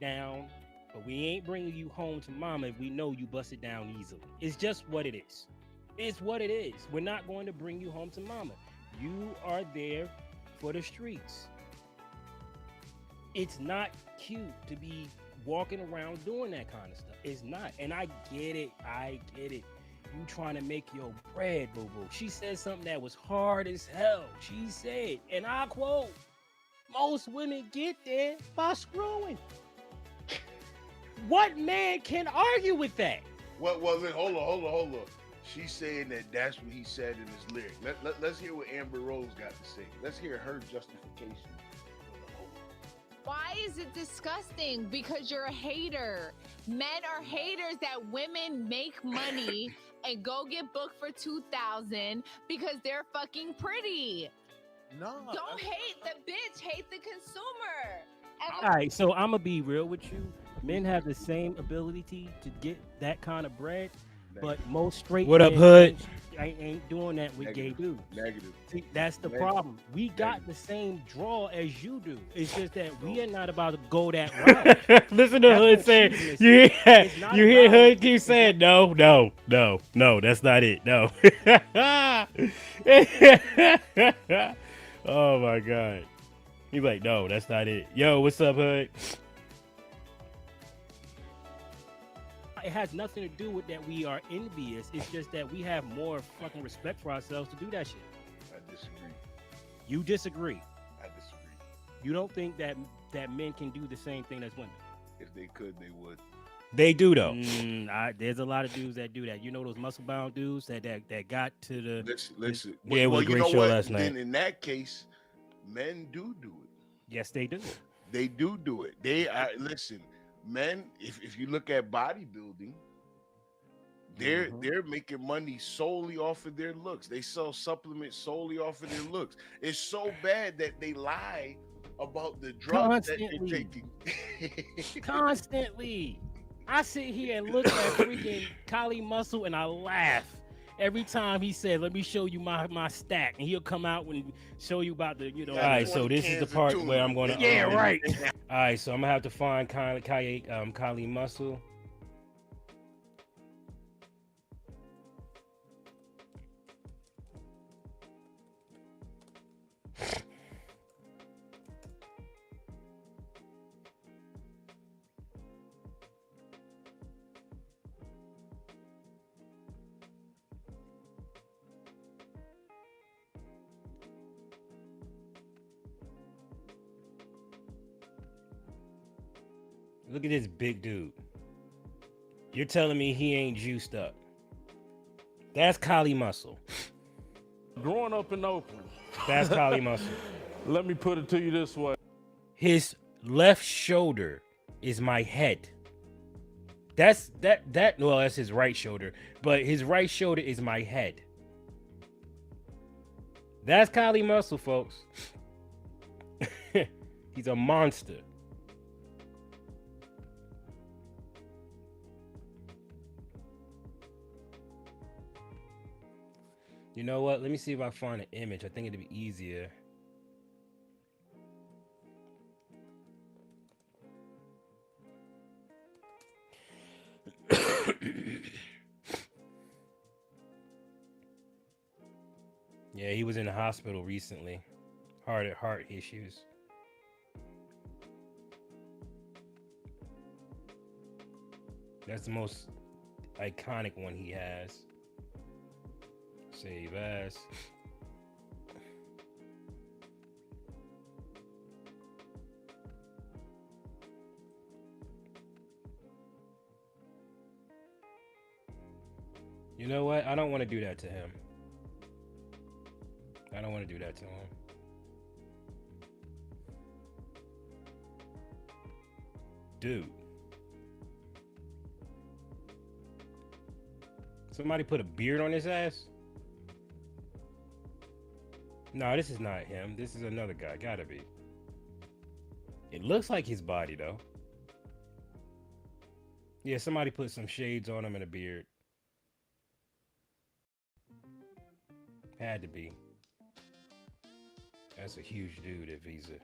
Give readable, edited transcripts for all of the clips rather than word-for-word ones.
down, but we ain't bringing you home to mama if we know you bust it down easily. It's just what it is. It's what it is. We're not going to bring you home to mama. You are there for the streets. It's not cute to be walking around doing that kind of stuff. It's not. And I get it. I get it. You trying to make your bread, boo boo. She said something that was hard as hell. She said, and I quote, most women get there by screwing. What man can argue with that? What was it? Hold on. She's saying that that's what he said in his lyric. Let's hear what Amber Rose got to say. Let's hear her justification. Why is it disgusting? Because you're a hater. Men are haters that women make money and go get booked for 2,000 because they're fucking pretty. No. Don't hate the bitch, hate the consumer. All right, so I'm gonna be real with you. Men have the same ability to get that kind of bread, but most straight What up, men Hood? ain't doing that with gay dudes. Negative. See, that's the problem. We got the same draw as you do. It's just that we are not about to go that route. Listen to That's Hood what saying. she's You missing. hear, It's not you hear about- Hood keep saying no, that's not it. No. Oh my god. He's like, no, that's not it. Yo, what's up, Hood? It has nothing to do with that we are envious. It's just that we have more fucking respect for ourselves to do that shit. I disagree. You disagree. I disagree. You don't think that men can do the same thing as women. If they could, they would. They do though. There's a lot of dudes that do that. You know those muscle bound dudes that got to the. Listen. Yeah, it was a great show last night. Then in that case, men do it. Yes, they do. They do it. They are listen, men. If you look at bodybuilding, they're making money solely off of their looks. They sell supplements solely off of their looks. It's so bad that they lie about the drugs that they're taking. Constantly. I sit here and look at freaking Kali Muscle and I laugh every time he said, "Let me show you my stack," and he'll come out and show you about the All right, so this is the part where I'm gonna. Yeah, right. All right, so I'm gonna have to find Kali Muscle. Look at this big dude. You're telling me he ain't juiced up? That's Kali Muscle. Growing up in Oakland, That's Kali Muscle. let me put it to you this way. His left shoulder is my head. That's his right shoulder, but his right shoulder is my head. That's Kali Muscle, folks. He's a monster. You know what? Let me see if I find an image. I think it'd be easier. Yeah, he was in the hospital recently. Heart issues. That's the most iconic one he has. Save as. You know what? I don't want to do that to him. I don't want to do that to him. Dude. Somebody put a beard on his ass? No, this is not him. This is another guy. Gotta be. It looks like his body, though. Yeah, somebody put some shades on him and a beard. Had to be. That's a huge dude if he's a...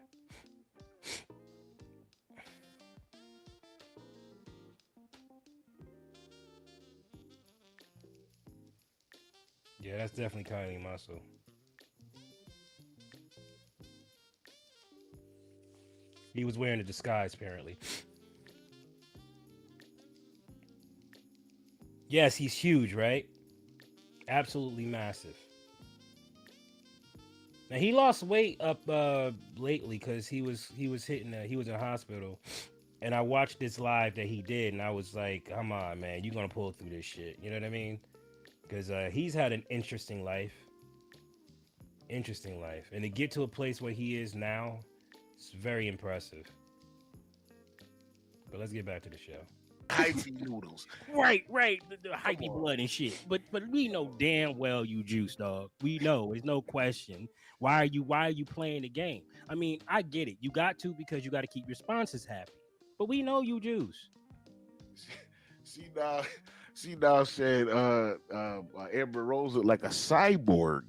Yeah, that's definitely Kylie Muscle. He was wearing a disguise, apparently. Yes, he's huge, right? Absolutely massive. Now he lost weight up lately because he was hitting he was in hospital, and I watched this live that he did, and I was like, come on, man, you're gonna pull through this shit. You know what I mean? Because he's had an interesting life, and to get to a place where he is now, it's very impressive. But let's get back to the show. Hyphy noodles. Right, the hypey blood and shit. But we know damn well you juice, dog. We know, there's no question. Why are you playing the game? I mean, I get it. You got to because you got to keep your sponsors happy. But we know you juice. See now said Amber Rose looked like a cyborg.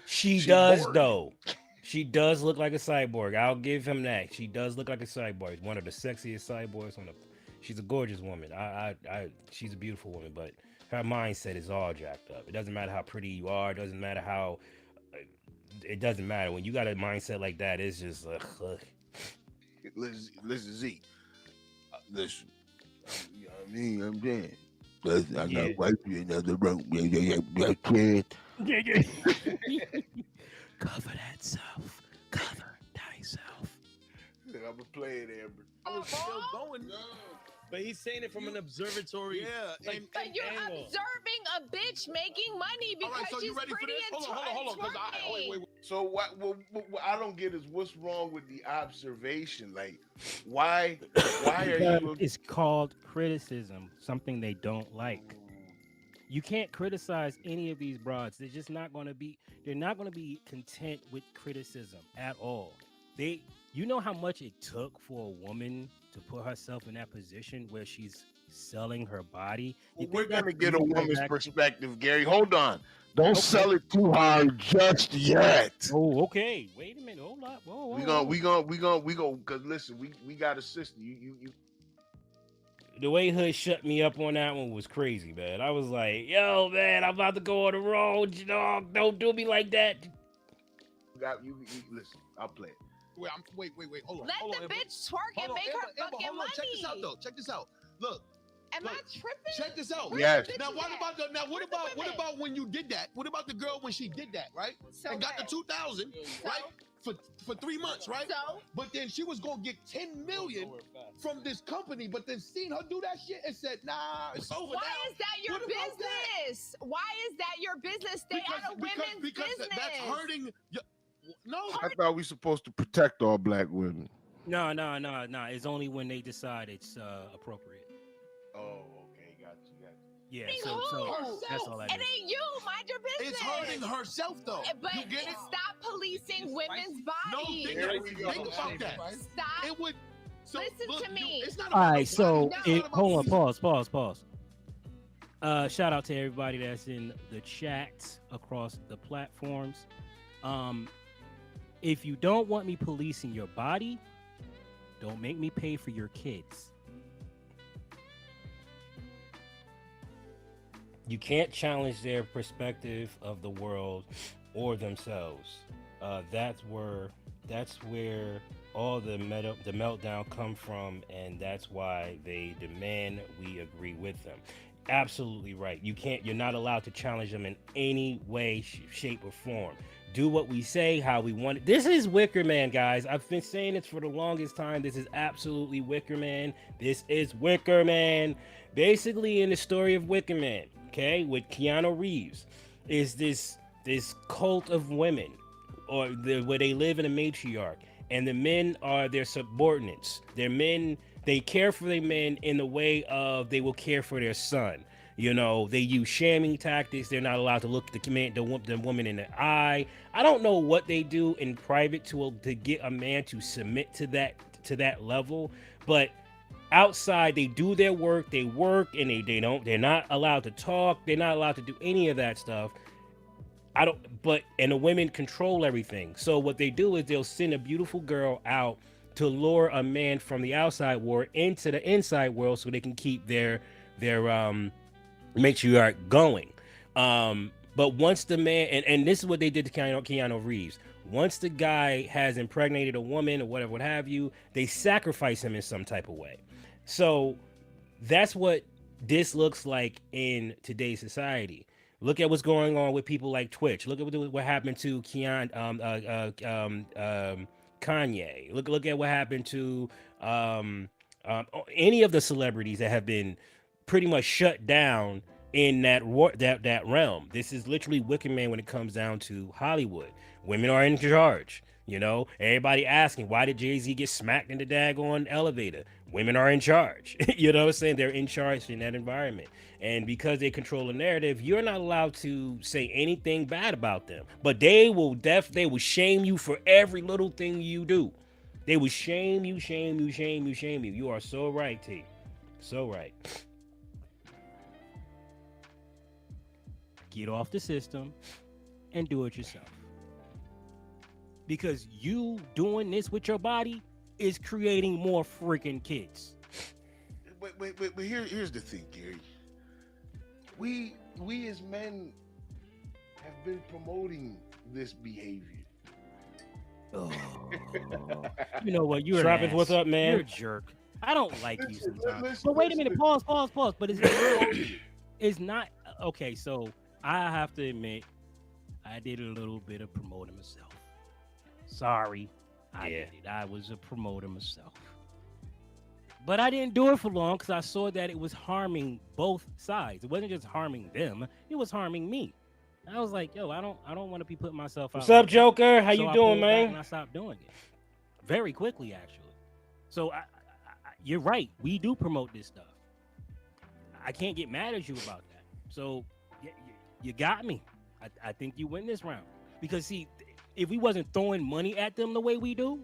She does though. She does look like a cyborg. I'll give him that. She does look like a cyborg. One of the sexiest cyborgs on the. She's a gorgeous woman. She's a beautiful woman, but her mindset is all jacked up. It doesn't matter how pretty you are. It doesn't matter how. It doesn't matter when you got a mindset like that. It's just Listen, Z. Listen. You know what I mean? I'm dead. Listen, I got wife in another room. Yeah. Cover that self. Cover thyself. I'm gonna play it, Amber. I'm still going. No. But he's saying it from an observatory. But you're observing a bitch making money because right, so she's you ready for pretty this? and Hold on. 'Cause wait. So what I don't get is what's wrong with the observation? Like, why are you? It's called criticism, something they don't like. You can't criticize any of these broads. They're just not going to be. They're not going to be content with criticism at all. You know how much it took for a woman to put herself in that position where she's selling her body. We're gonna get a woman's perspective, Gary. Hold on. Don't sell it too hard just yet. Oh, okay. Wait a minute. Hold up. Whoa. We gonna. Cause listen, we got a sister. You. The way Hood shut me up on that one was crazy, man. I was like, yo, man, I'm about to go on the road, dog. Don't do me like that. You listen. I'll play it. Wait. Hold on. Let the bitch twerk and make her fucking money. Check this out, though. Check this out. Look. Am I tripping? Check this out. Yes. Now what about when you did that? What about the girl when she did that, right? So and got the 2,000, right? For 3 months, right? So? But then she was gonna get 10 million from this company, but then seen her do that shit and said, nah, it's over. Why is that your business? Why is that your business? Stay out of women's business. That's hurting. No, I thought we supposed to protect all black women. No. It's only when they decide it's appropriate. Oh, okay, got you. Yeah, so that's all that is. It ain't you. Mind your business. It's hurting herself, though. But you get it? Stop policing women's No, bodies. think about that. Stop. It would. So, Listen to me. It's not All about right, so hold on, pause. pause. Shout out to everybody that's in the chat across the platforms. If you don't want me policing your body, don't make me pay for your kids. You can't challenge their perspective of the world or themselves. That's where all the meltdown come from, and that's why they demand we agree with them. Absolutely right. You're not allowed to challenge them in any way, shape, or form. Do what we say, how we want it. This is Wicker Man, guys. I've been saying this for the longest time. This is absolutely Wicker Man. This is Wicker Man. Basically, in the story of Wicker Man, okay, with Keanu Reeves, is this cult of women, where they live in a matriarch, and the men are their subordinates. They're men. They care for their men in the way of they will care for their son. You know, they use shaming tactics. They're not allowed to look the woman in the eye. I don't know what they do in private to get a man to submit to that level, but outside they do their work. They work and they're not allowed to talk. They're not allowed to do any of that stuff. And the women control everything. So what they do is they'll send a beautiful girl out to lure a man from the outside world into the inside world so they can keep their matriarch going. But once the man, and this is what they did to Keanu Reeves. Once the guy has impregnated a woman or whatever, what have you, they sacrifice him in some type of way. So that's what this looks like in today's society. Look at what's going on with people like Twitch. Look at what happened to Kanye. Look at what happened to any of the celebrities that have been pretty much shut down in that realm. This is literally Wicker Man when it comes down to Hollywood. Women are in charge. You know, everybody asking, why did Jay-Z get smacked in the daggone elevator? Women are in charge. You know what I'm saying? They're in charge in that environment. And because they control the narrative, you're not allowed to say anything bad about them. But they will shame you for every little thing you do. They will shame you. You are so right, T. So right. Get off the system and do it yourself. Because you doing this with your body is creating more freaking kids. But here's the thing, Gary. We as men have been promoting this behavior. Oh, you know what? You're Travis, what's up, man? You're a jerk. I don't like you sometimes. But wait a minute, pause. But it's not okay. So I have to admit, I did a little bit of promoting myself. Sorry, I did it. I was a promoter myself. But I didn't do it for long because I saw that it was harming both sides. It wasn't just harming them, it was harming me. I was like, yo, I don't want to be putting myself out. What's up, like Joker? How so you doing, man? And I stopped doing it very quickly, actually. So you're right. We do promote this stuff. I can't get mad at you about that. So you got me. I think you win this round. Because, see, if we wasn't throwing money at them the way we do,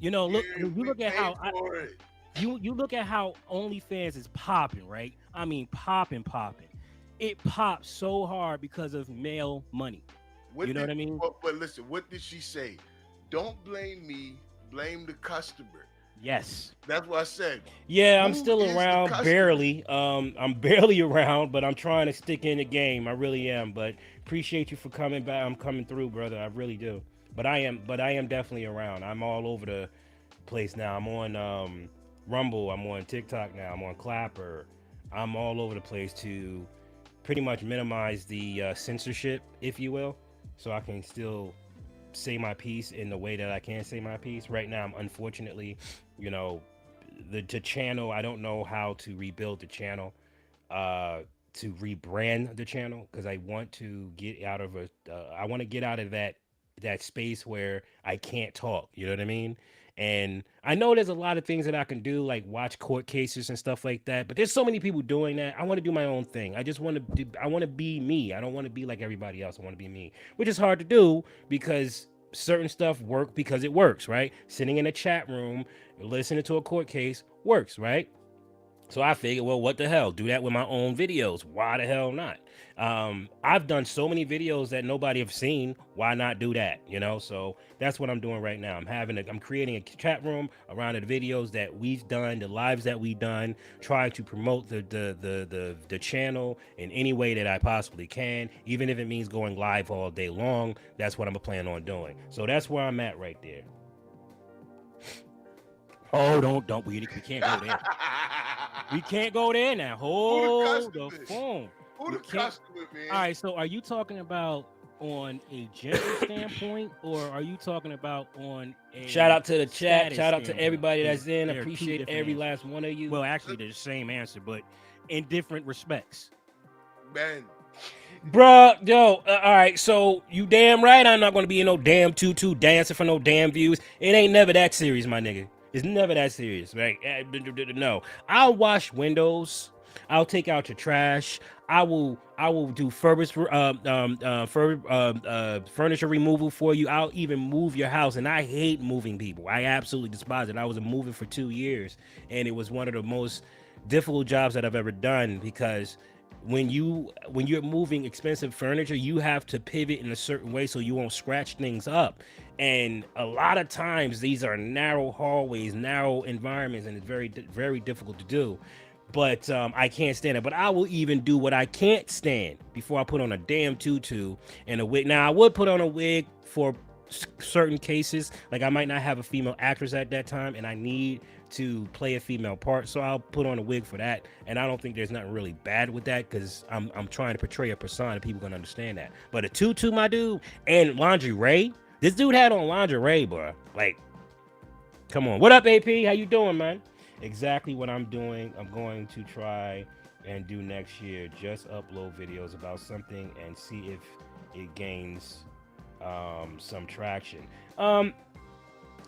you know, look, you look at how you look at how OnlyFans is popping, right? I mean, popping. It pops so hard because of male money. You know what I mean? But listen, what did she say? Don't blame me, blame the customer. Yes. That's what I said. Yeah, I'm still around barely. I'm barely around, but I'm trying to stick in the game. I really am. But appreciate you for coming back. I'm coming through, brother. I really do. But I am definitely around. I'm all over the place now. I'm on Rumble. I'm on TikTok now. I'm on Clapper. I'm all over the place to pretty much minimize the censorship, if you will, so I can still say my piece in the way that I can say my piece. Right now, I'm unfortunately, you know, the channel, I don't know how to rebuild the channel, to rebrand the channel, because I want to get out of that space where I can't talk, you know what I mean? And I know there's a lot of things that I can do, like watch court cases and stuff like that, but there's so many people doing that. I want to do my own thing. I want to be me. I don't want to be like everybody else. I want to be me, which is hard to do because certain stuff work because it works, right? Sitting in a chat room, listening to a court case works, right? So I figured, well, what the hell? Do that with my own videos. Why the hell not? I've done so many videos that nobody have seen. Why not do that? You know, so that's what I'm doing right now. I'm creating a chat room around the videos that we've done, the lives that we've done, trying to promote the channel in any way that I possibly can, even if it means going live all day long. That's what I'm planning on doing. So that's where I'm at right there. Oh, don't we can't go there. We can't go there now. Hold the phone. Who the customer, man? All right, so are you talking about on a gender standpoint, or are you talking about on a shout out to the chat, shout out to everybody standpoint? that's in. I appreciate every last one of you. Well, actually, they're the same answer, but in different respects. Man. Bruh, yo, all right, so you damn right I'm not going to be in no damn tutu dancing for no damn views. It ain't never that serious, my nigga. It's never that serious, right? No, I'll wash windows. I'll take out your trash. I will do furniture removal for you. I'll even move your house. And I hate moving people. I absolutely despise it. I was moving for 2 years, and it was one of the most difficult jobs that I've ever done, because when you're moving expensive furniture, you have to pivot in a certain way so you won't scratch things up. And a lot of times these are narrow hallways, narrow environments, and it's very, very difficult to do. But I can't stand it. But I will even do what I can't stand before I put on a damn tutu and a wig. Now I would put on a wig for certain cases, like I might not have a female actress at that time, and I need to play a female part, so I'll put on a wig for that. And I don't think there's nothing really bad with that, because I'm trying to portray a persona, people gonna understand that. But a tutu, my dude, and lingerie. This dude had on lingerie, bro. Like, come on. What up, AP? How you doing, man? Exactly what I'm doing. I'm going to try and do next year. Just upload videos about something and see if it gains some traction.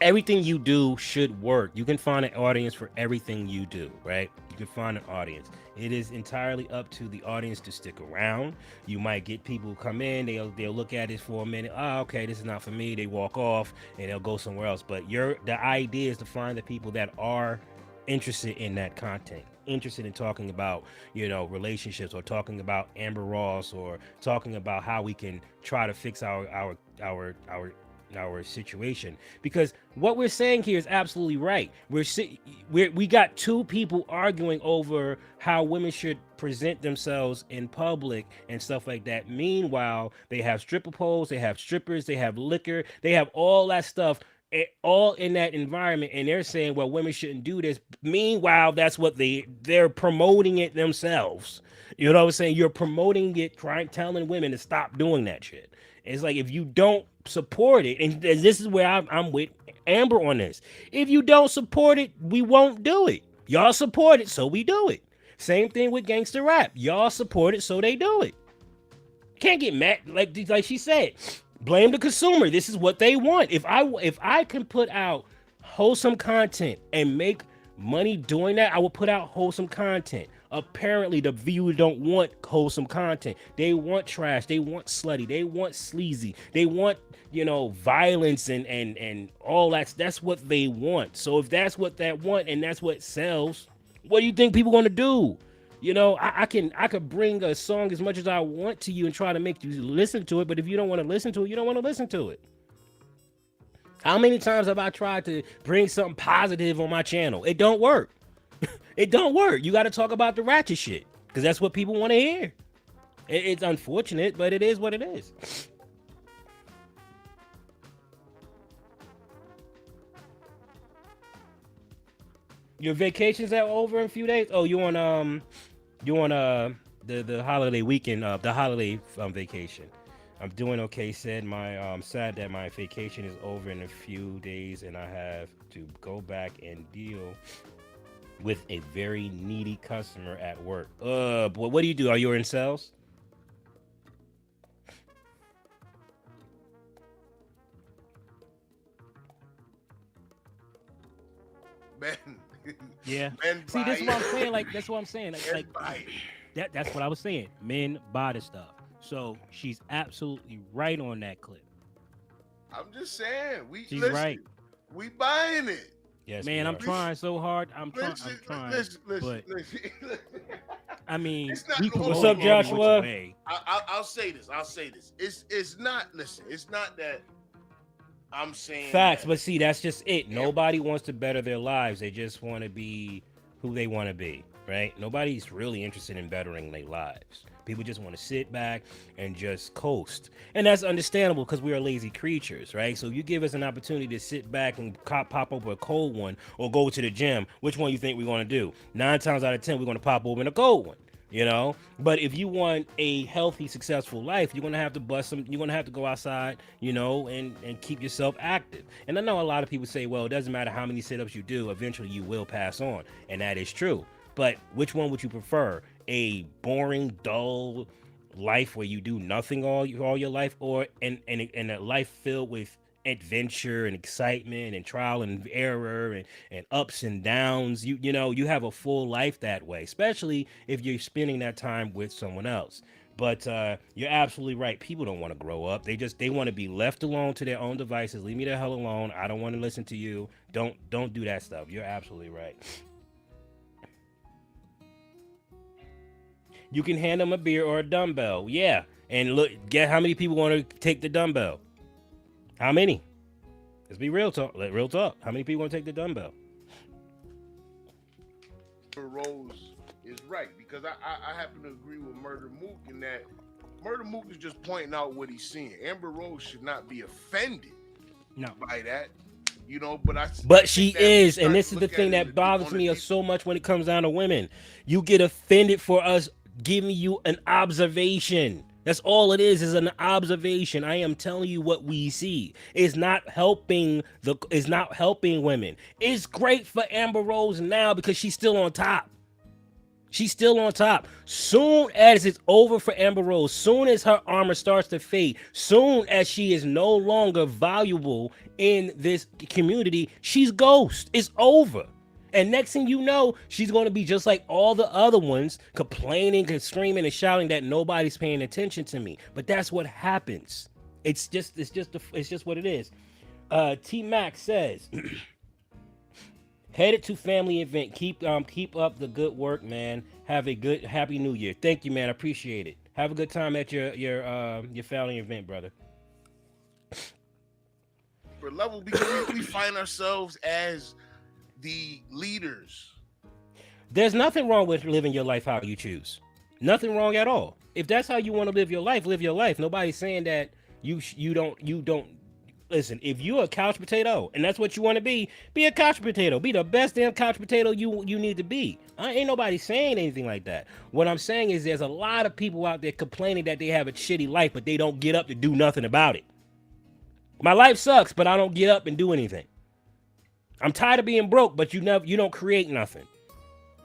Everything you do should work. You can find an audience for everything you do, right? You can find an audience. It is entirely up to the audience to stick around. You might get people who come in, they'll look at it for a minute. Oh, okay, this is not for me. They walk off and they'll go somewhere else. But the idea is to find the people that are interested in that content, interested in talking about, you know, relationships, or talking about Amber Ross, or talking about how we can try to fix our situation. Because what we're saying here is absolutely right. We got two people arguing over how women should present themselves in public and stuff like that. Meanwhile, they have stripper poles, they have strippers, they have liquor, they have all that stuff, all in that environment, and they're saying, well, women shouldn't do this. Meanwhile, that's what they're promoting it themselves. You know what I'm saying? You're promoting it, telling women to stop doing that shit. It's like, if you don't support it, and this is where I'm with Amber on this. If you don't support it, we won't do it. Y'all support it, so we do it. Same thing with gangster rap. Y'all support it, so they do it. Can't get mad, like she said. Blame the consumer. This is what they want. If I can put out wholesome content and make money doing that, I will put out wholesome content. Apparently, the viewers don't want wholesome content. They want trash. They want slutty. They want sleazy. They want, you know, violence and all that. That's what they want. So if that's what they want and that's what sells, what do you think people gonna do? You know, I could bring a song as much as I want to you and try to make you listen to it, but if you don't want to listen to it, you don't want to listen to it. How many times have I tried to bring something positive on my channel? It don't work. It don't work. You got to talk about the ratchet shit, because that's what people want to hear. It's unfortunate, but it is what it is. Your vacations are over in a few days? Oh, you on the holiday weekend, the holiday vacation. I'm doing okay. Said my sad that my vacation is over in a few days and I have to go back and deal with a very needy customer at work. But what do you do? Are you in sales? Man. Yeah. Men See, this is buy what I'm it. saying. Like, that's what I'm saying. Men Like buy it. that's what I was saying. Men buy the stuff. So she's absolutely right on that clip. I'm just saying. She's listen, right. We buying it. Yes, Man, I'm we are. trying so hard. I'm trying. Listen, But listen. I mean, It's not we no promote What's up, every Joshua? which way. I'll say this. It's not. Listen. It's not that I'm saying Facts, that- but see, that's just it. Yeah. Nobody wants to better their lives. They just want to be who they want to be, right? Nobody's really interested in bettering their lives. People just want to sit back and just coast. And that's understandable because we are lazy creatures, right? So you give us an opportunity to sit back and pop over a cold one or go to the gym. Which one you think we're going to do? 9 times out of 10, we're going to pop open a cold one, you know? But if you want a healthy, successful life, you're going to have to you're going to have to go outside, you know, and keep yourself active. And I know a lot of people say, well, it doesn't matter how many sit-ups you do, eventually you will pass on. And that is true. But which one would you prefer? A boring, dull life where you do nothing all your life, or and a life filled with adventure and excitement and trial and error and ups and downs? You know, you have a full life that way, especially if you're spending that time with someone else. But you're absolutely right. People don't want to grow up. They want to be left alone to their own devices. Leave me the hell alone. I don't want to listen to you. Don't do that stuff. You're absolutely right. You can hand them a beer or a dumbbell. Yeah. And look, get how many people want to take the dumbbell? How many? Let's be real talk. Real talk. How many people want to take the dumbbell? Rose is right, because I happen to agree with Murder Mook in that Murder Mook is just pointing out what he's seeing. Amber Rose should not be offended by that, you know. But she is, and this is the thing that bothers me so much when it comes down to women. You get offended for us giving you an observation. That's all it is an observation. I am telling you what we see. It's not helping women. It's great for Amber Rose now because she's still on top. She's still on top. Soon as it's over for Amber Rose, soon as her armor starts to fade, soon as she is no longer valuable in this community, she's ghost. It's over. And next thing you know, she's going to be just like all the other ones, complaining and screaming and shouting that nobody's paying attention to me. But that's what happens. It's just what it is. T Mac says, headed to family event. Keep up the good work, man. Have a good happy new year. Thank you, man. I appreciate it. Have a good time at your family event, brother. For level, because we find ourselves as the leaders. There's nothing wrong with living your life how you choose. Nothing wrong at all. If that's how you want to live your life, live your life. Nobody's saying that you don't. Listen, if you're a couch potato and that's what you want to be a couch potato. Be the best damn couch potato you need to be. Ain't nobody saying anything like that. What I'm saying is there's a lot of people out there complaining that they have a shitty life, but they don't get up to do nothing about it. My life sucks, but I don't get up and do anything. I'm tired of being broke, but you don't create nothing.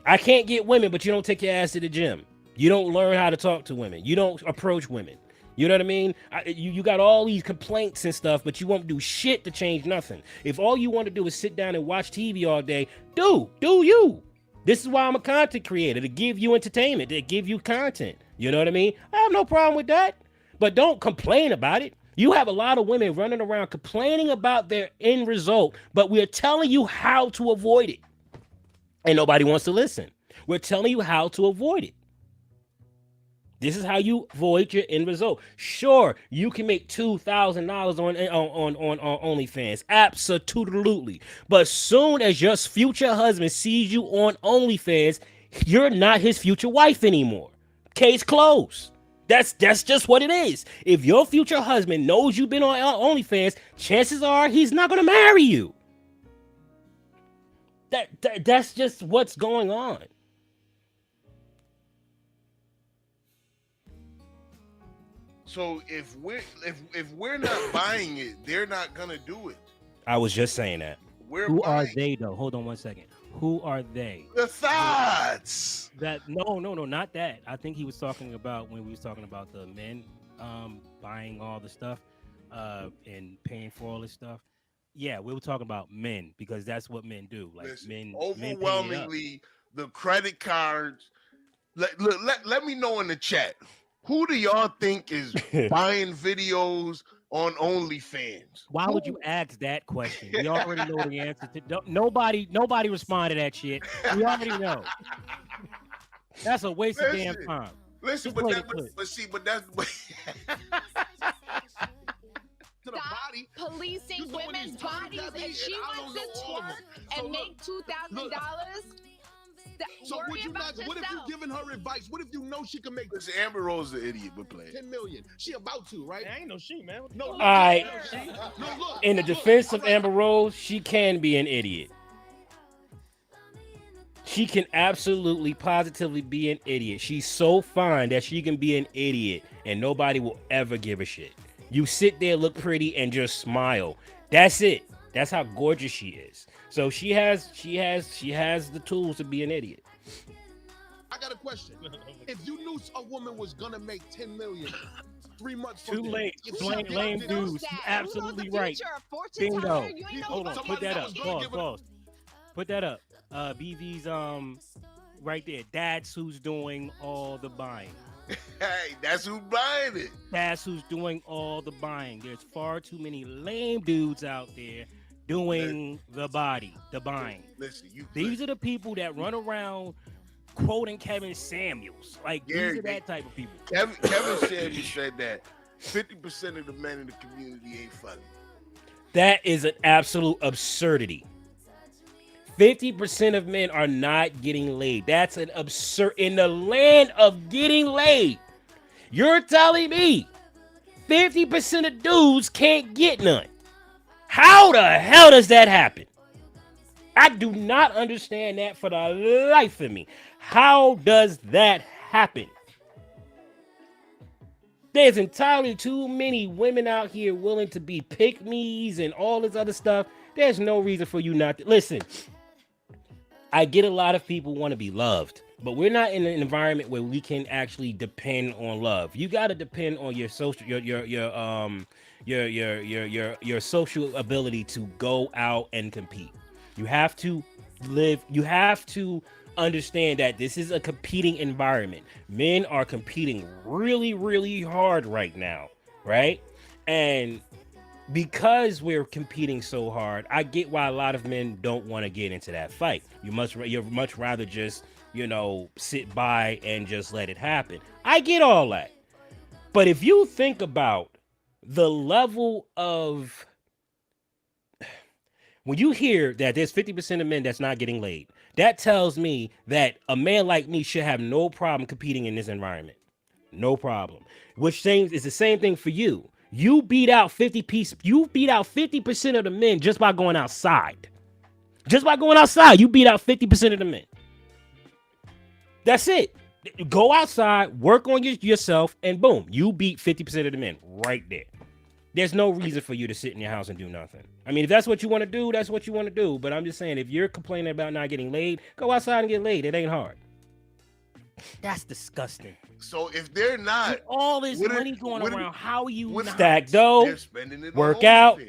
I can't get women, but you don't take your ass to the gym. You don't learn how to talk to women. You don't approach women. You know what I mean? You got all these complaints and stuff, but you won't do shit to change nothing. If all you want to do is sit down and watch TV all day, do you. This is why I'm a content creator, to give you entertainment, to give you content. You know what I mean? I have no problem with that, but don't complain about it. You have a lot of women running around complaining about their end result, but we're telling you how to avoid it. And nobody wants to listen. We're telling you how to avoid it. This is how you avoid your end result. Sure, you can make $2,000 on OnlyFans. Absolutely. But soon as your future husband sees you on OnlyFans, you're not his future wife anymore. Case closed. That's just what it is. If your future husband knows you've been on OnlyFans, chances are he's not going to marry you. That's just what's going on. So if we're not buying it, they're not gonna do it. I was just saying that. Who are they though? Hold on one second. Who are they? The thoughts. No, not that. I think he was talking about when we was talking about the men buying all the stuff and paying for all this stuff. Yeah, we were talking about men because that's what men do. Like Listen, men overwhelmingly the credit cards. Let me know in the chat. Who do y'all think is buying videos on OnlyFans? Why would you ask that question? We already know the answer to. Nobody responded to that shit. We already know. That's a waste of damn time. Listen, but that's to the body. Policing women's bodies. If she wants to twerk and make $2,000. So would you not? What if you giving her advice? What if you know she can make? This Amber Rose is an idiot, but play 10 million. She about to, right? I ain't no she, man. No. All right. No, look. In the defense of Amber Rose, she can be an idiot. She can absolutely, positively be an idiot. She's so fine that she can be an idiot, and nobody will ever give a shit. You sit there, look pretty, and just smile. That's it. That's how gorgeous she is. So she has the tools to be an idiot. I got a question. If you knew a woman was gonna make 10 million 3 months from Too late. Lame dudes. You're absolutely right. Bingo. Hold on. Put that up. Pause. Put that up. BV's right there. That's who's doing all the buying. Hey, that's who's buying it. That's who's doing all the buying. There's far too many lame dudes out there doing the buying. Listen, these are the people that run around quoting Kevin Samuels. Like, these are that type of people. Kevin Samuels said that 50% of the men in the community ain't funny. That is an absolute absurdity. 50% of men are not getting laid. That's an absurd. In the land of getting laid, you're telling me 50% of dudes can't get none. How the hell does that happen? I do not understand that for the life of me. How does that happen? There's entirely too many women out here willing to be pick-me's and all this other stuff. There's no reason for you not to. Listen, I get a lot of people want to be loved, but we're not in an environment where we can actually depend on love. You got to depend on your social, your social ability to go out and compete. You have to understand that this is a competing environment. Men are competing really, really hard right now, right? And because we're competing so hard, I get why a lot of men don't want to get into that fight. You'd much rather just, sit by and just let it happen. I get all that. But if you think about the level of, when you hear that there's 50% of men that's not getting laid, that tells me that a man like me should have no problem competing in this environment. No problem. Which is the same thing for you. You beat out 50% of the men just by going outside. Just by going outside, you beat out 50% of the men. That's it. Go outside, work on yourself, and boom, you beat 50% of the men right there. There's no reason for you to sit in your house and do nothing. I mean, if that's what you want to do, that's what you want to do. But I'm just saying, if you're complaining about not getting laid, go outside and get laid. It ain't hard. That's disgusting. So if they're not, with all this money going around, how you not? Stack dough, work out,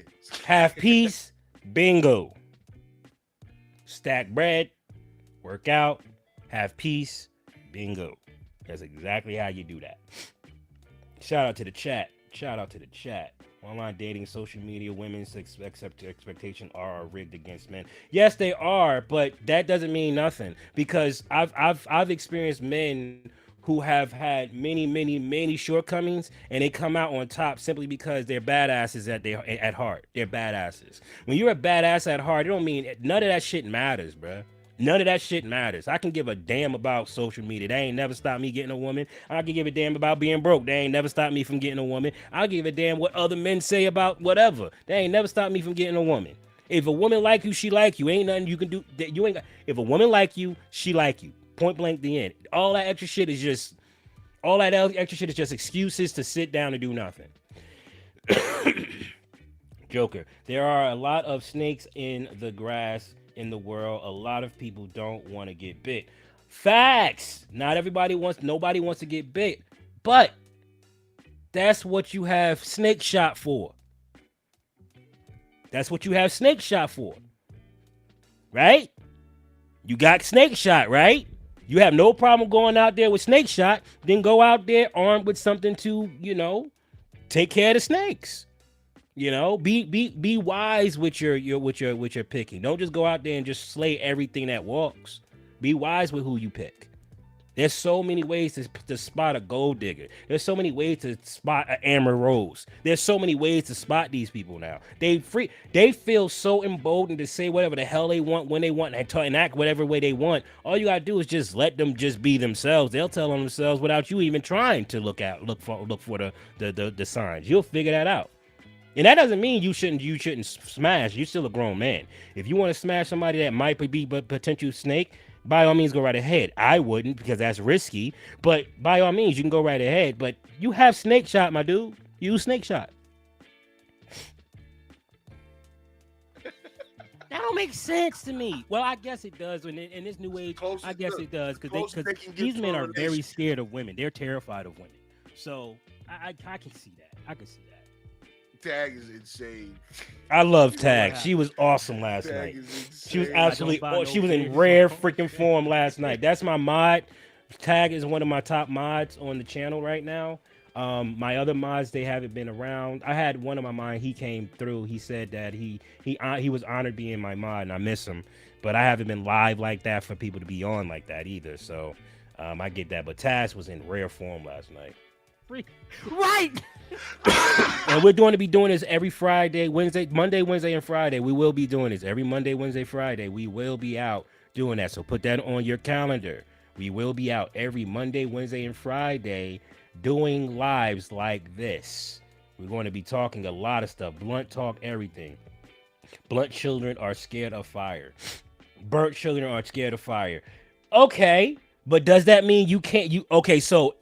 have peace, bingo. Stack bread, work out, have peace, bingo. That's exactly how you do that. Shout out to the chat. Online dating, social media, women's expectation are rigged against men. Yes, they are, but that doesn't mean nothing, because I've experienced men who have had many shortcomings, and they come out on top simply because they're badasses at heart. They're badasses. When you're a badass at heart, it don't mean none of that shit matters, bruh. None of that shit matters. I can give a damn about social media. They ain't never stopped me getting a woman. I can give a damn about being broke. They ain't never stopped me from getting a woman. I'll give a damn what other men say about whatever. They ain't never stopped me from getting a woman. If a woman like you, she like you. Ain't nothing you can do. If a woman like you, she like you. Point blank, the end. All that extra shit is just excuses to sit down and do nothing. Joker. There are a lot of snakes in the grass in the world. A lot of people don't want to get bit. Facts. Nobody wants to get bit, but that's what you have snake shot for. Right? You got snake shot, right? You have no problem going out there with snake shot, then go out there armed with something to, take care of the snakes. Be wise with your picking. Don't just go out there and just slay everything that walks. Be wise with who you pick. There's so many ways to spot a gold digger. There's so many ways to spot an Amber Rose. There's so many ways to spot these people now. They feel so emboldened to say whatever the hell they want when they want and act whatever way they want. All you gotta do is just let them just be themselves. They'll tell on themselves without you even trying to look for the signs. You'll figure that out. And that doesn't mean you shouldn't smash. You're still a grown man. If you want to smash somebody that might be a potential snake, by all means, go right ahead. I wouldn't, because that's risky. But by all means, you can go right ahead. But you have snake shot, my dude. Use snake shot. That don't make sense to me. Well, I guess it does. In this new age, I guess it does. Because these men are very scared of women. They're terrified of women. So I can see that. I can see that. Tag is insane. I love Tag. She was awesome last night. She was absolutely. She was in rare freaking form last night. That's my mod. Tag is one of my top mods on the channel right now. My other mods, they haven't been around. I had one of my mods. He came through. He said that he was honored being my mod, and I miss him. But I haven't been live like that for people to be on like that either. So I get that. But Taz was in rare form last night. free. Right. And we're going to be doing this every Friday, Monday, Wednesday, and Friday. We will be doing this every Monday, Wednesday, Friday. We will be out doing that. So put that on your calendar. We will be out every Monday, Wednesday, and Friday doing lives like this. We're going to be talking a lot of stuff. Blunt talk, everything. Blunt children are scared of fire. Burnt children are scared of fire. Okay, but does that mean you can't? Okay, so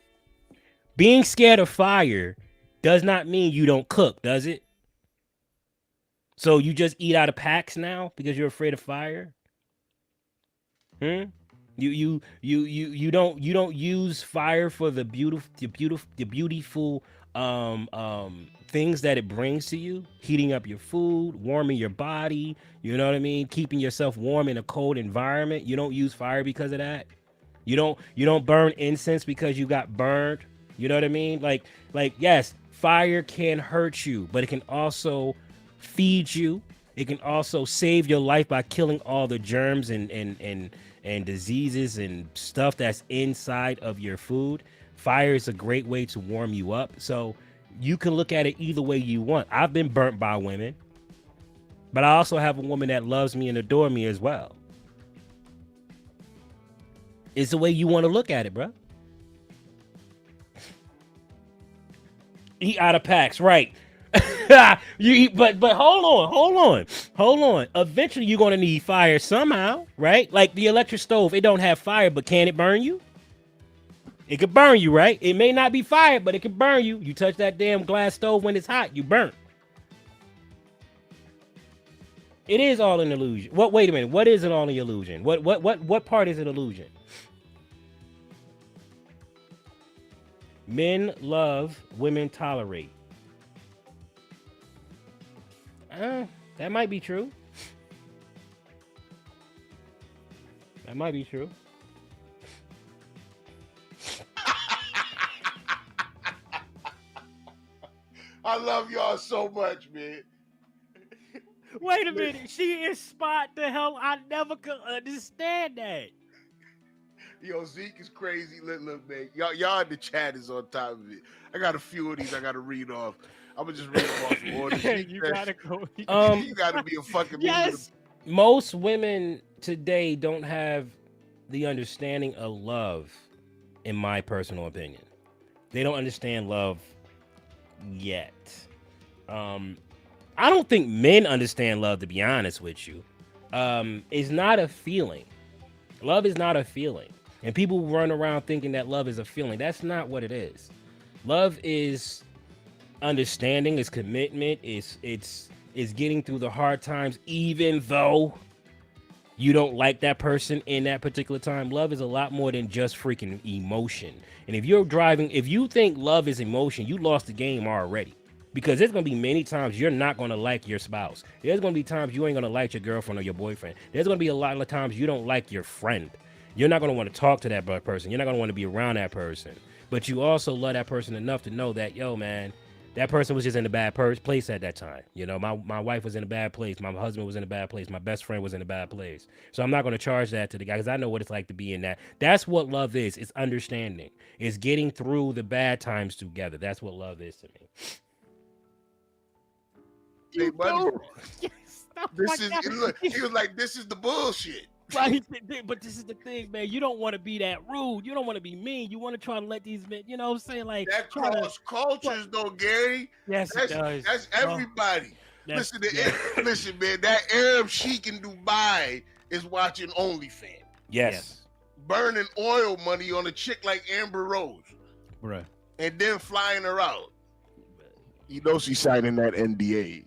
being scared of fire does not mean you don't cook, does it? So you just eat out of packs now because you're afraid of fire? You don't use fire for the beautiful things that it brings to you, heating up your food, warming your body, you know what I mean, keeping yourself warm in a cold environment. You don't use fire because of that. You don't burn incense because you got burned. You know what I mean? Like yes, fire can hurt you, but it can also feed you. It can also save your life by killing all the germs and diseases and stuff that's inside of your food. Fire is a great way to warm you up. So you can look at it either way you want. I've been burnt by women, but I also have a woman that loves me and adore me as well. It's the way you want to look at it, bro. Eat out of packs, right? You eat, but hold on. Eventually, you're gonna need fire somehow, right? Like the electric stove, it don't have fire, but can it burn you? It could burn you, right? It may not be fire, but it can burn you. You touch that damn glass stove when it's hot, you burn. It is all an illusion. What? Wait a minute. What is it all an illusion? What part is an illusion? Men love, women tolerate. That might be true. That might be true. I love y'all so much, man. Wait a minute. She is spot the hell. I never could understand that. Yo, Zeke is crazy. Look, man. Y'all in the chat is on top of it. I got a few of these I got to read off. I'm going to just read them off from order. You gotta go. You got to be a fucking yes. Most women today don't have the understanding of love, in my personal opinion. They don't understand love yet. I don't think men understand love, to be honest with you. It's not a feeling. Love is not a feeling. And people run around thinking that love is a feeling. That's not what it is. Love is understanding, is commitment, it's getting through the hard times, even though you don't like that person in that particular time. Love is a lot more than just freaking emotion. And if you think love is emotion, you lost the game already. Because there's going to be many times you're not going to like your spouse. There's going to be times you ain't going to like your girlfriend or your boyfriend. There's going to be a lot of times you don't like your friend. You're not going to want to talk to that person. You're not going to want to be around that person. But you also love that person enough to know that, yo, man, that person was just in a bad place at that time. You know, my wife was in a bad place. My husband was in a bad place. My best friend was in a bad place. So I'm not going to charge that to the guy because I know what it's like to be in that. That's what love is. It's understanding. It's getting through the bad times together. That's what love is to me. Hey, buddy, look, he was like, this is the bullshit. Right, but this is the thing, man. You don't want to be that rude. You don't want to be mean. You want to try to let these men, you know what I'm saying? Like that cross cultures, though, Gary. Yes, it does. That's everybody. Listen, man. That Arab sheik in Dubai is watching OnlyFans. Yes. Burning oil money on a chick like Amber Rose. Bruh. And then flying her out. You know she's signing that NDA.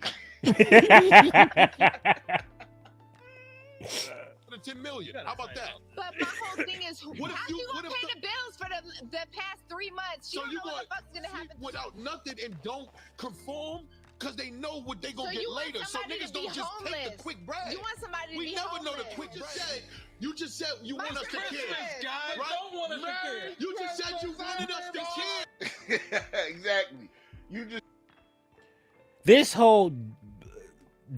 10 million. How about that? But my whole thing is, how you gonna pay the bills for the past 3 months? You don't know what the fuck's gonna happen without nothing and don't conform because they know what they gonna get later. So niggas don't just take the quick bread. You want somebody to be We never homeless. know the quick bread. You just said you want us to care. Guys, right? don't want us to care. You just said you wanted us to care. Exactly. You just This whole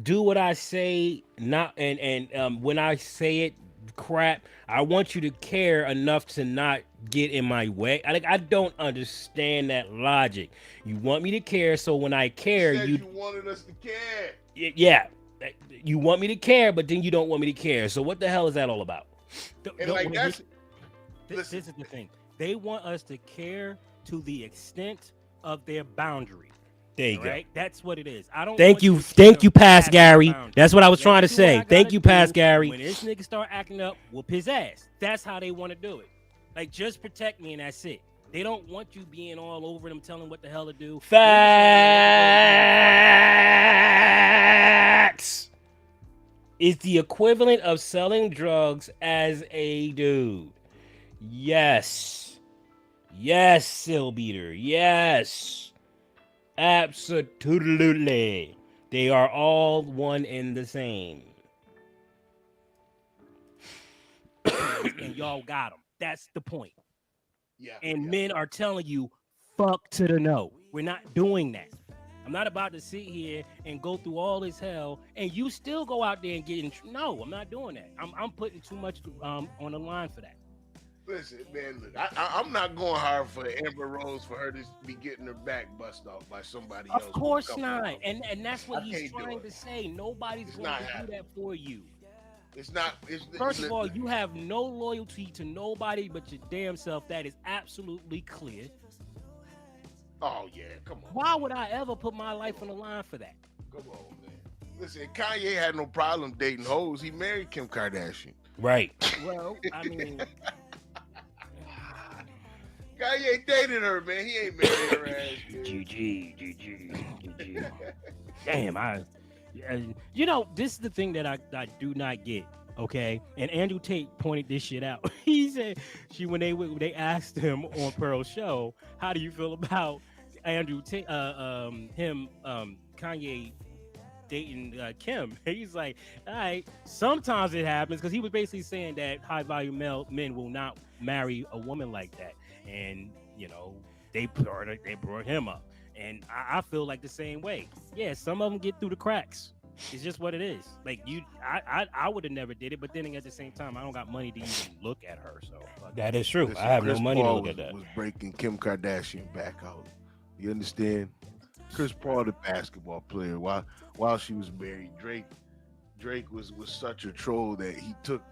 do what I say, not and when I say it, crap. I want you to care enough to not get in my way. I don't understand that logic. You want me to care, so when I care, You said you you wanted us to care. yeah, you want me to care, but then you don't want me to care. So what the hell is that all about? And like that's This is the thing. They want us to care to the extent of their boundary. There you go. Right? That's what it is. I don't. Thank want you, to thank care you, Past past Gary. the boundary. That's what I was Let trying me to do what I say. gotta Thank you, Past do. Gary. When this nigga start acting up, whoop his ass. That's how they want to do it. Like, just protect me and that's it. They don't want you being all over them, telling what the hell to do. Facts is the equivalent of selling drugs as a dude. Yes. Yes, Silbeater. Yes. Absolutely. They are all one and the same. And y'all got them. That's the point. yeah. And yeah. men are telling you, fuck to the no. We're not doing that. I'm not about to sit here and go through all this hell and you still go out there and get in. No, I'm not doing that. I'm putting too much on the line for that. Listen, man, look, I'm not going hard for Amber Rose for her to be getting her back bust off by somebody else. Of course not. And that's what I he's can't do trying it. to say. Nobody's It's going not to do happening. that for you. It's not. First of all, you have no loyalty to nobody but your damn self. That is absolutely clear. Oh yeah, come on. Why would I ever put my life on the line for that? Come on, man. Listen, Kanye had no problem dating hoes. He married Kim Kardashian. Right. Well, I mean, Kanye dated her, man. He ain't married her ass. man. GG. Damn, this is the thing that I do not get. Okay, and Andrew Tate pointed this shit out. He said when they asked him on Pearl's show, how do you feel about Andrew Tate, Kanye dating Kim? He's like, all right, sometimes it happens, because he was basically saying that high volume men will not marry a woman like that, and they brought him up, and I feel like the same way. Yeah, some of them get through the cracks. It's just what it is. Like I would have never did it, but then at the same time, I don't got money to even look at her. So That is true. Listen, I have Chris no money Paul to look at that. Was breaking Kim Kardashian back out. You understand? Chris Paul, the basketball player, while she was married, Drake was such a troll that he took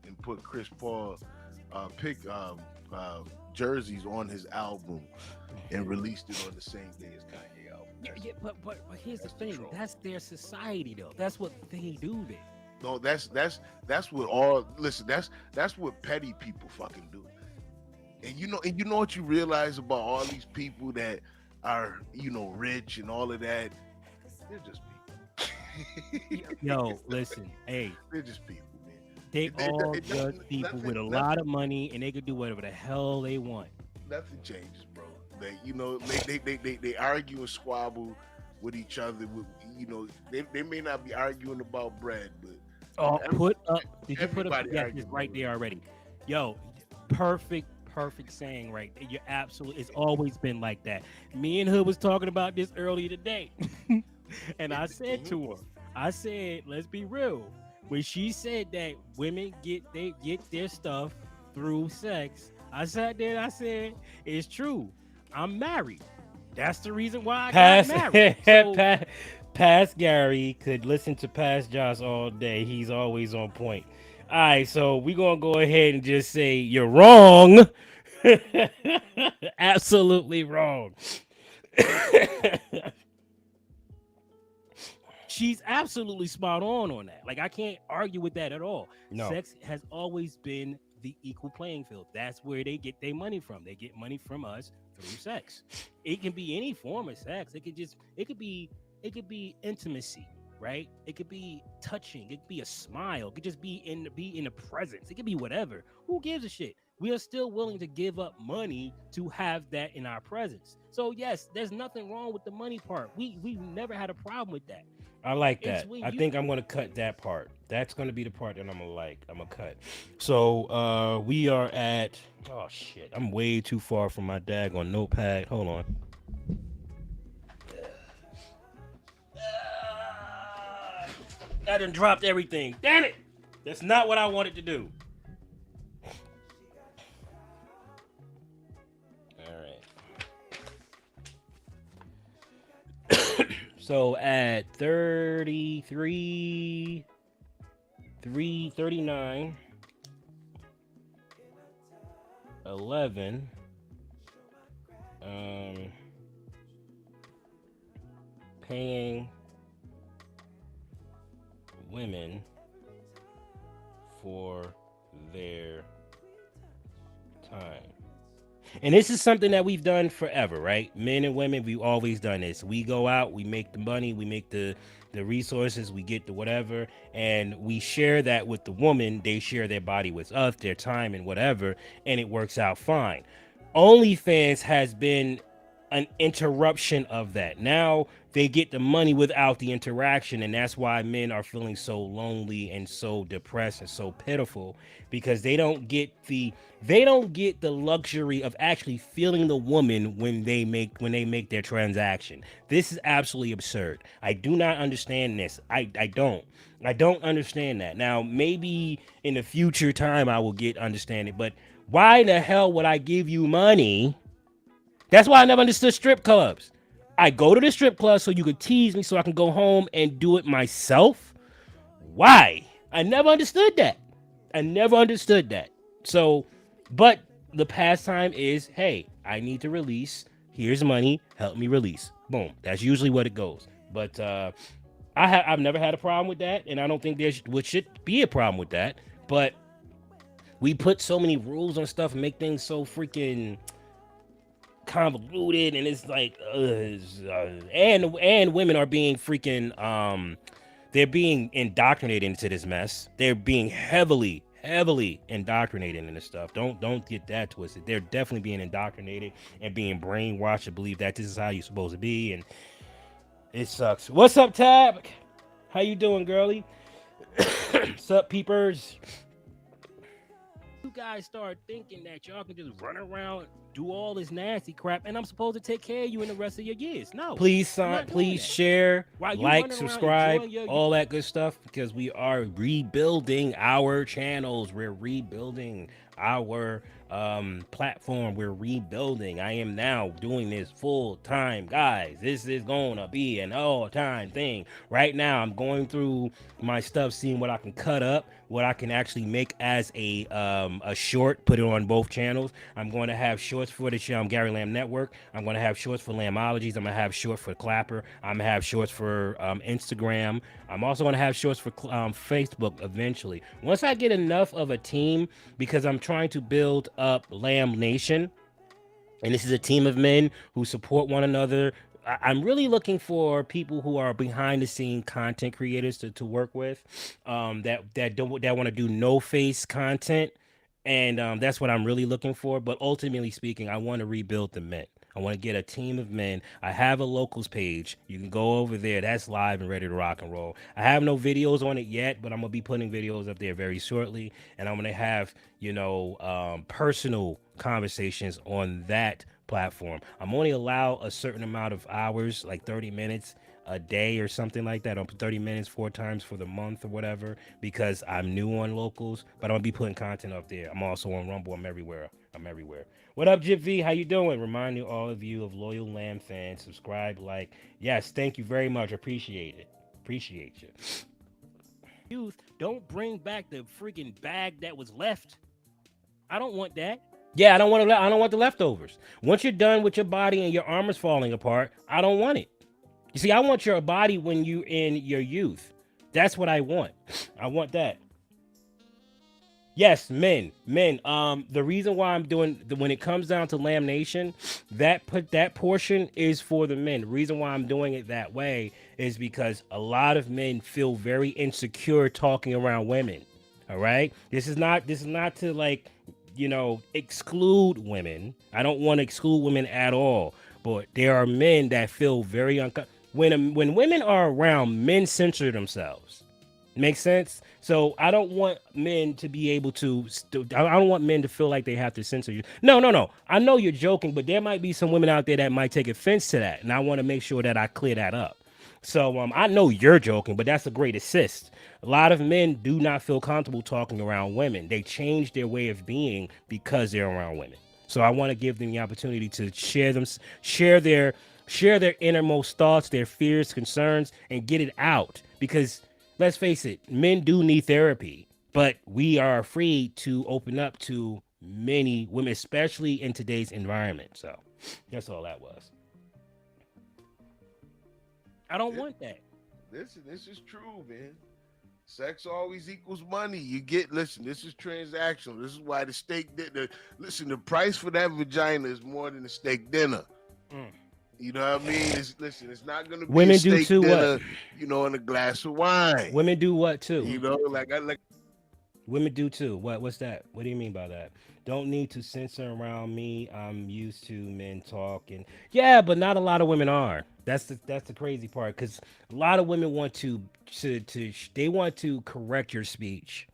and put Chris Paul jerseys on his album and released it on the same day as Kanye album. yeah, but here's the thing. Control. That's their society, though. That's what they do there. No, that's what all. Listen, that's what petty people fucking do. And you know what you realize about all these people that are rich and all of that. They're just people. Yo, listen, hey, They're just people, man. they It all doesn't- just people with a nothing- lot of money, and they could do whatever the hell they want. Nothing changes, bro. They argue and squabble with each other. They may not be arguing about bread, but Oh, every- put up. Did you put up? everybody Yes, argues it's right with there already. Yo, perfect saying right there. You're absolutely. It's always been like that. Me and Hood was talking about this earlier today, and I said to her, I said, let's be real. When she said that women get their stuff through sex, I sat there and I said, it's true. I'm married. That's the reason why I got married. So, Past Gary could listen to Past Josh all day. He's always on point. All right, so we're going to go ahead and just say you're wrong. Absolutely wrong. she's absolutely spot on that. Like, I can't argue with that at all. No. Sex has always been the equal playing field. That's where they get their money from. They get money from us through sex. It can be any form of sex. It could be intimacy, right? It could be touching. It could be a smile. It could just be in the presence. It could be whatever. Who gives a shit? We are still willing to give up money to have that in our presence. So yes, there's nothing wrong with the money part. We've never had a problem with that. I like It's that. when I you- think I'm gonna cut that part. That's gonna be the part that I'm gonna cut. So we are at oh shit. I'm way too far from my daggone notepad. Hold on. I done dropped everything. Damn it! That's not what I wanted to do. So at 33, 39, 11, paying women for their time. And this is something that we've done forever, right? Men and women, we've always done this. We go out, we make the money, we make the resources, we get the whatever, and we share that with the woman. They share their body with us, their time and whatever, and it works out fine. OnlyFans has been an interruption of that. Now they get the money without the interaction, and that's why men are feeling so lonely and so depressed and so pitiful, because they don't get the luxury of actually feeling the woman when they make their transaction. This is absolutely absurd. I do not understand this. I don't understand that. Now maybe in the future time I will understand it, but why the hell would I give you money? That's why I never understood strip clubs. I go to the strip club so you could tease me so I can go home and do it myself. Why? I never understood that. So, but the pastime is, hey, I need to release. Here's money. Help me release. Boom. That's usually what it goes. But I've never had a problem with that, and I don't think there should be a problem with that. But we put so many rules on stuff and make things so freaking convoluted, and it's like and women are being freaking they're being indoctrinated into this mess. They're being heavily indoctrinated in this stuff. Don't get that twisted. They're definitely being indoctrinated and being brainwashed to believe that this is how you're supposed to be, and it sucks. What's up, Tab? How you doing, girly? What's up, peepers? You guys start thinking that y'all can just run around, do all this nasty crap, and I'm supposed to take care of you in the rest of your years. No. Please share, like, subscribe, your all that good stuff, because we are rebuilding our channels. We're rebuilding our platform. We're rebuilding. I am now doing this full time, guys. This is gonna be an all-time thing. Right now I'm going through my stuff, seeing what I can cut up, what I can actually make as a short, put it on both channels. I'm going to have shorts for the Gary Lamb Network. I'm going to have shorts for Lambologies. I'm going to have shorts for Clapper. I'm going to have shorts for Instagram. I'm also going to have shorts for Facebook eventually. Once I get enough of a team, because I'm trying to build up Lamb Nation, and this is a team of men who support one another. I'm really looking for people who are behind the scene content creators to work with, that want to do no face content, and that's what I'm really looking for. But ultimately speaking, I want to rebuild the men. I want to get a team of men. I have a locals page. You can go over there. That's live and ready to rock and roll. I have no videos on it yet, but I'm going to be putting videos up there very shortly. And I'm going to have, personal conversations on that platform. I'm only allowed a certain amount of hours, like 30 minutes a day or something like that. 30 minutes 4 times for the month or whatever, because I'm new on locals, but I'm going to be putting content up there. I'm also on Rumble. I'm everywhere. What up, Jip V? How you doing? Reminding all of you of loyal Lamb fans, subscribe, like. Yes, thank you very much. Appreciate it. Appreciate you. Youth, don't bring back the freaking bag that was left. I don't want that. Yeah, I don't want the leftovers. Once you're done with your body and your armor's falling apart, I don't want it. You see, I want your body when you're in your youth. That's what I want. I want that. Yes, men. The reason why I'm doing when it comes down to Lamb Nation, that portion is for the men. The reason why I'm doing it that way is because a lot of men feel very insecure talking around women. All right, this is not to like, exclude women. I don't want to exclude women at all. But there are men that feel very uncomfortable when women are around. Men censor themselves. Makes sense? So I don't want men to be able to, I don't want men to feel like they have to censor you. No. I know you're joking, but there might be some women out there that might take offense to that. And I want to make sure that I clear that up. So I know you're joking, but that's a great assist. A lot of men do not feel comfortable talking around women. They change their way of being because they're around women. So I want to give them the opportunity to share share their innermost thoughts, their fears, concerns, and get it out. Because let's face it, men do need therapy, but we are afraid to open up to many women, especially in today's environment. So that's all that was. I don't want that. This is true, man. Sex always equals money. You get, listen, this is transactional. This is why the steak dinner, listen, the price for that vagina is more than the steak dinner. Mm. You know what I mean? It's not gonna be Women a do steak too, dinner, what? you know, and a glass of wine. Women do what too? You know, like Women do too. What's that? What do you mean by that? Don't need to censor around me. I'm used to men talking. Yeah, but not a lot of women are. That's the crazy part, because a lot of women want to they want to correct your speech.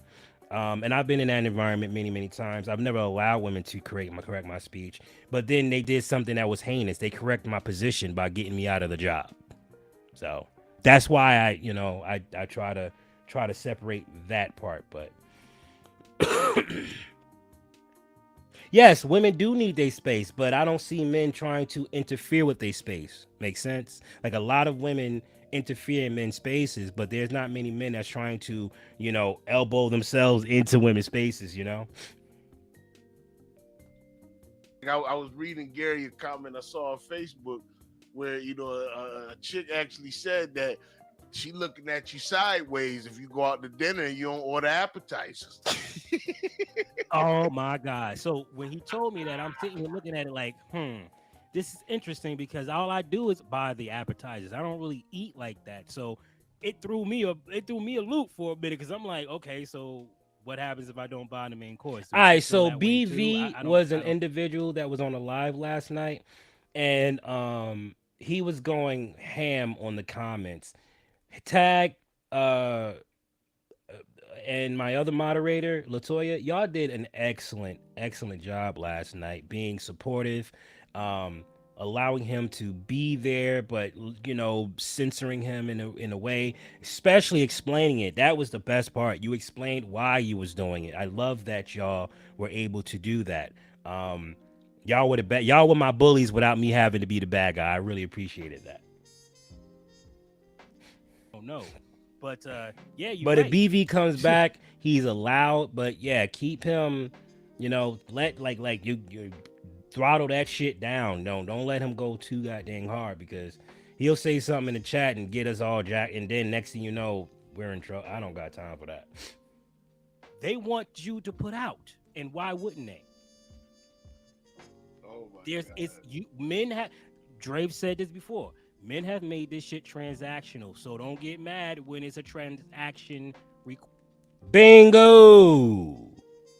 And I've been in that environment many times. I've never allowed women to correct my speech, but then they did something that was heinous. They corrected my position by getting me out of the job. So that's why I try to separate that part. But yes, women do need their space, but I don't see men trying to interfere with their space. Make sense? Like, a lot of women interfere in men's spaces, but there's not many men that's trying to, elbow themselves into women's spaces, I was reading Gary a comment I saw on Facebook where a chick actually said that she looking at you sideways if you go out to dinner and you don't order appetizers. Oh my God. So when he told me that, I'm sitting here looking at it like, this is interesting, because all I do is buy the appetizers. I don't really eat like that. So it threw me a loop for a minute, because I'm like, okay, so what happens if I don't buy the main course? All right, so BV was an individual that was on a live last night, and he was going ham on the comments. Tag and my other moderator, Latoya, y'all did an excellent job last night, being supportive, allowing him to be there, but censoring him in a way, especially explaining it. That was the best part. You explained why you was doing it. I love that y'all were able to do that. Y'all were my bullies without me having to be the bad guy. I really appreciated that. Oh no. But yeah, but right. If BV comes back, he's allowed. But yeah, keep him, let you throttle that shit down. Don't let him go too goddamn hard, because he'll say something in the chat and get us all jacked, and then next thing you know, we're in trouble. I don't got time for that. They want you to put out, and why wouldn't they? Oh my God. Men have. Drave said this before. Men have made this shit transactional, so don't get mad when it's a transaction. Bingo!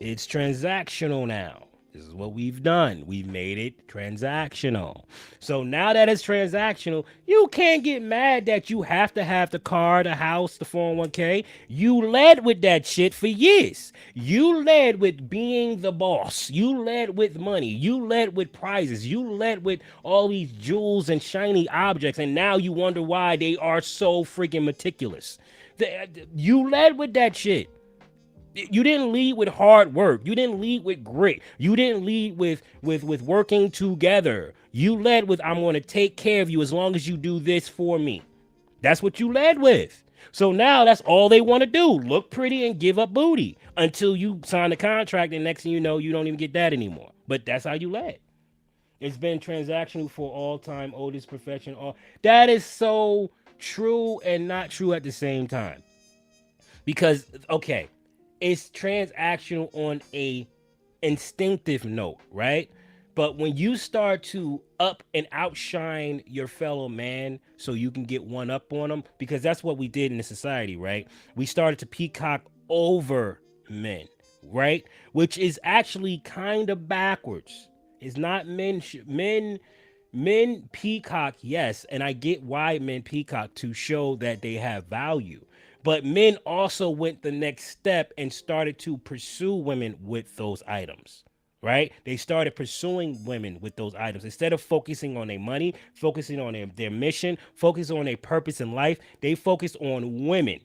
It's transactional now. This is what we've done. We've made it transactional. So now that it's transactional, you can't get mad that you have to have the car, the house, the 401k. You led with that shit for years. You led with being the boss. You led with money. You led with prizes. You led with all these jewels and shiny objects. And now you wonder why they are so freaking meticulous. You led with that shit. You didn't lead with hard work. You didn't lead with grit. You didn't lead with working together. You led with, I'm going to take care of you as long as you do this for me. That's what you led with. So now that's all they want to do. Look pretty and give up booty until you sign the contract, and next thing you know, you don't even get that anymore. But that's how you led. It's been transactional for all time, oldest profession. That is so true and not true at the same time. Because, okay, it's transactional on a instinctive note, right? But when you start to up and outshine your fellow man so you can get one up on them, because that's what we did in the society, right? We started to peacock over men, right? Which is actually kind of backwards. It's not men peacock, yes, and I get why men peacock, to show that they have value. But men also went the next step and started to pursue women with those items, right? They started pursuing women with those items. Instead of focusing on their money, focusing on their mission, focusing on their purpose in life, they focused on women.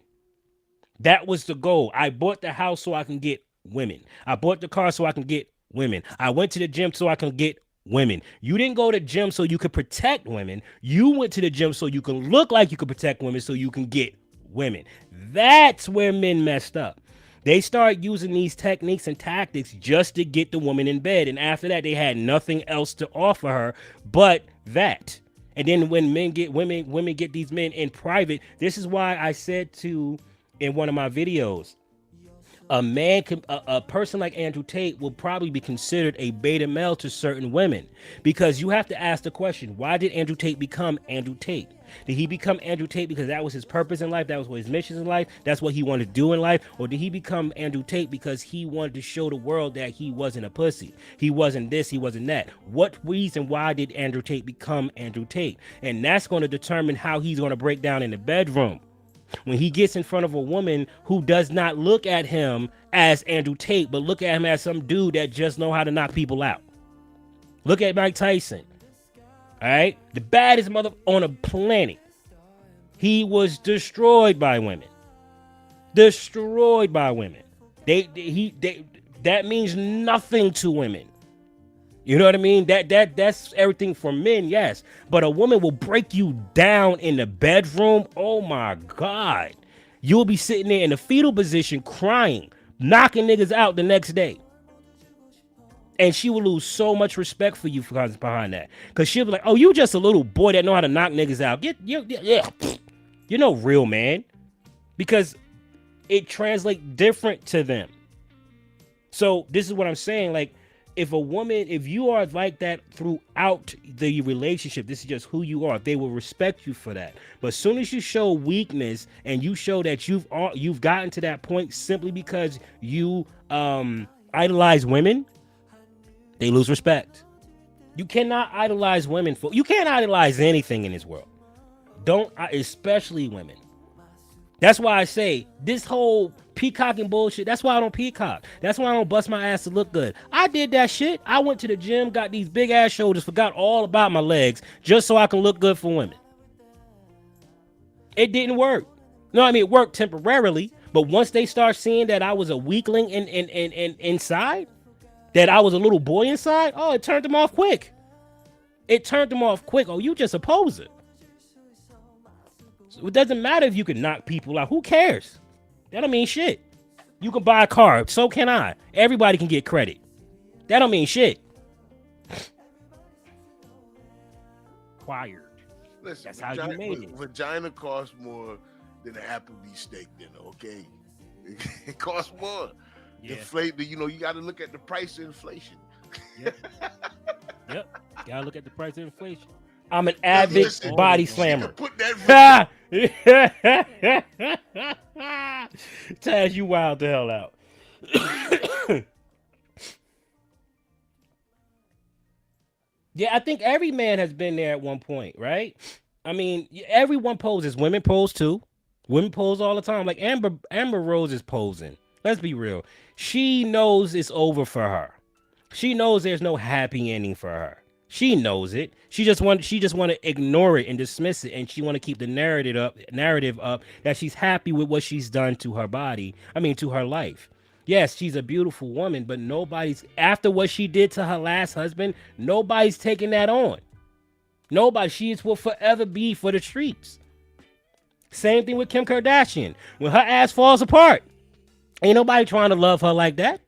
That was the goal. I bought the house so I can get women. I bought the car so I can get women. I went to the gym so I can get women. You didn't go to the gym so you could protect women. You went to the gym so you can look like you could protect women so you can get women. That's where men messed up. They start using these techniques and tactics just to get the woman in bed. And after that, they had nothing else to offer her but that. And then when men get women get these men in private, this is why I said to in one of my videos, a person like Andrew Tate will probably be considered a beta male to certain women, because you have to ask the question, why did Andrew Tate become Andrew Tate? Did he become Andrew Tate because that was his purpose in life? That was what his mission in life? That's what he wanted to do in life? Or did he become Andrew Tate because he wanted to show the world that he wasn't a pussy? He wasn't this, he wasn't that. What reason why did Andrew Tate become Andrew Tate? And that's going to determine how he's going to break down in the bedroom. When he gets in front of a woman who does not look at him as Andrew Tate, but look at him as some dude that just know how to knock people out. Look at Mike Tyson. All right? The baddest mother on the planet. He was destroyed by women. Destroyed by women. That means nothing to women. You know what I mean? That's everything for men, yes. But a woman will break you down in the bedroom. Oh my God. You'll be sitting there in a fetal position crying, knocking niggas out the next day. And she will lose so much respect for you behind that. Because she'll be like, oh, you just a little boy that know how to knock niggas out. You're no real man. Because it translates different to them. So this is what I'm saying. Like, if you are like that throughout the relationship, this is just who you are, they will respect you for that. But as soon as you show weakness and you show that you've gotten to that point simply because you idolize women, they lose respect. You cannot idolize women you can't idolize anything in this world. Especially women. That's why I say this whole peacocking bullshit. That's why I don't peacock. That's why I don't bust my ass to look good. I did that shit. I went to the gym, got these big ass shoulders, forgot all about my legs just so I can look good for women. It didn't work. No, I mean, it worked temporarily, but once they start seeing that I was a weakling inside, that I was a little boy inside, oh, it turned them off quick. Oh, you just a poser. So it doesn't matter if you can knock people out. Who cares? That don't mean shit. You can buy a car. So can I. Everybody can get credit. That don't mean shit. Acquired. Listen, that's how you made it. Vagina costs more than an Applebee's steak dinner, okay? It costs more. Yeah. You got to look at the price of inflation. Yep. Gotta look at the price of inflation. I'm an avid body slammer. Put that. Taz, you wild the hell out. Yeah, I think every man has been there at one point, right? I mean, everyone poses. Women pose too. Women pose all the time. Like Amber Rose is posing. Let's be real. She knows it's over for her. She knows there's no happy ending for her. She knows it. She just want to ignore it and dismiss it, and she want to keep the narrative up that she's happy with what she's done to her body. I mean, to her life. Yes, she's a beautiful woman, but after what she did to her last husband, nobody's taking that on. Nobody. She will forever be for the streets. Same thing with Kim Kardashian. When her ass falls apart, ain't nobody trying to love her like that.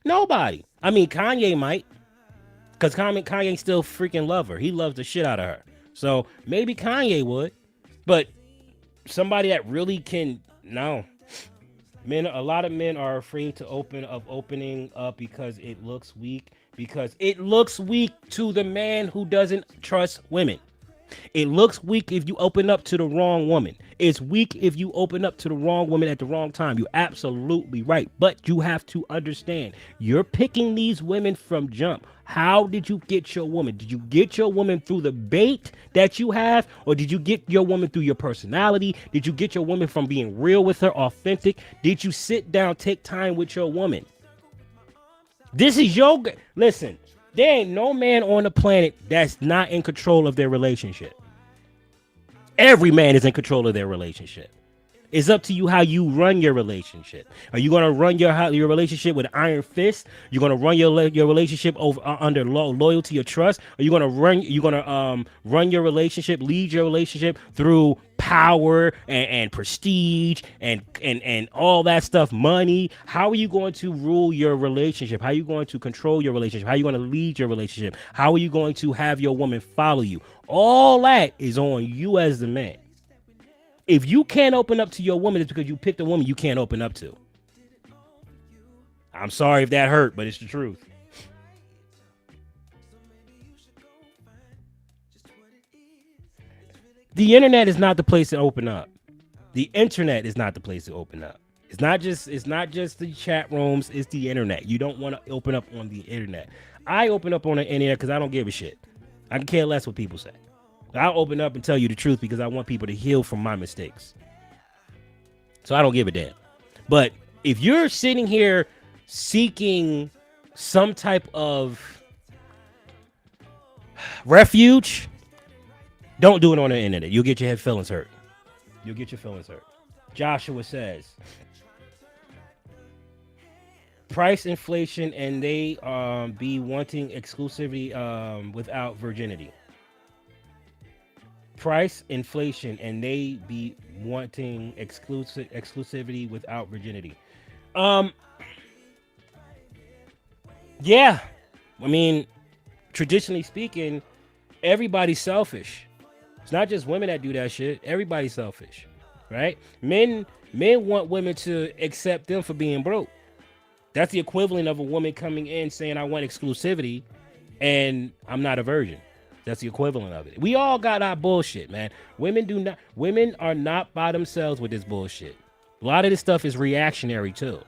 Nobody. I mean, Kanye might. Because Kanye still freaking love her. He loves the shit out of her. So maybe Kanye would. But somebody that really can, no. A lot of men are afraid opening up because it looks weak. Because it looks weak to the man who doesn't trust women. It looks weak if you open up to the wrong woman. It's weak if you open up to the wrong woman at the wrong time. You're absolutely right. But you have to understand, you're picking these women from jump. How did you get your woman? Did you get your woman through the bait that you have? Or did you get your woman through your personality? Did you get your woman from being real with her, authentic? Did you sit down, take time with your woman? This is listen, there ain't no man on the planet that's not in control of their relationship. Every man is in control of their relationship. It's up to you how you run your relationship. Are you gonna run your relationship with iron fist? You're gonna run your relationship over under loyalty or trust? Are you gonna run your relationship, lead your relationship through power and prestige and all that stuff, money? How are you going to rule your relationship? How are you going to control your relationship? How are you going to lead your relationship? How are you going to have your woman follow you? All that is on you as the man. If you can't open up to your woman, it's because you picked a woman you can't open up to. I'm sorry if that hurt, but it's the truth. The internet is not the place to open up. The internet is not the place to open up. It's not just the chat rooms, it's the internet. You don't want to open up on the internet. I open up on the internet because I don't give a shit. I can care less what people say. I'll open up and tell you the truth because I want people to heal from my mistakes. So I don't give a damn. But if you're sitting here seeking some type of refuge, don't do it on the internet. You'll get your feelings hurt. You'll get your feelings hurt. Joshua says, price inflation and they be wanting exclusivity without virginity. Price inflation and they be wanting exclusivity without virginity. Yeah, I mean, traditionally speaking, everybody's selfish. It's not just women that do that shit. Everybody's selfish, right? Men want women to accept them for being broke. That's the equivalent of a woman coming in saying, I want exclusivity and I'm not a virgin. That's the equivalent of it. We all got our bullshit, man. Women are not by themselves with this bullshit. A lot of this stuff is reactionary too.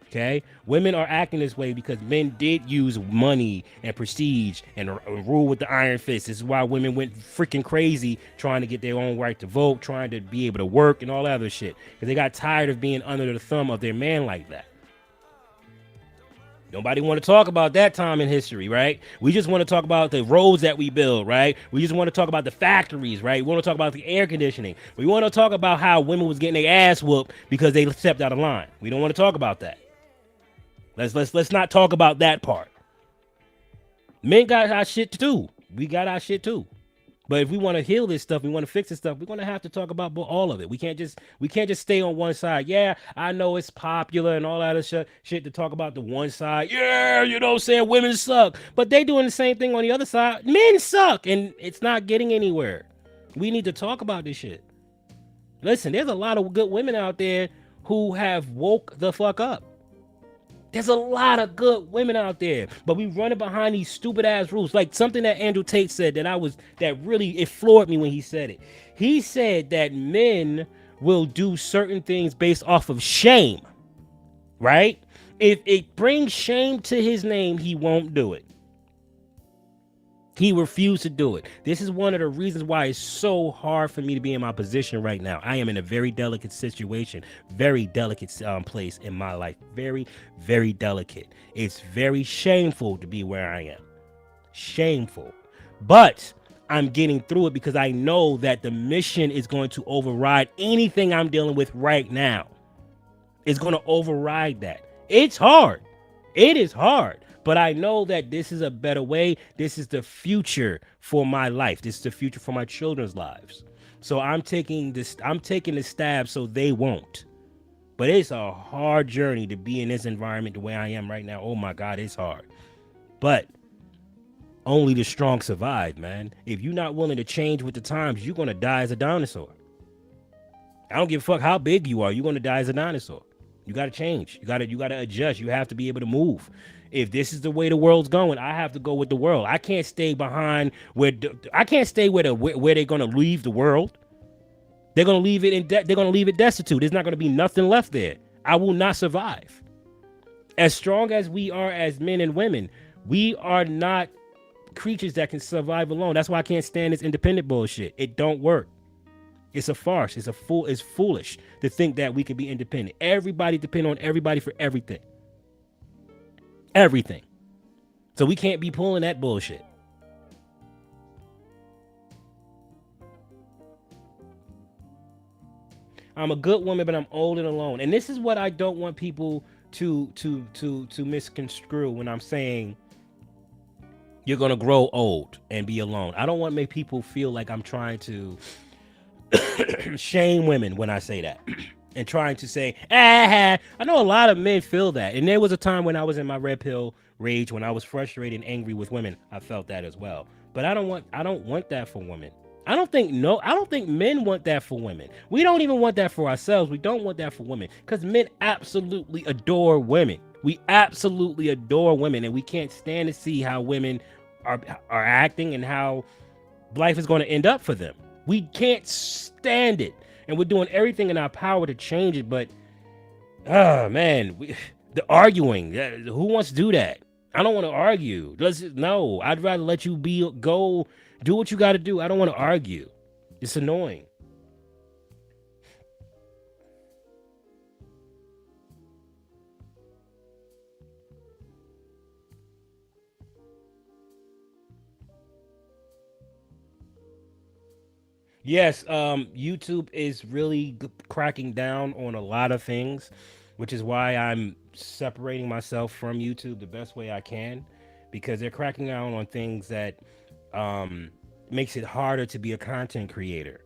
Okay? Women are acting this way because men did use money and prestige and rule with the iron fist. This is why women went freaking crazy trying to get their own right to vote, trying to be able to work and all that other shit. Because they got tired of being under the thumb of their man like that. Nobody want to talk about that time in history, right? We just want to talk about the roads that we build, right? We just want to talk about the factories, right? We want to talk about the air conditioning. We want to talk about how women was getting their ass whooped because they stepped out of line. We don't want to talk about that. Let's not talk about that part. Men got our shit too. We got our shit too. But if we want to heal this stuff, we want to fix this stuff, we're going to have to talk about all of it. We can't just stay on one side. Yeah, I know it's popular and all that other shit to talk about the one side. Yeah, you know what I'm saying? Women suck. But they doing the same thing on the other side. Men suck. And it's not getting anywhere. We need to talk about this shit. Listen, there's a lot of good women out there who have woke the fuck up. There's a lot of good women out there, but we running behind these stupid ass rules. Like something that Andrew Tate said that really, it floored me when he said it. He said that men will do certain things based off of shame, right? If it brings shame to his name, he won't do it. He refused to do it. This is one of the reasons why it's so hard for me to be in my position right now. I am in a very delicate situation, very delicate place in my life. Very, very delicate. It's very shameful to be where I am. Shameful. But I'm getting through it because I know that the mission is going to override anything I'm dealing with right now. It's going to override that. It's hard. It is hard. But I know that this is a better way. This is the future for my life. This is the future for my children's lives. So I'm taking the stab so they won't. But it's a hard journey to be in this environment the way I am right now. Oh my God, it's hard. But only the strong survive, man. If you're not willing to change with the times, you're going to die as a dinosaur. I don't give a fuck how big you are. You're going to die as a dinosaur. You got to change. You got to adjust. You have to be able to move. If this is the way the world's going, I have to go with the world. I can't stay behind where they're going to leave the world. They're going to leave it they're going to leave it destitute. There's not going to be nothing left there. I will not survive. As strong as we are as men and women, we are not creatures that can survive alone. That's why I can't stand this independent bullshit. It don't work. It's a farce. It's foolish to think that we can be independent. Everybody depend on everybody for everything. Everything. So we can't be pulling that bullshit. I'm a good woman, but I'm old and alone. And this is what I don't want people to misconstrue when I'm saying you're gonna grow old and be alone. I don't want to make people feel like I'm trying to shame women when I say that. And trying to say, I know a lot of men feel that. And there was a time when I was in my red pill rage, when I was frustrated and angry with women. I felt that as well. But I don't want that for women. I don't think men want that for women. We don't even want that for ourselves. We don't want that for women. Because men absolutely adore women. We absolutely adore women. And we can't stand to see how women are acting and how life is going to end up for them. We can't stand it. And we're doing everything in our power to change it, but the arguing. Who wants to do that? I don't want to argue. No, I'd rather let you go do what you got to do. I don't want to argue. It's annoying. Yes, YouTube is really cracking down on a lot of things, which is why I'm separating myself from YouTube the best way I can, because they're cracking down on things that makes it harder to be a content creator.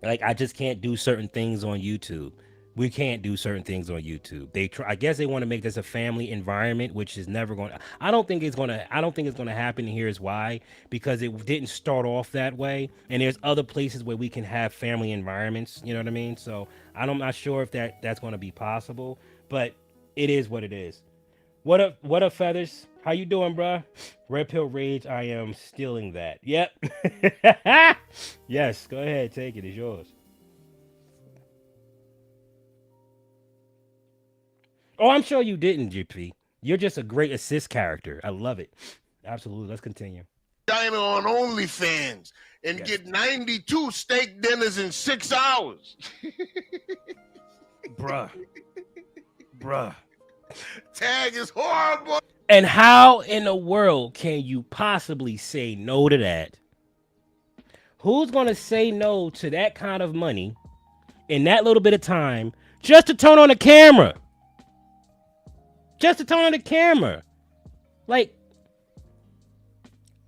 Like, I just can't do certain things on YouTube. We can't do certain things on YouTube. I guess they want to make this a family environment, which is never going to, I don't think it's going to happen. Here's why: because it didn't start off that way. And there's other places where we can have family environments. You know what I mean? So I'm not sure if that's going to be possible, but it is what it is. What up, Feathers? How you doing, bruh? Red Pill Rage, I am stealing that. Yep. Yes, go ahead, take it. It's yours. Oh, I'm sure you didn't, GP. You're just a great assist character. I love it. Absolutely. Let's continue. China on OnlyFans and Yes. get 92 steak dinners in 6 hours. Bruh. Tag is horrible. And how in the world can you possibly say no to that? Who's going to say no to that kind of money in that little bit of time just to turn on the camera? Just to turn on the camera. Like,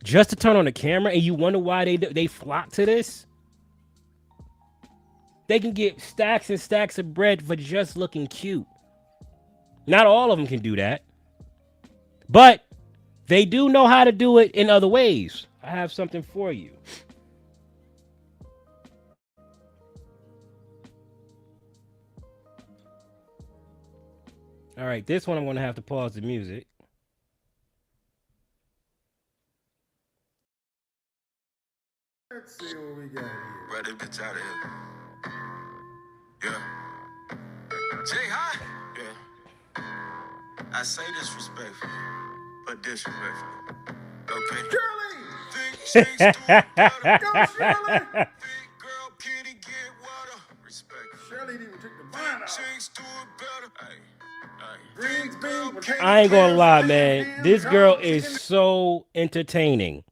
just to turn on the camera, and you wonder why they flock to this? They can get stacks and stacks of bread for just looking cute. Not all of them can do that. But they do know how to do it in other ways. I have something for you. All right, this one I'm going to have to pause the music. Let's see what we got here. Right this bitch out of here. Yeah. Jay High. Yeah. I say disrespectful, but disrespectful. Okay. Shirley! Think chicks do it better. Go, Shirley! Big girl kitty get water. Respect. Shirley didn't even take the vine off. Chicks do it better. Hey. Greens, beans, potatoes, I ain't gonna lie, ham, man. This girl dog, is chicken. so entertaining.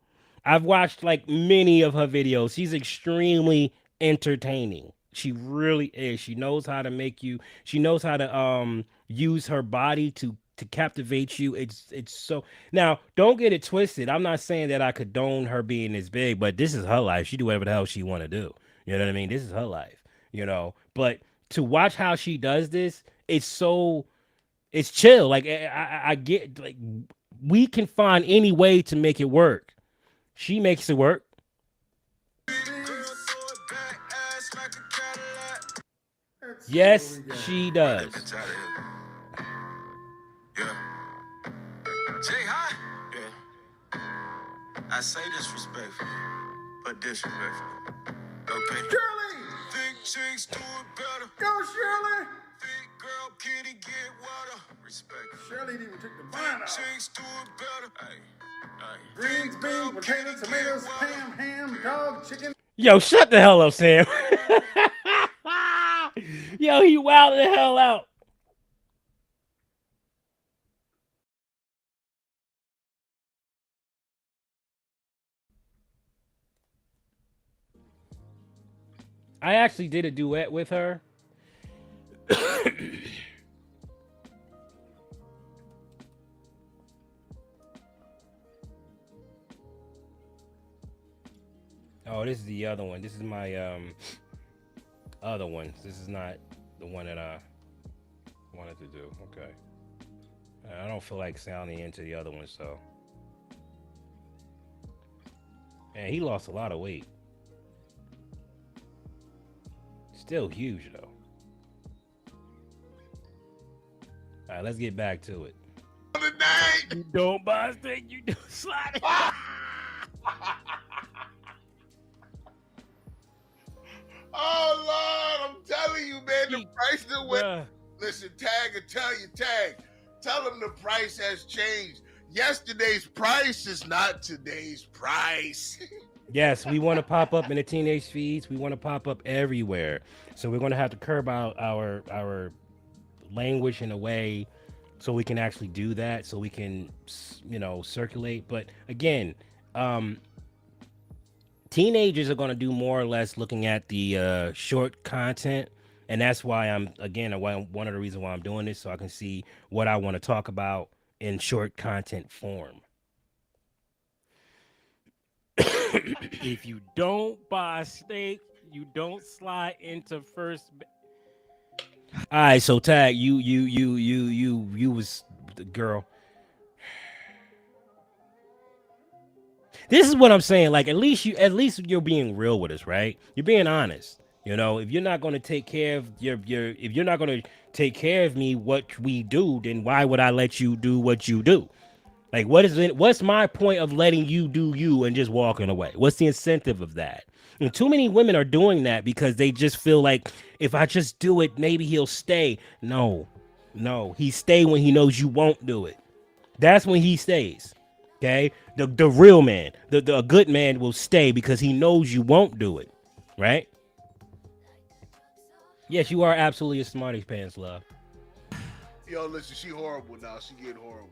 I've watched like many of her videos. She's extremely entertaining. She really is. She knows how to make you. She knows how to use her body to captivate you. It's so. Now, don't get it twisted. I'm not saying that I condone her being this big, but this is her life. She do whatever the hell she want to do. You know what I mean? This is her life. You know. But to watch how she does this, it's chill. Like I get, like, we can find any way to make it work. She makes it work. Let's see Yes, what we got. she does. Bitch out of here. Yeah. Jay High. Yeah. I say disrespectful, but disrespectful. Okay. Shirley! Think chicks do it better. Go, Shirley! Big girl kitty get water. Respect. Shirley didn't even take the vine off. Chicks do it better. Hey. Greens, beans, potatoes, tomatoes, ham, dog, chicken. Yo, shut the hell up, Sam. Yo, he wilded the hell out. I actually did a duet with her Oh, this is the other one. This is my other one. This is not the one that I wanted to do. Okay. I don't feel like sounding into the other one, so. Man, he lost a lot of weight. Still huge though. All right, let's get back to it. You don't buy a steak, you do slide it. Oh Lord, I'm telling you, man, the price that went. Bruh. Listen, Tag, and tell you, Tag, tell them the price has changed. Yesterday's price is not today's price. Yes, we want to pop up in the teenage feeds. We want to pop up everywhere. So we're going to have to curb out our language in a way so we can actually do that. So we can, circulate. But again, teenagers are going to do more or less looking at the short content. And that's why one of the reasons why I'm doing this, so I can see what I want to talk about in short content form. If you don't buy a steak, you don't slide into first. All right, so Tag, you was the girl. This is what I'm saying. Like, at least you're being real with us, right? You're being honest. If you're not going to take care of if you're not going to take care of me, what we do, then why would I let you do what you do? Like, what's my point of letting you do you and just walking away? What's the incentive of that? And too many women are doing that because they just feel like if I just do it, maybe he'll stay. No, he stay when he knows you won't do it. That's when he stays. Okay, the real man, the good man will stay because he knows you won't do it, right? Yes, you are absolutely a smarty pants, love. Yo, listen, she horrible now. She getting horrible.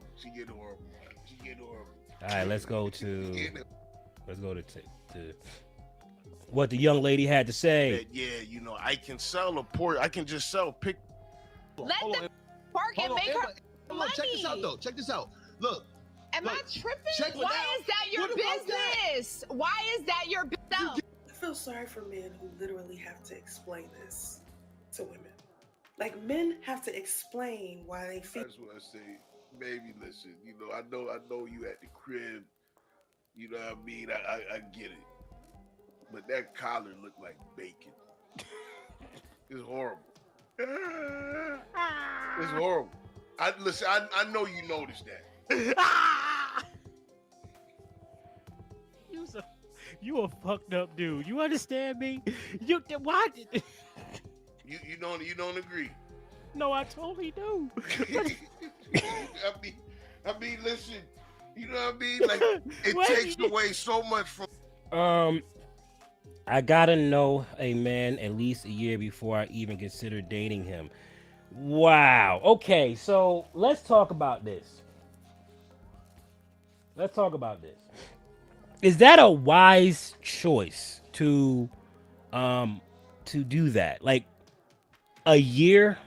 All right, let's go to what the young lady had to say. Yeah, I can sell a port. I can just sell pick. Let them work and make her money. Check this out, though. Check this out. Look. Am I tripping? Check it Why out. is that your What about business? Why is that your business? I feel sorry for men who literally have to explain this to women. Like, men have to explain why they feel. That's what I say. Baby, listen, I know you at the crib. You know what I mean? I get it. But that collar looked like bacon. It's horrible. It's horrible. I know you noticed that. You a fucked up dude. You understand me? Why did You don't agree. No, I totally do. I mean, listen, you know what I mean? Like, it takes away so much from. I gotta know a man at least a year before I even consider dating him. Wow. Okay, so let's talk about this. Is that a wise choice to do that? Like, a year?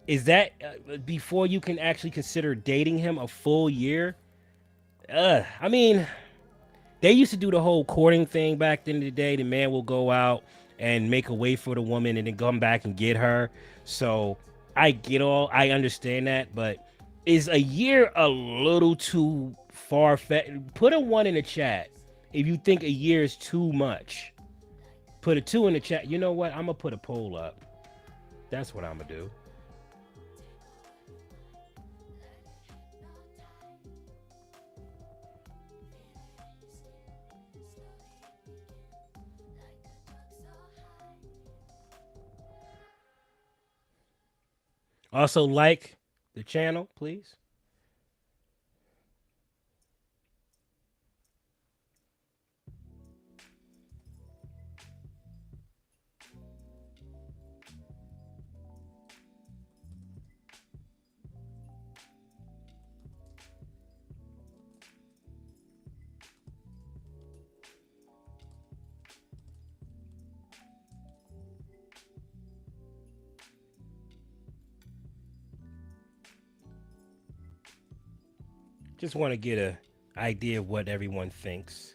Is that before you can actually consider dating him, a full year? I mean, they used to do the whole courting thing back in the day. The man will go out and make a way for the woman and then come back and get her. So I understand that, but is a year a little too far-fetched? Put a 1 in the chat if you think a year is too much. Put a 2 in the chat. You know what? I'm gonna put a poll up. That's what I'm gonna do. Also, like the channel, please. Just want to get a idea of what everyone thinks.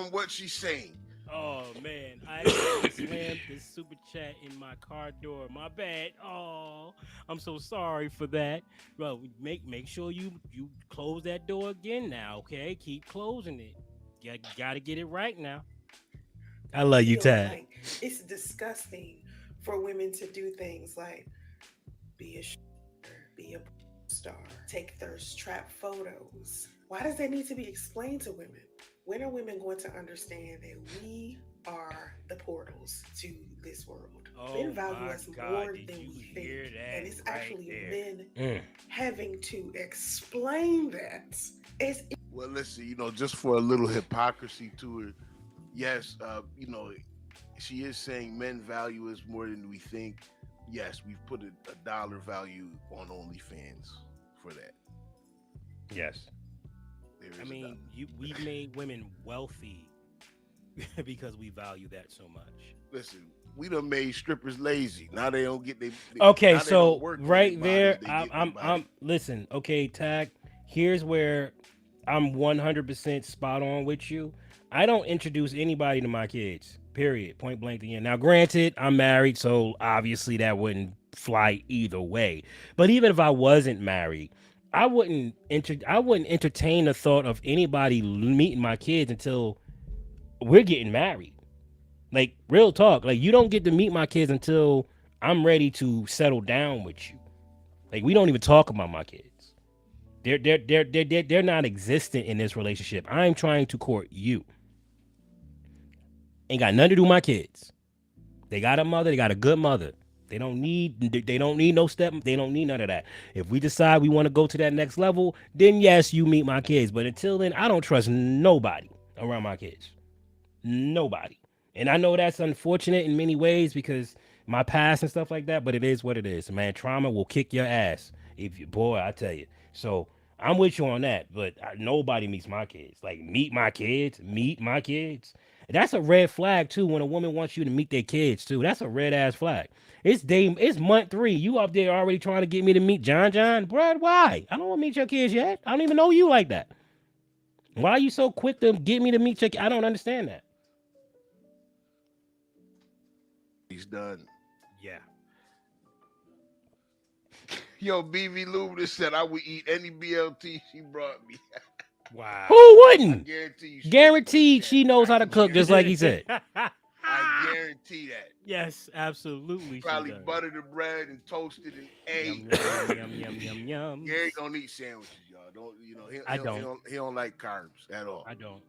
What she's saying. Oh man, I accidentally slammed the super chat in my car door. My bad. Oh, I'm so sorry for that. Bro, make sure you close that door again now, okay? Keep closing it. You gotta get it right now. I love you, feel Tad. like it's disgusting for women to do things like be a be a star, take thirst trap photos. Why does that need to be explained to women? When are women going to understand that we are the portals to this world? Oh Men value my us God, more did than you we hear think. that And it's right actually there? men having to explain that. It's Well, listen, just for a little hypocrisy to her, yes, she is saying men value us more than we think. Yes, we've put a dollar value on OnlyFans for that. Yes. I mean, we've made women wealthy because we value that so much. Listen, we done made strippers lazy. Now they don't get Okay, now they so don't work on right their there, bodies, they get I'm their bodies. listen, okay, Tag, here's where I'm 100% spot on with you. I don't introduce anybody to my kids, period, point blank the end. Now, granted, I'm married, so obviously that wouldn't fly either way. But even if I wasn't married, I wouldn't entertain the thought of anybody meeting my kids until we're getting married. Like, real talk. Like, you don't get to meet my kids until I'm ready to settle down with you. Like, we don't even talk about my kids. They're not existent in this relationship. I'm trying to court you. Ain't got nothing to do with my kids. They got a mother. They got a good mother. They don't need no step. They don't need none of that. If we decide we want to go to that next level, then yes, you meet my kids. But until then, I don't trust nobody around my kids. Nobody. And I know that's unfortunate in many ways because my past and stuff like that, but it is what it is. Man, trauma will kick your ass. Boy, I tell you. So I'm with you on that, but nobody meets my kids. Like, meet my kids. That's a red flag too when a woman wants you to meet their kids too. That's a red ass flag. It's month 3. You up there already trying to get me to meet John? Bruh, why? I don't want to meet your kids yet. I don't even know you like that. Why are you so quick to get me to meet your kids? I don't understand that. He's done. Yeah. Yo, BV Lubna said I would eat any BLT she brought me. Wow. Who wouldn't? I Guaranteed she knows how to cook just like he said. I guarantee that. Yes, absolutely. Probably butter the bread and toast it and egg. Yum. Gary don't eat sandwiches, y'all. He don't like carbs at all. I don't.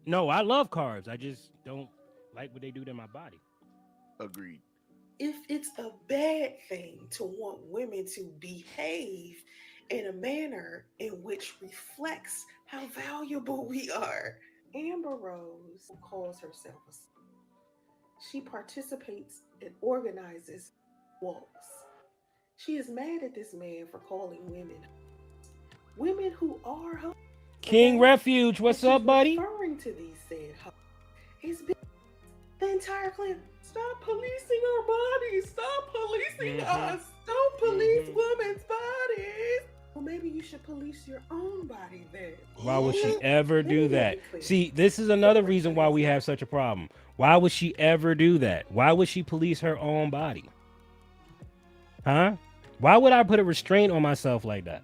No, I love carbs. I just don't like what they do to my body. Agreed. If it's a bad thing to want women to behave in a manner in which reflects how valuable we are. Amber Rose calls herself a... She participates and organizes walks. She is mad at this man for calling women who are her. King Refuge, what's up, buddy? Referring to these said hoes. It's been the entire clip. Stop policing our bodies. Stop policing us. Don't police women's bodies. Well, maybe you should police your own body then. Why would she ever do that? See, this is another reason why we have such a problem. Why would she ever do that? Why would she police her own body? Huh? Why would I put a restraint on myself like that?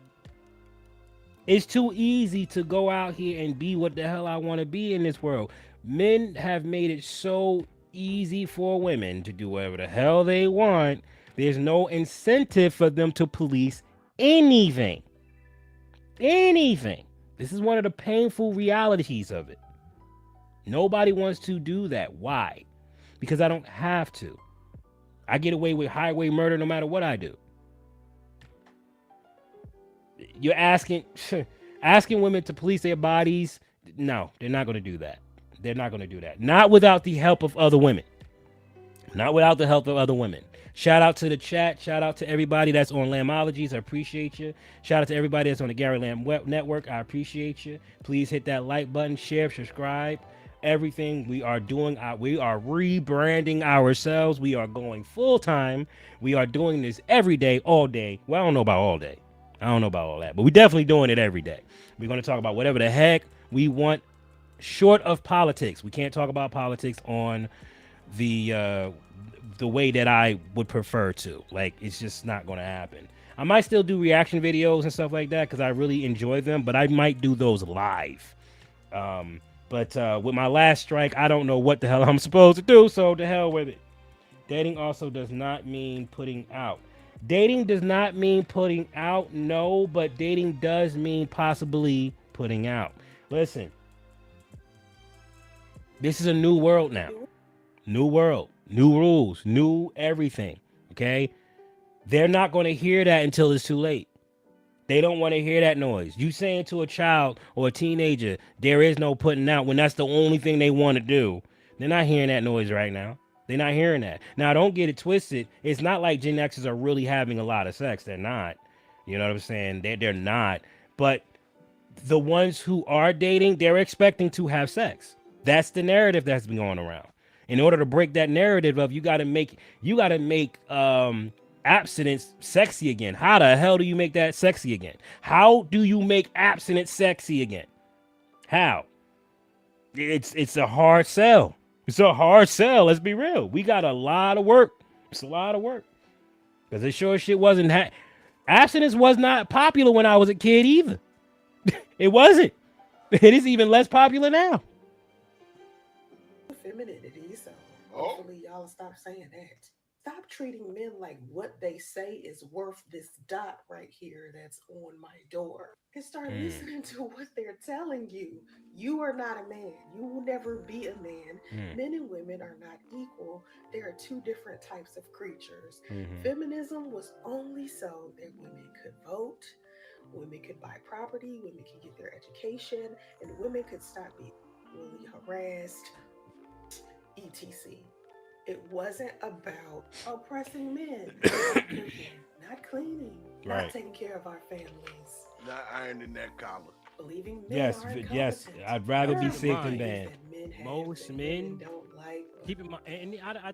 It's too easy to go out here and be what the hell I want to be in this world. Men have made it so easy for women to do whatever the hell they want. There's no incentive for them to police anything. This is one of the painful realities of it. Nobody wants to do that. Why? Because I don't have to. I get away with highway murder no matter what I do. You're asking women to police their bodies. No, they're not going to do that. Not without the help of other women. Shout out to the chat. Shout out to everybody that's on Lambologies. I appreciate you. Shout out to everybody that's on the Gary Lamb Network. I appreciate you. Please hit that like button, share, subscribe. everything. We are rebranding ourselves. We are going full time. We are doing this every day, all day. Well, I don't know about all day. I don't know about all that, but we're definitely doing it every day. We're going to talk about whatever the heck we want, short of politics. We can't talk about politics on the way that I would prefer to. Like, it's just not going to happen. I might still do reaction videos and stuff like that because I really enjoy them, but I might do those live. But with my last strike, I don't know what the hell I'm supposed to do, so to hell with it. Dating also does not mean putting out. Dating does not mean putting out, no, but dating does mean possibly putting out. Listen, this is a new world now. New world, new rules, new everything, okay? They're not going to hear that until it's too late. They don't want to hear that noise. You saying to a child or a teenager, there is no putting out when that's the only thing they want to do. They're not hearing that noise right now. They're not hearing that. Now, don't get it twisted. It's not like Gen Xers are really having a lot of sex. They're not. You know what I'm saying? They're not. But the ones who are dating, they're expecting to have sex. That's the narrative that's been going around. In order to break that narrative of you got to make abstinence sexy again. How the hell do you make that sexy again? How do you make abstinence sexy again? How? It's a hard sell. It's a hard sell. Let's be real. We got a lot of work. It's a lot of work. Because it sure shit wasn't. Abstinence was not popular when I was a kid either. It wasn't. It is even less popular now. Femininity, so hopefully y'all stop saying that. Stop treating men like what they say is worth this dot right here that's on my door. And start listening to what they're telling you. You are not a man. You will never be a man. Men and women are not equal. There are two different types of creatures. Feminism was only so that women could vote, women could buy property, women could get their education, and women could stop being really harassed, etc. It wasn't about oppressing men, not cleaning, not taking care of our families, not ironing that collar, believing men yes, I'd rather be safe than bad. Most men don't like. Keep in mind, and I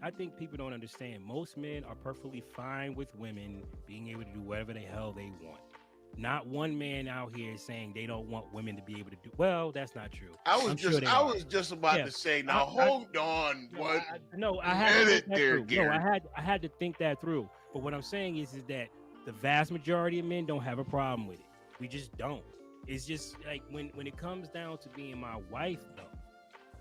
think people don't understand. Most men are perfectly fine with women being able to do whatever the hell they want. Not one man out here saying they don't want women to be able to do. Well, that's not true. I was just about to say. Now hold on. I had to think that through. No, I had to think that through. But what I'm saying is that the vast majority of men don't have a problem with it. We just don't. It's just like when it comes down to being my wife, though.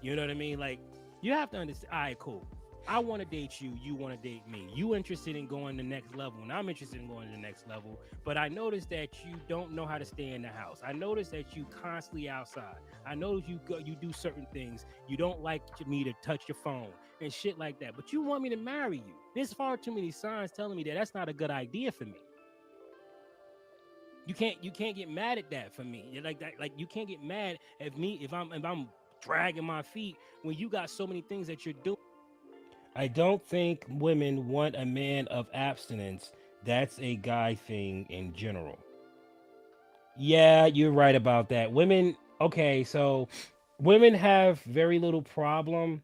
You know what I mean? Like, you have to understand. All right, cool. I want to date you. You want to date me. You interested in going to the next level, and I'm interested in going to the next level. But I noticed that you don't know how to stay in the house. I noticed that you constantly outside. I know you do certain things. You don't like me to touch your phone and shit like that. But you want me to marry you. There's far too many signs telling me that that's not a good idea for me. You can't get mad at that for me. You're like that. Like, you can't get mad at me if I'm dragging my feet when you got so many things that you're doing. I don't think women want a man of abstinence. That's a guy thing in general. Yeah, you're right about that. Women, okay, so women have very little problem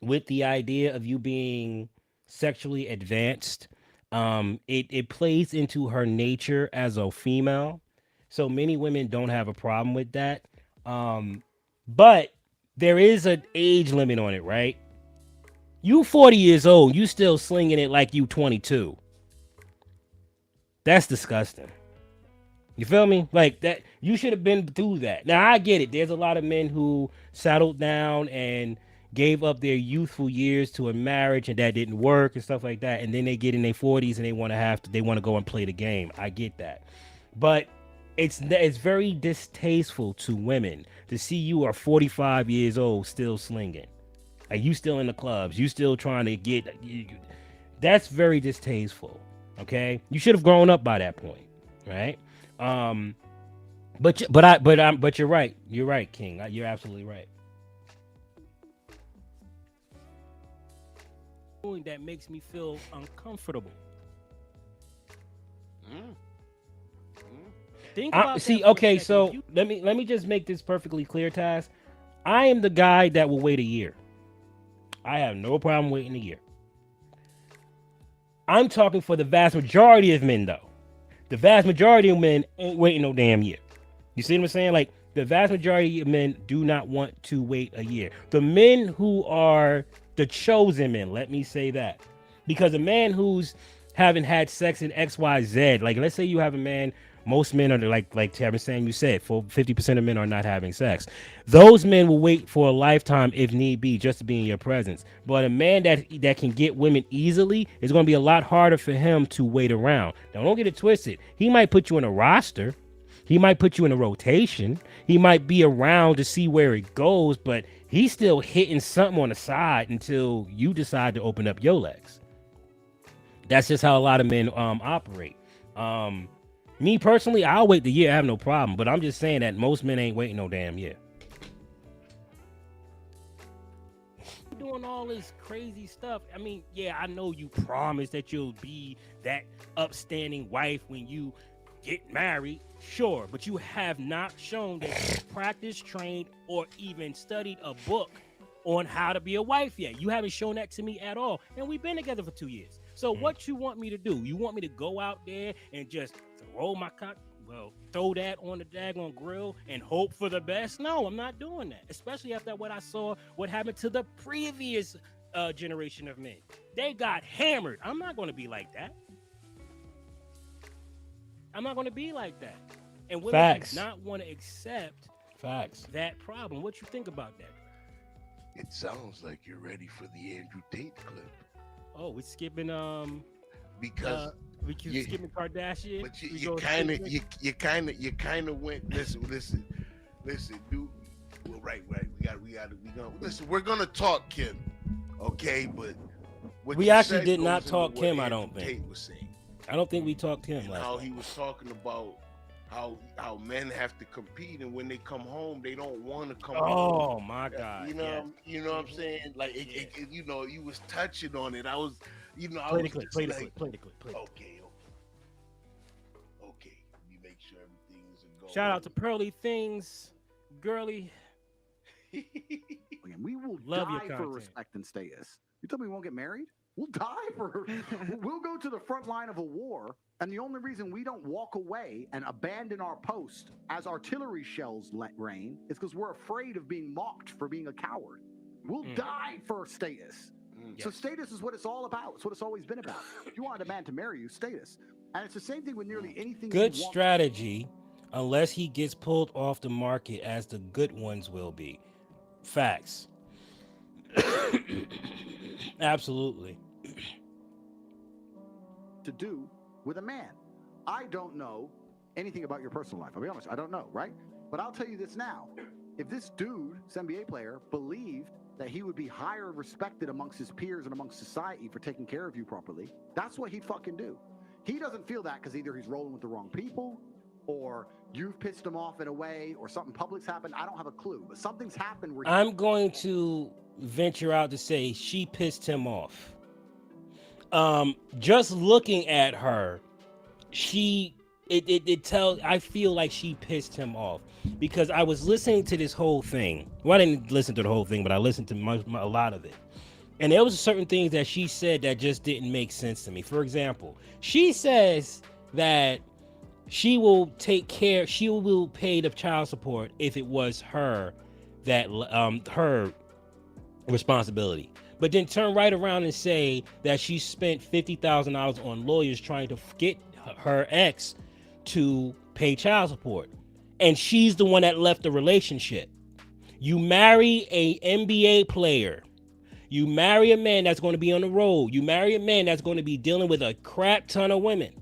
with the idea of you being sexually advanced. It plays into her nature as a female. So many women don't have a problem with that. But there is an age limit on it, right? You 40 years old, you still slinging it like you 22. That's disgusting. You feel me? Like that, you should have been through that. Now, I get it. There's a lot of men who settled down and gave up their youthful years to a marriage and that didn't work and stuff like that. And then they get in their 40s and they want to go and play the game. I get that. But it's very distasteful to women to see you are 45 years old still slinging. Like, you still in the clubs, you still trying to get. That's very distasteful. Okay, you should have grown up by that point, right? But you're right. You're right, King. You're absolutely right. That makes me feel uncomfortable. Think about see. Okay, so let me just make this perfectly clear, Taz. I am the guy that will wait a year. I have no problem waiting a year. I'm talking for the vast majority of men, though. The vast majority of men ain't waiting no damn year. You see what I'm saying? Like, the vast majority of men do not want to wait a year. The men who are the chosen men, let me say that. Because a man who's haven't had sex in XYZ, like, let's say you have a man, most men are like Tevin Sam, you said, 50% of men are not having sex. Those men will wait for a lifetime if need be, just to be in your presence. But a man that can get women easily, it's going to be a lot harder for him to wait around. Now, don't get it twisted. He might put you in a roster. He might put you in a rotation. He might be around to see where it goes, but he's still hitting something on the side until you decide to open up your legs. That's just how a lot of men operate. Me personally, I'll wait the year. I have no problem. But I'm just saying that most men ain't waiting no damn year. Doing all this crazy stuff. I mean, yeah, I know you promised that you'll be that upstanding wife when you get married. Sure, but you have not shown that you practiced, trained, or even studied a book on how to be a wife yet. You haven't shown that to me at all. And we've been together for 2 years. So what you want me to do? You want me to go out there and just throw my throw that on the daggone grill and hope for the best? No, I'm not doing that. Especially after what I saw, what happened to the previous generation of men. They got hammered. I'm not going to be like that. I'm not going to be like that. And women do not want to accept that problem. What you think about that? It sounds like you're ready for the Andrew Tate clip. Oh, we're skipping because we keep skipping Kardashian. But you kind of went. Listen, dude. Well, right. We got. Listen, we're gonna talk Kim, okay? But we actually did not talk Kim. I don't think. Tate was saying. I don't think we talked Kim. And how he was talking about how men have to compete, and when they come home, they don't want to come home. Oh my God! You know what I'm saying? Like you was touching on it. I was, play the clip. Play the clip. Okay. You make sure everything is going. Shout out to Pearly Things, girly. We will die for respect and status. You tell me we won't get married? We'll die for. We'll go to the front line of a war, and the only reason we don't walk away and abandon our post as artillery shells let rain is because we're afraid of being mocked for being a coward. We'll die for status. So status is what it's all about. It's what it's always been about. If you wanted a man to marry you, status. And it's the same thing with nearly anything. Good strategy, unless he gets pulled off the market as the good ones will be. Facts. Absolutely. To do with a man. I don't know anything about your personal life. I'll be honest, I don't know, right? But I'll tell you this now. If this dude, this NBA player, believed that he would be higher respected amongst his peers and amongst society for taking care of you properly, that's what he'd fucking do. He doesn't feel that because either he's rolling with the wrong people, or you've pissed him off in a way, or something public's happened. I don't have a clue, but something's happened where I'm going to venture out to say she pissed him off. Just looking at her, I feel like she pissed him off, because I was listening to this whole thing. Well, I didn't listen to the whole thing, but I listened to a lot of it. And there was certain things that she said that just didn't make sense to me. For example, she says that she will pay the child support if it was her responsibility. But then turn right around and say that she spent $50,000 on lawyers trying to get her ex to pay child support. And she's the one that left the relationship. You marry a NBA player. You marry a man that's going to be on the road. You marry a man that's going to be dealing with a crap ton of women.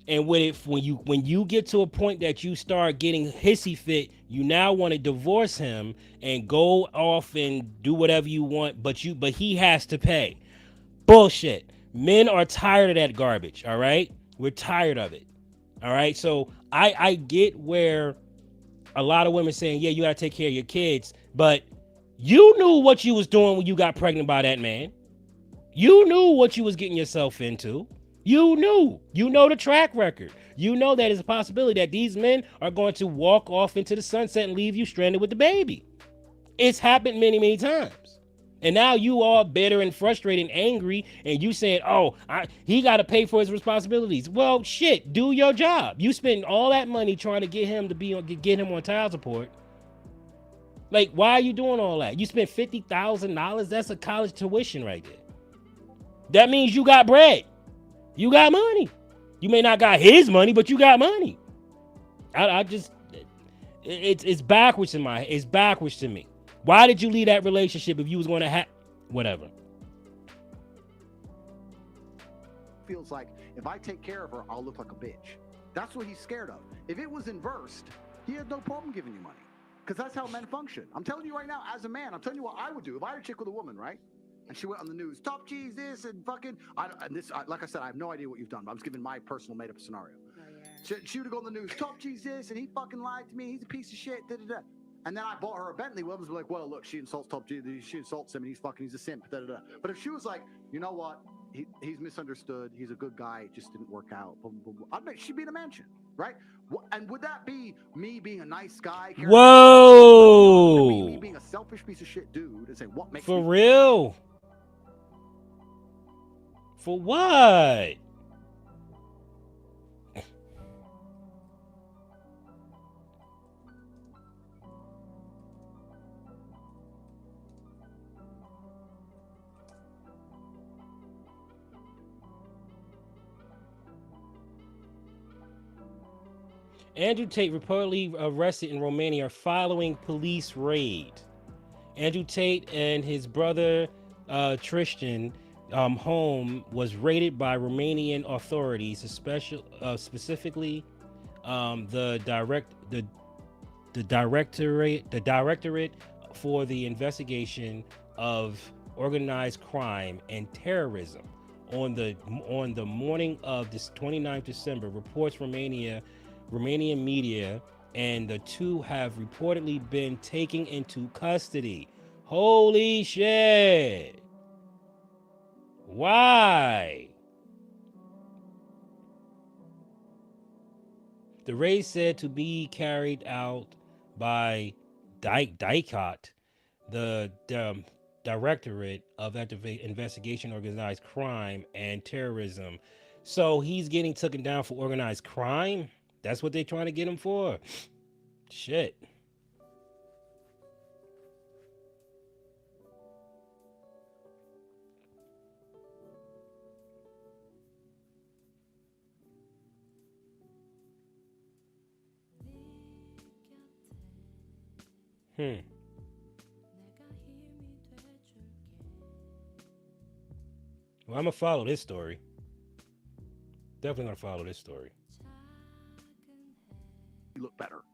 And when you get to a point that you start getting hissy fit, you now want to divorce him and go off and do whatever you want, but he has to pay. Bullshit. Men are tired of that garbage, all right? We're tired of it. All right? So I get where a lot of women saying, yeah, you got to take care of your kids, but you knew what you was doing when you got pregnant by that man. You knew what you was getting yourself into. You know the track record. You know that it's a possibility that these men are going to walk off into the sunset and leave you stranded with the baby. It's happened many, many times. And now you all bitter and frustrated and angry, and you saying, "Oh, he got to pay for his responsibilities." Well, shit, do your job. You spend all that money trying to get him on child support. Like, why are you doing all that? You spent $50,000. That's a college tuition right there. That means you got bread. You got money. You may not got his money, but you got money. It's backwards in my. It's backwards to me. Why did you leave that relationship if you was going to have whatever? Feels like if I take care of her, I'll look like a bitch. That's what he's scared of. If it was inversed, he had no problem giving you money, because that's how men function. I'm telling you right now, as a man, I'm telling you what I would do if I had a chick with a woman, right? And she went on the news, top cheese this and fucking, like I said, I have no idea what you've done, but I'm just giving my personal made up scenario. Oh, yeah. She would go on the news, top cheese this, and he fucking lied to me. He's a piece of shit. Da, da, da. And then I bought her a Bentley. Women's be like, well, look, she insults Top G. She insults him, and he's a simp. Da, da, da. But if she was like, you know what? He's misunderstood. He's a good guy. It just didn't work out. Blah, blah, blah. I bet she'd be in a mansion, right? And would that be me being a nice guy? Whoa! Me being a selfish piece of shit dude and say, what makes for real? For what? Andrew Tate reportedly arrested in Romania following police raid. Andrew Tate and his brother Tristan home was raided by Romanian authorities, specifically the Directorate for the Investigation of Organized Crime and Terrorism. On the morning of this 29th December, reports Romanian media, and the two have reportedly been taken into custody. Holy shit. Why? The raid said to be carried out by DICOT, the Directorate of Investigation, Organized Crime and Terrorism. So he's getting taken down for organized crime? That's what they're trying to get him for? Shit. Well, I'm gonna follow this story. Definitely gonna follow this story. Look better.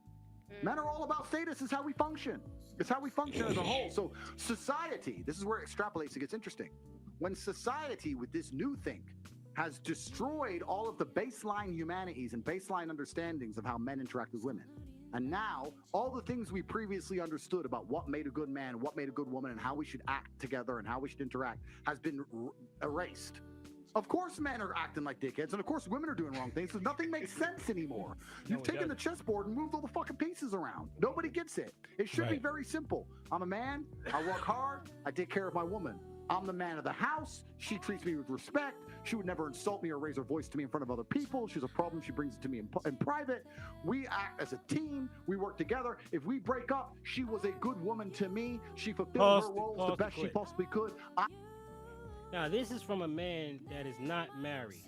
Men are all about status. Is how we function. It's how we function as a whole. So society, this is where it extrapolates. It gets interesting. When society with this new thing has destroyed all of the baseline humanities and baseline understandings of how men interact with women. And now all the things we previously understood about what made a good man, what made a good woman, and how we should act together and how we should interact has been erased. Of course men are acting like dickheads, and of course women are doing wrong things, so nothing makes sense anymore. You've taken the chessboard and moved all the fucking pieces around. Nobody gets it. It should be very simple. I'm a man, I work hard, I take care of my woman. I'm the man of the house. She treats me with respect. She would never insult me or raise her voice to me in front of other people. She's a problem. She brings it to me in private. We act as a team. We work together. If we break up, she was a good woman to me. She fulfilled her roles the best she possibly could. Now, this is from a man that is not married.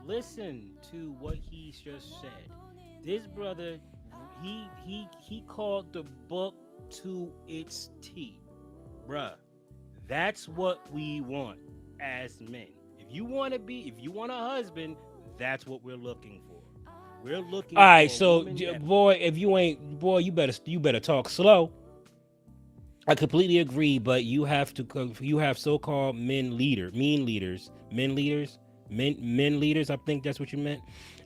Listen to what he just said. This brother, he called the book to its T. Bruh, that's what we want as men. If you want a husband, that's what we're looking for. We're looking. All right, so boy, you better talk slow. I completely agree, but you have so-called men leaders. I think that's what you meant.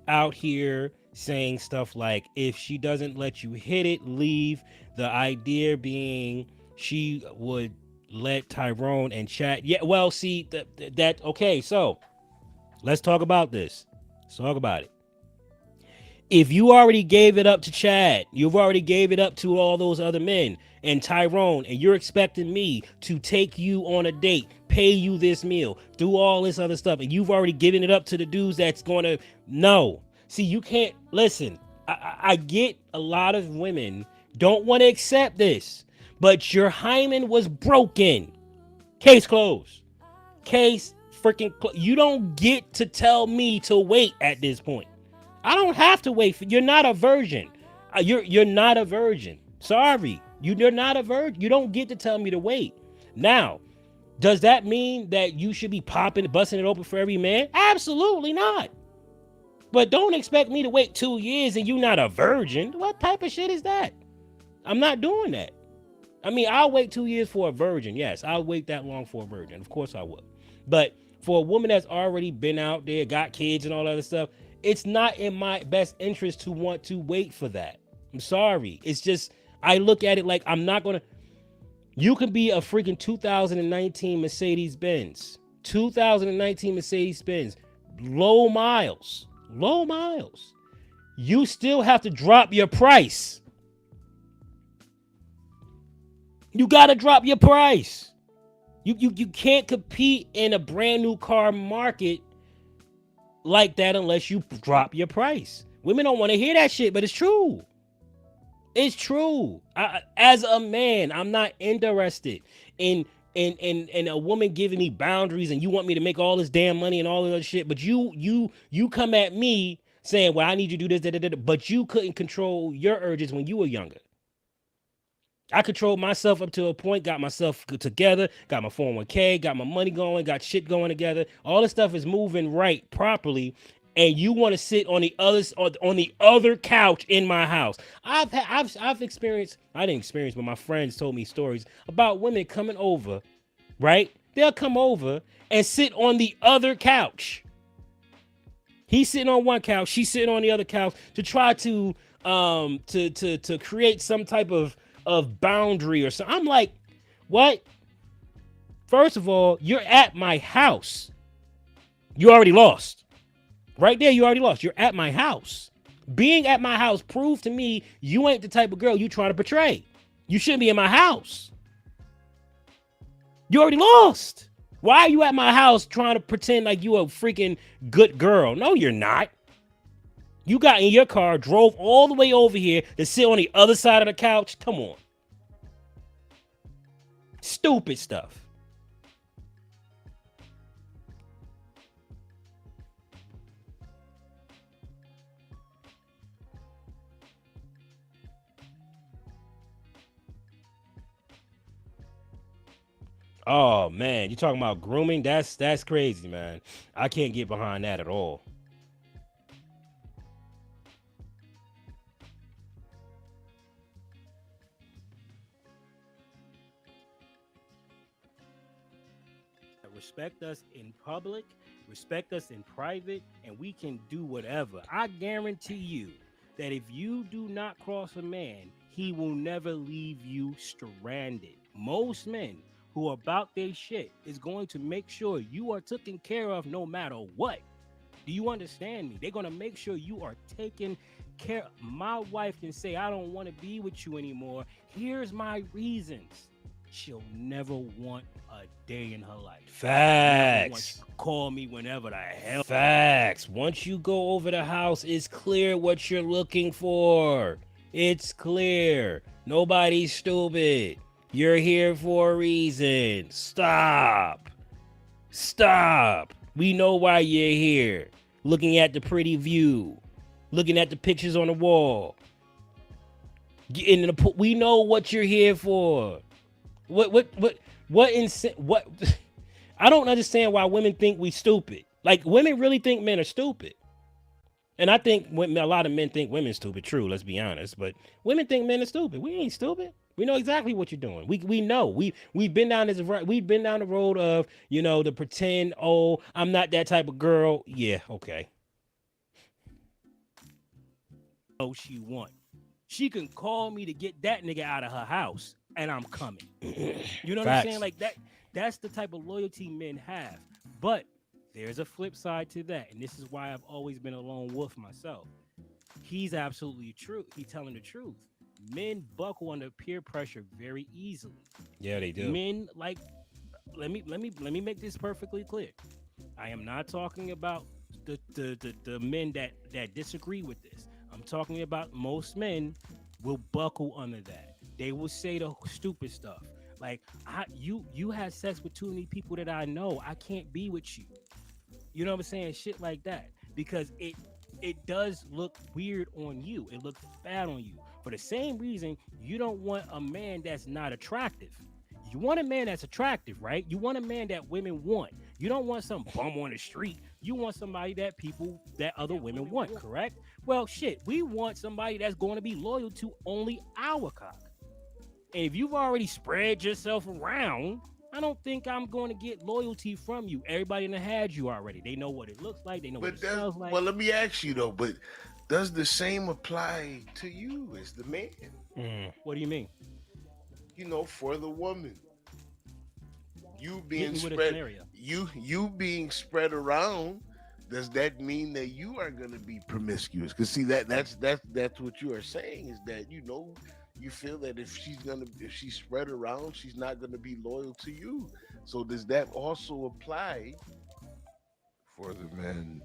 Out here saying stuff like, if she doesn't let you hit it, leave. The idea being she would let Tyrone and chat. Yeah, well, see that. Okay, so let's talk about this. Let's talk about it. if you already gave it up to Chad, you've already gave it up to all those other men and Tyrone, and you're expecting me to take you on a date, pay you this meal, do all this other stuff, and you've already given it up to the dudes that's going to, no. See, you can't, listen, I get a lot of women don't want to accept this, but your hymen was broken. Case closed. Case freaking closed. You don't get to tell me to wait at this point. I don't have to wait for, you're not a virgin. You're not a virgin. Sorry. You're not a virgin. You don't get to tell me to wait. Now, does that mean that you should be busting it open for every man? Absolutely not. But don't expect me to wait 2 years and you not a virgin. What type of shit is that? I'm not doing that. I mean, I'll wait 2 years for a virgin. Yes, I'll wait that long for a virgin. Of course I will. But for a woman that's already been out there, got kids and all that other stuff, it's not in my best interest to want to wait for that. I'm sorry. It's just, I look at it like I'm not going to. You can be a freaking 2019 Mercedes-Benz. 2019 Mercedes-Benz. Low miles. Low miles. You still have to drop your price. You got to drop your price. You can't compete in a brand new car market like that unless you drop your price. Women don't want to hear that shit, but it's true. It's true. As a man, I'm not interested in a woman giving me boundaries and you want me to make all this damn money and all this other shit, but you come at me saying, well, I need you to do this, but you couldn't control your urges when you were younger. I controlled myself up to a point, got myself together, got my 401k, got my money going, got shit going together. All this stuff is moving right properly. And you want to sit on the other couch in my house. I've experienced, I didn't experience, but my friends told me stories about women coming over, right? They'll come over and sit on the other couch. He's sitting on one couch, she's sitting on the other couch to try to create some type of boundary or something. I'm like, what? First of all, you're at my house. You already lost. Right there, you already lost. You're at my house. Being at my house proved to me you ain't the type of girl you trying to portray. You shouldn't be in my house. You already lost. Why are you at my house trying to pretend like you a freaking good girl? No, you're not. You got in your car, drove all the way over here to sit on the other side of the couch. Come on. Stupid stuff. Oh man, you talking about grooming? That's crazy, man. I can't get behind that at all. Respect us in public, respect us in private, and we can do whatever. I guarantee you that if you do not cross a man, he will never leave you stranded. Most men who are about their shit is going to make sure you are taken care of no matter what. Do you understand me? They're going to make sure you are taken care of. My wife can say, I don't want to be with you anymore. Here's my reasons. She'll never want a day in her life. Facts. Call me whenever the hell. Facts. Once you go over the house, it's clear what you're looking for. It's clear. Nobody's stupid. You're here for a reason. Stop. Stop. We know why you're here. Looking at the pretty view. Looking at the pictures on the wall. We know what you're here for. What I don't understand why women think we stupid. Like, women really think men are stupid. And I think a lot of men think women stupid. True, let's be honest. But women think men are stupid. We ain't stupid. We know exactly what you're doing. We know. We've been down the road of, the pretend, oh, I'm not that type of girl. Yeah, okay. Oh, she want. She can call me to get that nigga out of her house, and I'm coming. You know what I'm saying? Like that's the type of loyalty men have. But there's a flip side to that, and this is why I've always been a lone wolf myself. he's absolutely true. He's telling the truth. Men buckle under peer pressure very easily. Yeah, they do. Men like let me make this perfectly clear. I am not talking about the men that disagree with this. I'm talking about most men will buckle under that. They will say the stupid stuff. Like you had sex with too many people that I know. I can't be with you. You know what I'm saying? Shit like that. Because it does look weird on you. It looks bad on you. For the same reason, you don't want a man that's not attractive. You want a man that's attractive, right? You want a man that women want. You don't want some bum on the street. You want somebody that other women want, correct? Well, shit, we want somebody that's going to be loyal to only our cock. And if you've already spread yourself around, I don't think I'm going to get loyalty from you. Everybody done had you already. They know what it looks like. They know what it smells like. Well, let me ask you though, but does the same apply to you as the man? What do you mean? You know, for the woman, you being being spread around, does that mean that you are going to be promiscuous? Because see, that's what you are saying, is that, you know, you feel that if she's spread around, she's not going to be loyal to you. So does that also apply for the men?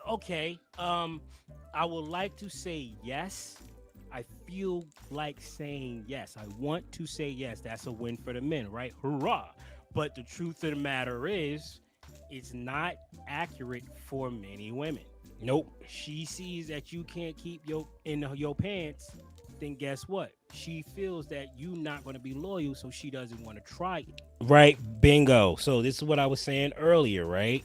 Okay. I would like to say yes. I feel like saying yes. I want to say yes. That's a win for the men, right? Hurrah! But the truth of the matter is, it's not accurate for many women. Nope. She sees that you can't keep your pants, then guess what? She feels that you're not going to be loyal, so she doesn't want to try it. Right, bingo. So this is what I was saying earlier, right?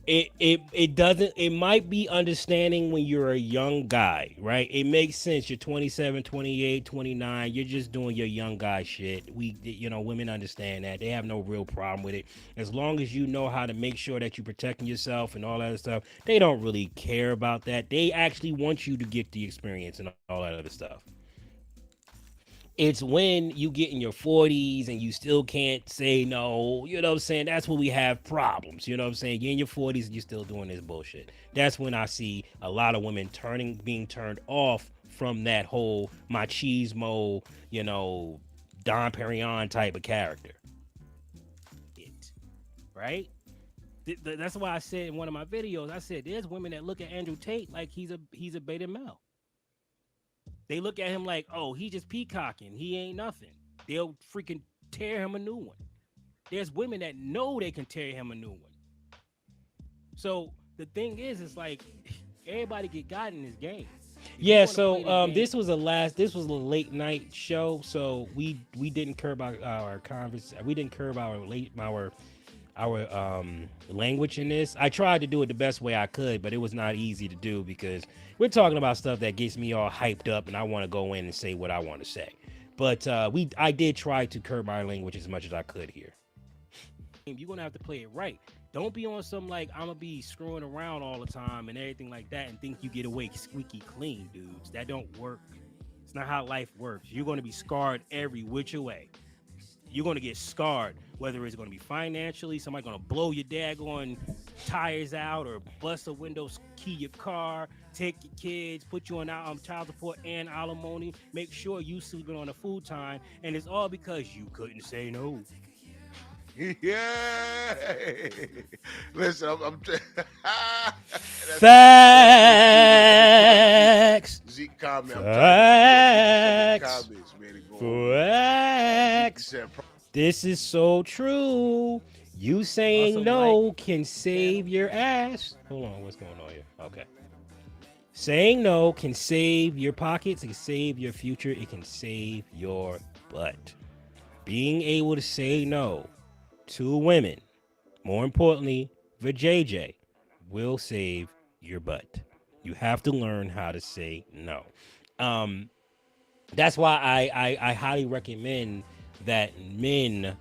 It might be understanding when you're a young guy, right? It makes sense. You're 27, 28, 29. You're just doing your young guy shit. Women understand that. They have no real problem with it. As long as you know how to make sure that you're protecting yourself and all that other stuff, they don't really care about that. They actually want you to get the experience and all that other stuff. It's when you get in your 40s and you still can't say no, you know what I'm saying? That's when we have problems, you know what I'm saying? You're in your 40s and you're still doing this bullshit. That's when I see a lot of women being turned off from that whole machismo, Dom Perignon type of character. Right? That's why I said in one of my videos, I said there's women that look at Andrew Tate like he's a beta male. They look at him like, oh, he just peacocking. He ain't nothing. They'll freaking tear him a new one. There's women that know they can tear him a new one. So the thing is, it's like everybody got in this game. Yeah, so this was a late night show, so we didn't curb our conversation. We didn't curb our language in this. I tried to do it the best way I could, but it was not easy to do because we're talking about stuff that gets me all hyped up and I want to go in and say what I want to say. But I did try to curb my language as much as I could here. You're gonna have to play it right. Don't be on some like I'm gonna be screwing around all the time and everything like that and think you get away squeaky clean, dudes. That don't work. It's not how life works. You're gonna be scarred every which way. You're going to get scarred, whether it's going to be financially, somebody going to blow your daggone tires out or bust a window, key your car, take your kids, put you on child support and alimony, make sure you sleeping on a full time, and it's all because you couldn't say no. Yeah. Listen, I'm Facts. Zeke comment. Facts. Comments, man. Facts. This is so true. You saying no can save your ass. Hold on, what's going on here? Okay. Saying no can save your pockets. It can save your future. It can save your butt. Being able to say no to women, more importantly, for JJ, will save your butt. You have to learn how to say no. That's why I highly recommend that men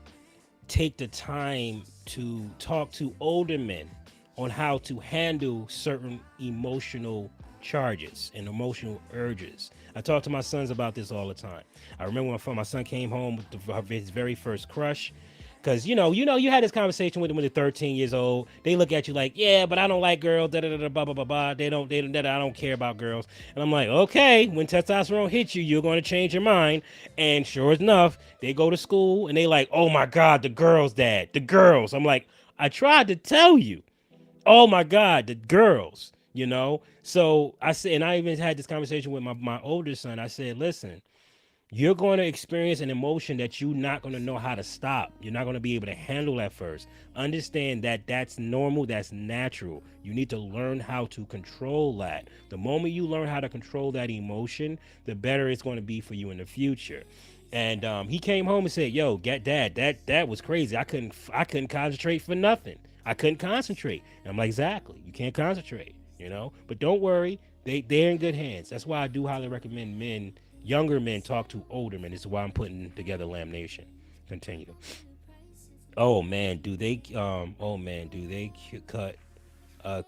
take the time to talk to older men on how to handle certain emotional charges and emotional urges. I talk to my sons about this all the time. I remember when my son came home with his very first crush. Because you had this conversation with them when they're 13 years old. They look at you like, yeah, but I don't like girls. Da da da blah blah blah blah. They don't. I don't care about girls. And I'm like, okay, when testosterone hits you, you're going to change your mind. And sure enough, they go to school and they like, oh my God, the girls, Dad, the girls. I'm like, I tried to tell you. Oh my God, the girls. So I said, and I even had this conversation with my older son. I said, listen. You're going to experience an emotion that you're not going to know how to stop. You're not going to be able to handle at first. Understand that that's normal. That's natural. You need to learn how to control that. The moment you learn how to control that emotion, the better it's going to be for you in the future. And he came home and said, yo, Dad, that was crazy. I couldn't concentrate for nothing. I couldn't concentrate. And I'm like, exactly. You can't concentrate, But don't worry. They're in good hands. That's why I do highly recommend younger men talk to older men. This is why I'm putting together Lamb Nation. Continue. Oh man, do they cut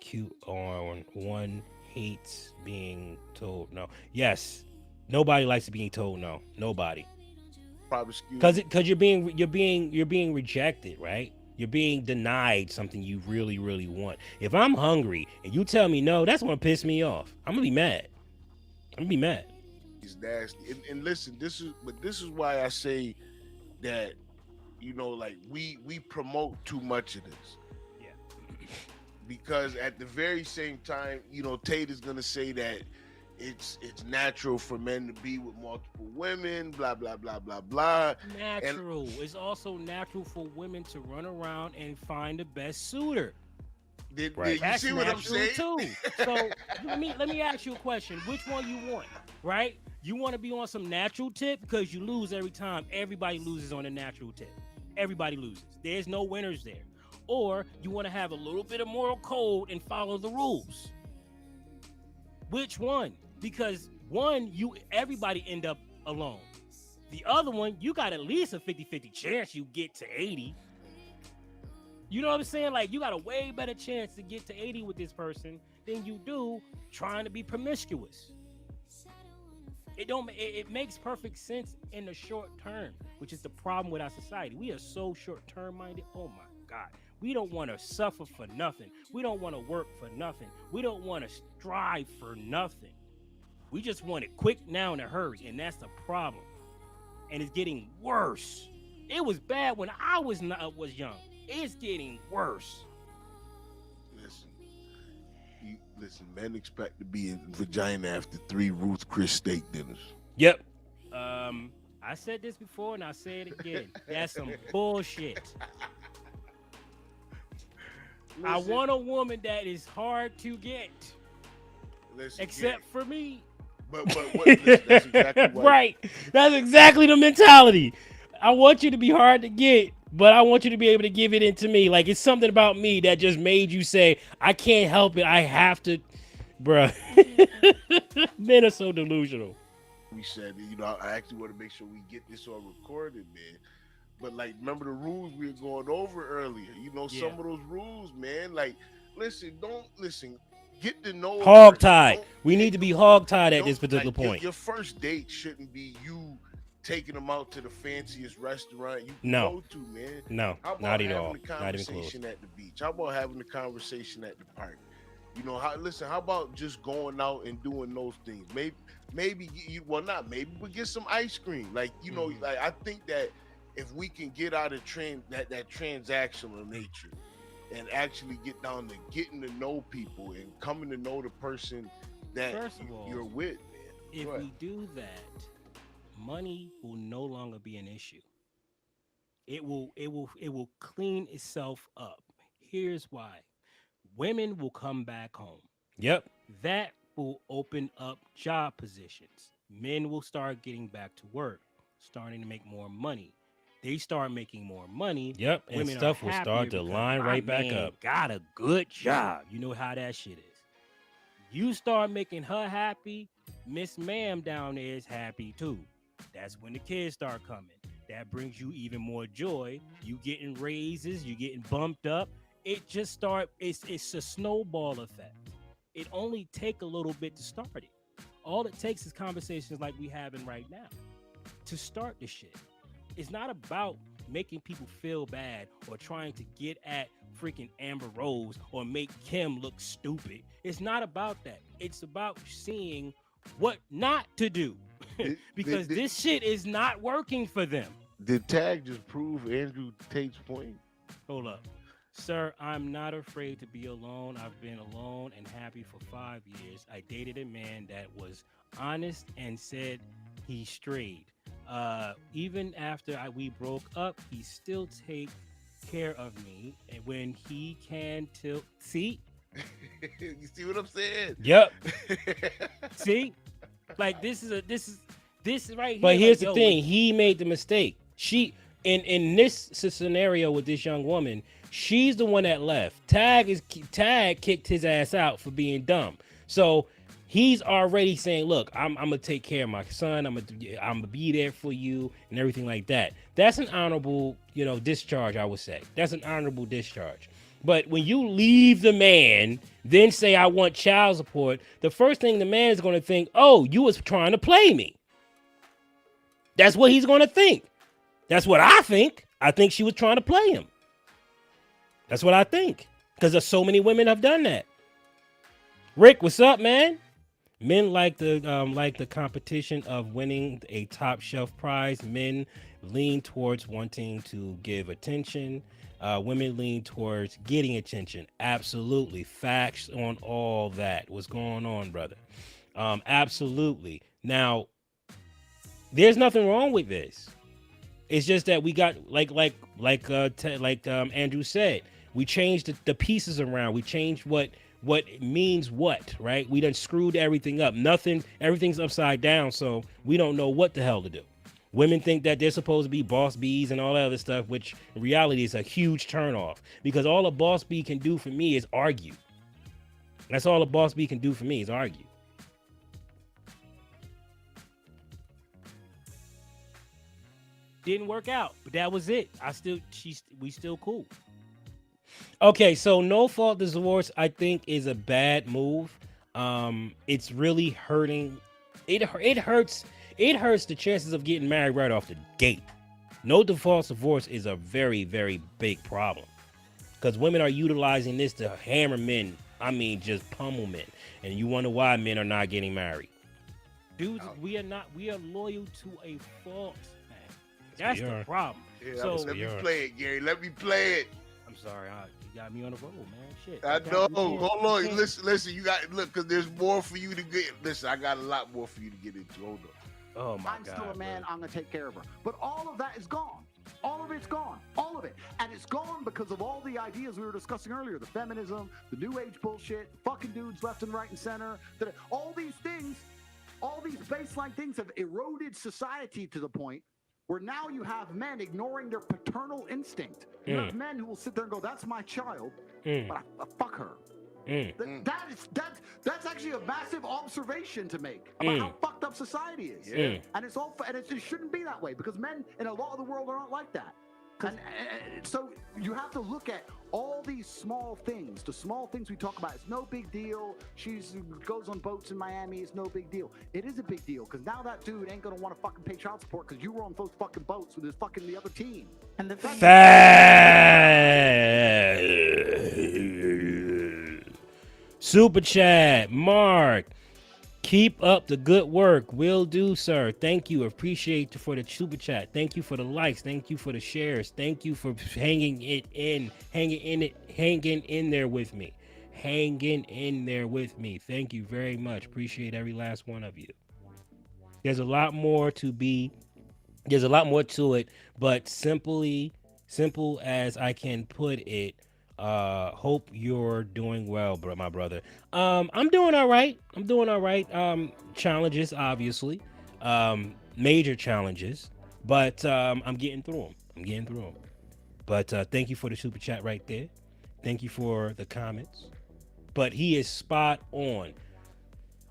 cute on one hates being told no? Yes. Nobody likes being told no. Nobody. Because you're being rejected, right? You're being denied something you really, really want. If I'm hungry and you tell me no, that's gonna piss me off. I'm gonna be mad. It's nasty. And listen, this is why I say that, like we promote too much of this. Yeah. Because at the very same time, Tate is gonna say that it's natural for men to be with multiple women, blah blah blah blah blah. Natural. It's also natural for women to run around and find the best suitor. Did you see what I'm saying? Too. So let me ask you a question. Which one you want? Right? You want to be on some natural tip because you lose every time. Everybody loses on a natural tip. Everybody loses. There's no winners there. Or you want to have a little bit of moral code and follow the rules. Which one? Because one, everybody end up alone. The other one, you got at least a 50-50 chance you get to 80. You know what I'm saying? Like, you got a way better chance to get to 80 with this person than you do trying to be promiscuous. It makes perfect sense in the short term, which is the problem with our society. We are so short-term minded. Oh my God. We don't want to suffer for nothing. We don't want to work for nothing. We don't want to strive for nothing. We just want it quick now in a hurry, and that's the problem. And it's getting worse. It was bad when I was young. It's getting worse. Listen, men expect to be in vagina after 3 Ruth Chris steak dinners. Yep. I said this before and I'll say it again. That's some bullshit. Listen, I want a woman that is hard to get. Except for me. But listen, that's exactly what. Right. That's exactly the mentality. I want you to be hard to get, but I want you to be able to give it into me. Like, it's something about me that just made you say, I can't help it. I have to. Bruh. Men are so delusional. We said, I actually want to make sure we get this on recorded, man. But, like, remember the rules we were going over earlier? Some of those rules, man. Like, get to know. Hog-tied. We need to be hog-tied at this particular point. Your first date shouldn't be you taking them out to the fanciest restaurant you can No. go to, man. No, How about not at having all. the Not even close. conversation at the beach? How about having the conversation at the park? How about just going out and doing those things? Maybe but get some ice cream. Like, like I think that if we can get out of that transactional nature and actually get down to getting to know people and coming to know the person that you're with, man. If we do that, money will no longer be an issue. It will clean itself up. Here's why. Women will come back home. Yep. That will open up job positions. Men will start getting back to work, starting to make more money. They start making more money. Yep. And stuff will start to line right back up. Got a good job. You know how that shit is. You start making her happy, Miss Ma'am down there is happy too. That's when the kids start coming. That brings you even more joy. You getting raises, you getting bumped up. It just it's a snowball effect. It only take a little bit to start it. All it takes is conversations like we having right now to start the shit. It's not about making people feel bad or trying to get at freaking Amber Rose or make Kim look stupid. It's not about that. It's about seeing what not to do. Because this shit is not working for them. Did Tag just prove Andrew Tate's point? Hold up. Sir, I'm not afraid to be alone. I've been alone and happy for 5 years. I dated a man that was honest and said he strayed. Even after we broke up, he still take care of me. And when he can see? You see what I'm saying? Yep. See? Like this right here. But here's like, the thing: he made the mistake. She in this scenario with this young woman, she's the one that left. Tag kicked his ass out for being dumb. So he's already saying, "Look, I'm gonna take care of my son. I'm gonna be there for you and everything like that." That's an honorable, discharge. I would say that's an honorable discharge. But when you leave the man, then say, "I want child support," the first thing the man is going to think, "Oh, you was trying to play me." That's what he's going to think. That's what I think. I think she was trying to play him. That's what I think. Because there's so many women have done that. Rick, what's up, man? Men like the competition of winning a top shelf prize. Men lean towards wanting to give attention. Women lean towards getting attention. Absolutely. Facts on all that. What's going on, brother? Absolutely. Now, there's nothing wrong with this. It's just that we got like Andrew said, we changed the pieces around. We changed what means what, right? We done screwed everything up. Everything's upside down, so we don't know what the hell to do. Women think that they're supposed to be boss bees and all that other stuff, which in reality is a huge turnoff, because all a boss bee can do for me is argue. That's all a boss bee can do for me is argue. Didn't work out, but that was it. We still cool. Okay, so no fault divorce, I think, is a bad move. It's really hurting. It hurts the chances of getting married right off the gate. No default divorce is a very, very big problem, because women are utilizing this to hammer men. I mean, just pummel men. And you wonder why men are not getting married. Dudes, we are loyal to a fault, man. That's the problem. Yeah, so let me play it, Gary. Let me play it. I'm sorry, you got me on the roll, man. Shit. I know. Hold on. Listen. You got look, because there's more for you to get. Listen, I got a lot more for you to get into. Hold on. Oh my I'm God. still a man. Bro. I'm gonna take care of her. But all of that is gone. All of it's gone. All of it. And it's gone because of all the ideas we were discussing earlier. The feminism, the new age bullshit, fucking dudes left and right and center. All these things, all these baseline things have eroded society to the point where now you have men ignoring their paternal instinct. You have men who will sit there and go, "That's my child, but I fuck her." That's actually a massive observation to make about how fucked up society is. And it shouldn't be that way, because men in a lot of the world are not like that. And so you have to look at all these small things. The small things we talk about, it's no big deal. She goes on boats in Miami, it's no big deal. It is a big deal, because now that dude ain't gonna want to fucking pay child support because you were on those fucking boats with the other team. And the fact Super chat, Mark. Keep up the good work. Will do, sir. Thank you. Appreciate you for the super chat. Thank you for the likes. Thank you for the shares. Thank you for hanging in there with me. Hanging in there with me. Thank you very much. Appreciate every last one of you. There's a lot more to it, but simple as I can put it. Hope you're doing well, my brother. I'm doing all right. Challenges, obviously, major challenges, but I'm getting through them. But thank you for the super chat right there. Thank you for the comments. But he is spot on.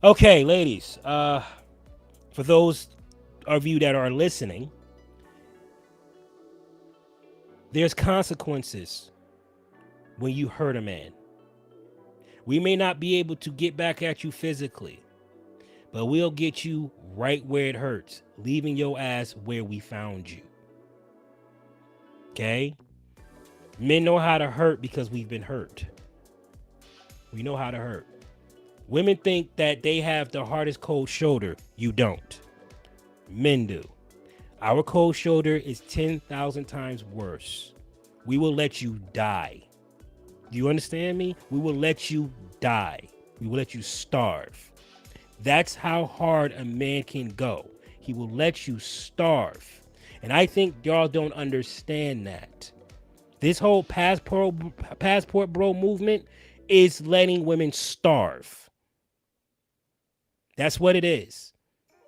Okay, ladies. For those of you that are listening, there's consequences when you hurt a man. We may not be able to get back at you physically, but we'll get you right where it hurts, leaving your ass where we found you. Okay? Men know how to hurt because we've been hurt. We know how to hurt. Women think that they have the hardest cold shoulder. You don't. Men do. Our cold shoulder is 10,000 times worse. We will let you die. Do you understand me? We will let you die. We will let you starve. That's how hard a man can go. He will let you starve. And I think y'all don't understand that. This whole passport bro movement is letting women starve. That's what it is.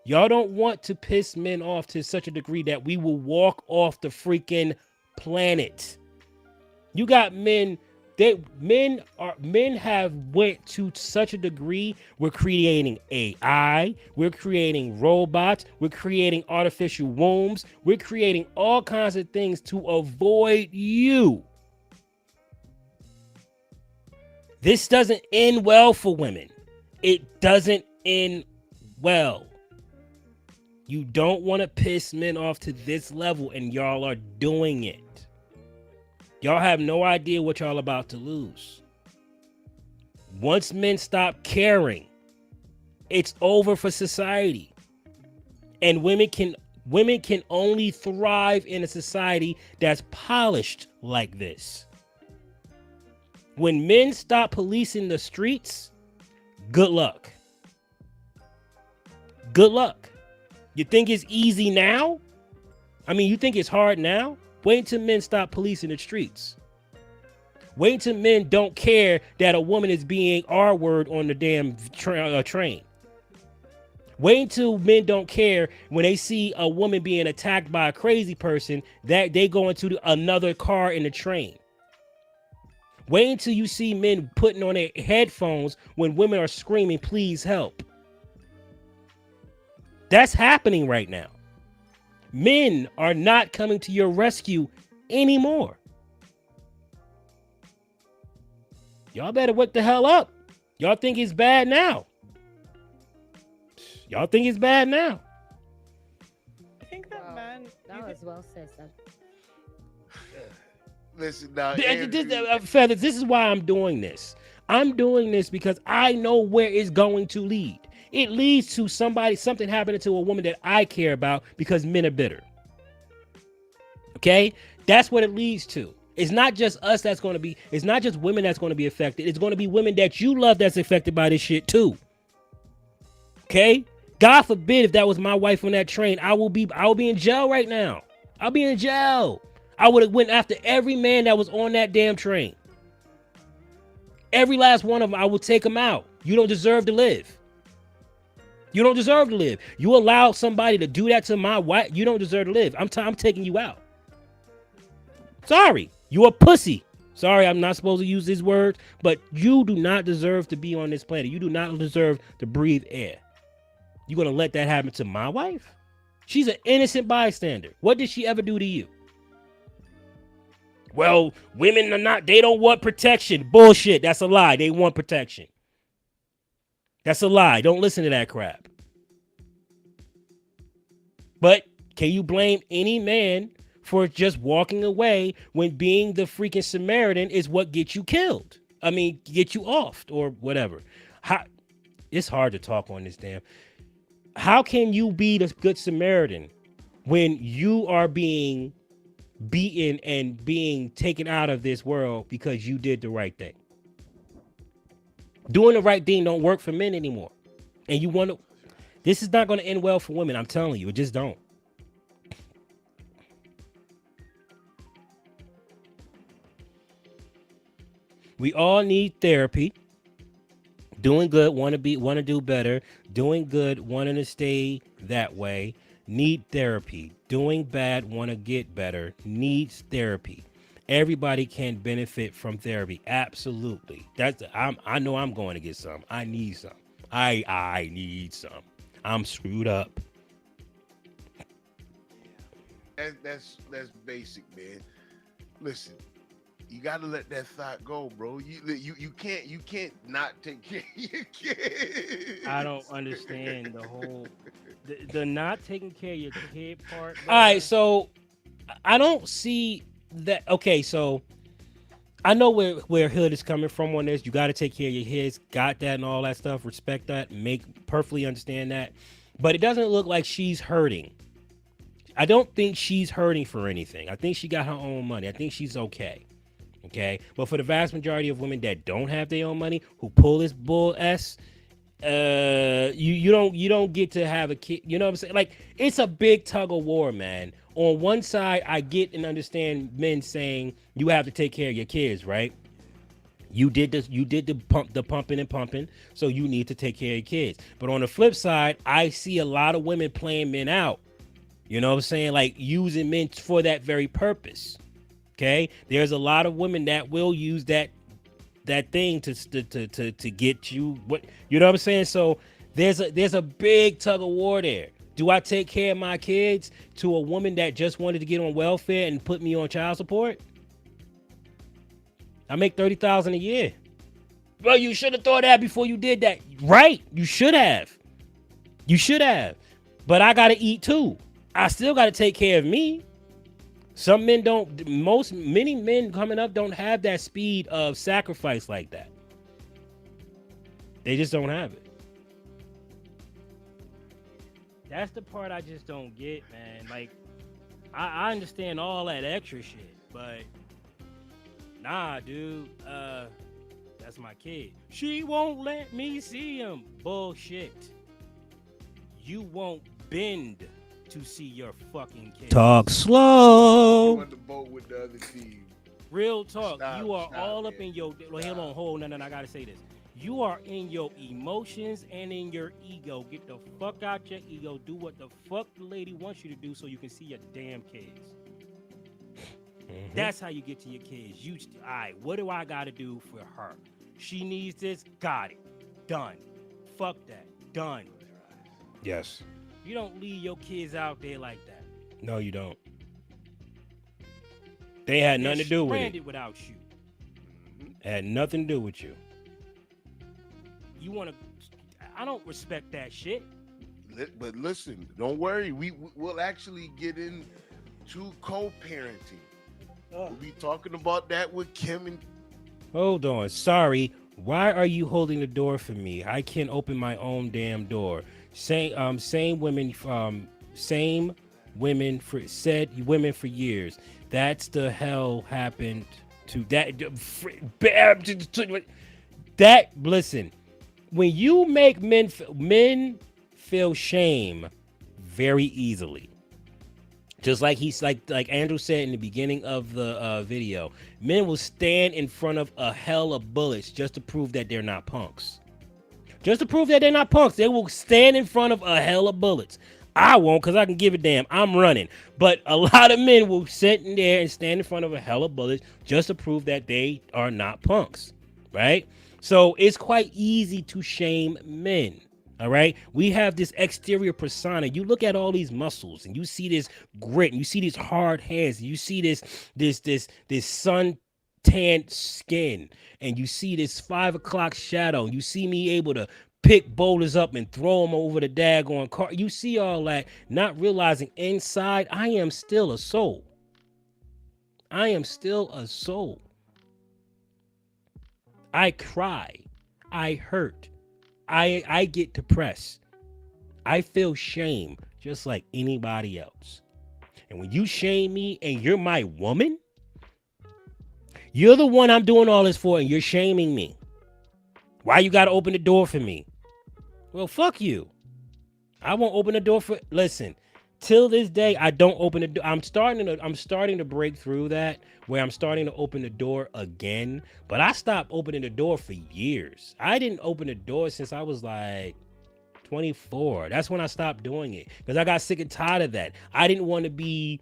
Y'all don't want to piss men off to such a degree that we will walk off the freaking planet. You got men. Men have went to such a degree. We're creating AI. We're creating robots. We're creating artificial wombs. We're creating all kinds of things to avoid you. This doesn't end well for women. It doesn't end well. You don't want to piss men off to this level, and y'all are doing it. Y'all have no idea what y'all about to lose. Once men stop caring, it's over for society. And women can only thrive in a society that's polished like this. When men stop policing the streets, good luck. Good luck. You think it's easy now? I mean, you think it's hard now? Wait until men stop policing the streets. Wait until men don't care that a woman is being R-word on the damn train. Wait until men don't care when they see a woman being attacked by a crazy person that they go into another car in the train. Wait until you see men putting on their headphones when women are screaming, please help. That's happening right now. Men are not coming to your rescue anymore. Y'all better wake the hell up. Y'all think it's bad now. Y'all think it's bad now. I think that man. That was well said, son. Listen, now, Feathers, this is why I'm doing this. I'm doing this because I know where it's going to lead. It leads to something happening to a woman that I care about because men are bitter. Okay? That's what it leads to. It's not just us that's going to be, it's not just women that's going to be affected. It's going to be women that you love that's affected by this shit too. Okay? God forbid if that was my wife on that train, I will be in jail right now. I'll be in jail. I would have went after every man that was on that damn train. Every last one of them, I will take them out. You don't deserve to live. You don't deserve to live. You allow somebody to do that to my wife, you don't deserve to live. I'm taking you out. Sorry, you a pussy. Sorry, I'm not supposed to use this word, but you do not deserve to be on this planet. You do not deserve to breathe air. You gonna let that happen to my wife? She's an innocent bystander. What did she ever do to you? Well, women are not, they don't want protection. Bullshit, that's a lie. They want protection. That's a lie. Don't listen to that crap. But can you blame any man for just walking away when being the freaking Samaritan is what gets you killed? I mean, get you off or whatever. It's hard to talk on this damn. How can you be the good Samaritan when you are being beaten and being taken out of this world because you did the right thing? Doing the right thing don't work for men anymore. And you want to, this is not going to end well for women. I'm telling you, it just don't. We all need therapy. Doing good, want to do better. Doing good, wanting to stay that way. Need therapy. Doing bad, want to get better. Needs therapy. Everybody can benefit from therapy. Absolutely. I know I'm going to get some. I need some. I need some. I'm screwed up. That's basic, man. Listen, you gotta let that thought go, bro. You can't not take care of your kids. I don't understand the whole the not taking care of your kid part. All right, so I don't see that okay, so I know where Hood is coming from on this. You got to take care of your kids, got that and all that stuff. Respect that, perfectly understand that. But it doesn't look like she's hurting. I don't think she's hurting for anything. I think she got her own money. I think she's okay. Okay, but for the vast majority of women that don't have their own money, who pull this bull s, you don't get to have a kid. You know what I'm saying? Like, it's a big tug of war, man. On one side, I get and understand men saying you have to take care of your kids, right? You did the pumping and pumping, so you need to take care of your kids. But on the flip side, I see a lot of women playing men out. You know what I'm saying? Like, using men for that very purpose. Okay, there's a lot of women that will use that thing to get you what you know what I'm saying. So there's a big tug of war there. Do I take care of my kids to a woman that just wanted to get on welfare and put me on child support? I make $30,000 a year. Well, you should have thought that before you did that, right? You should have. But I gotta eat too. I still gotta take care of me. Some men don't, many men coming up don't have that speed of sacrifice like that. They just don't have it. That's the part I just don't get, man. Like, I understand all that extra shit, but nah, dude, that's my kid. She won't let me see him. Bullshit. You won't bend to see your fucking kid. Talk slow. On the boat with the other team. Real talk. You are all up in your. Well, hold on. No, I gotta say this. You are in your emotions and in your ego. Get the fuck out your ego. Do what the fuck the lady wants you to do so you can see your damn kids. Mm-hmm. That's how you get to your kids. All right, what do I gotta do for her? She needs this. Got it. Done. Fuck that. Done. Yes. You don't leave your kids out there like that. No, you don't. They had nothing to do with it. Stranded without you. Had nothing to do with you. You want to... I don't respect that shit. But listen, don't worry. We'll actually get into co-parenting. We'll be talking about that with Kim and... Hold on. Sorry. Why are you holding the door for me? I can't open my own damn door. Same women for years. That's the hell happened to that. Listen, when you make men feel shame very easily, just like like Andrew said in the beginning of the video, men will stand in front of a hell of bullets just to prove that they're not punks. Just to prove that they're not punks. They will stand in front of a hell of bullets. I won't, because I can give a damn. I'm running. But a lot of men will sit in there and stand in front of a hell of bullets just to prove that they are not punks. Right? So it's quite easy to shame men. All right? We have this exterior persona. You look at all these muscles and you see this grit and you see these hard hands. And you see this sun tanned skin, and you see this 5 o'clock shadow. You see me able to pick boulders up and throw them over the daggone car. You see all that, not realizing inside I am still a soul. I am still a soul. I cry. I hurt. I get depressed. I feel shame just like anybody else. And when you shame me and you're my woman, you're the one I'm doing all this for, and you're shaming me. Why you gotta open the door for me? Well, fuck you. I won't open the door for... Listen, till this day, I don't open the door. I'm starting to break through that, where I'm starting to open the door again. But I stopped opening the door for years. I didn't open the door since I was like 24. That's when I stopped doing it, because I got sick and tired of that. I didn't want to be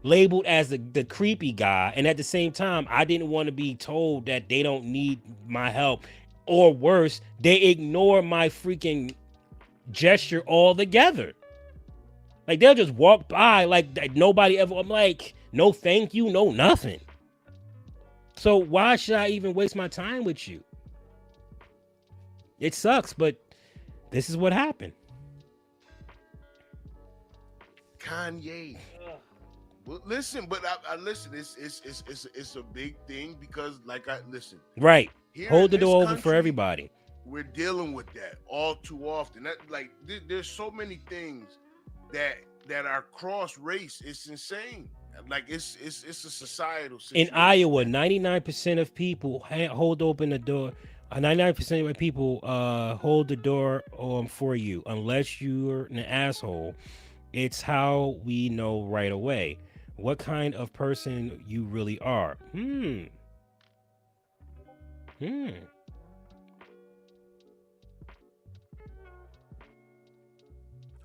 labeled as the creepy guy, and at the same time I didn't want to be told that they don't need my help, or worse, they ignore my freaking gesture altogether. Like, they'll just walk by like nobody ever. I'm like, no thank you, no nothing. So why should I even waste my time with you? It sucks, but this is what happened. Kanye. Well, listen, but I listen. It's a big thing because, like, I listen. Right. Here Hold in the this door open for country, everybody. We're dealing with that all too often. That like there's so many things that are cross race. It's insane. Like it's a societal situation. In Iowa, 99% of people hold open the door. 99% of people hold the door for you unless you're an asshole. It's how we know right away what kind of person you really are.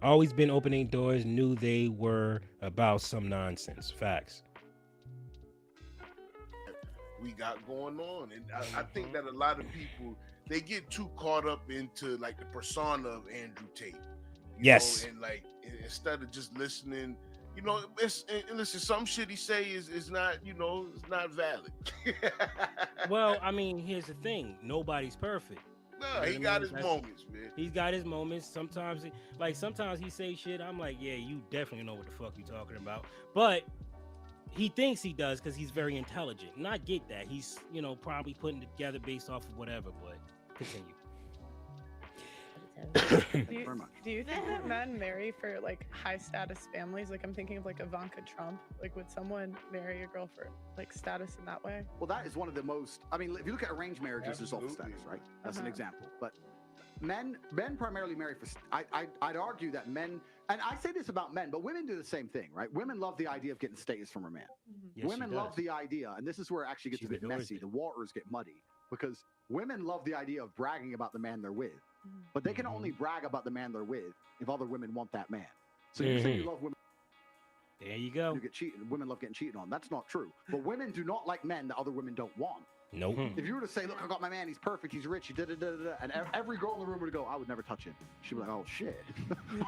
Always been opening doors, knew they were about some nonsense. Facts. We got going on, and I think that a lot of people, they get too caught up into like the persona of Andrew Tate. Yes. And like instead of just listening, and listen, some shit he say is not, it's not valid. Well, I mean, here's the thing: nobody's perfect. No, he got his moments, man. He's got his moments. Sometimes he say shit. I'm like, yeah, you definitely know what the fuck you talking about. But he thinks he does because he's very intelligent. And I get that. He's, probably putting it together based off of whatever. But continue. Do you think that men marry for like high status families? Like I'm thinking of like Ivanka Trump. Like would someone marry a girl for like status in that way? Well, that is one of the most. I mean, if you look at arranged marriages, there's all status, right? That's an example. But men primarily marry for. I'd argue that men, and I say this about men, but women do the same thing, right? Women love the idea of getting status from a man. Yes, women love the idea, and this is where it actually gets a bit messy. The waters get muddy because women love the idea of bragging about the man they're with. But they can only brag about the man they're with if other women want that man. So you say you love women. There you go. You get cheated. Women love getting cheated on. That's not true. But women do not like men that other women don't want. Nope. If you were to say, look, I got my man, he's perfect, he's rich, he and every girl in the room would go, I would never touch him. She'd be like, oh shit.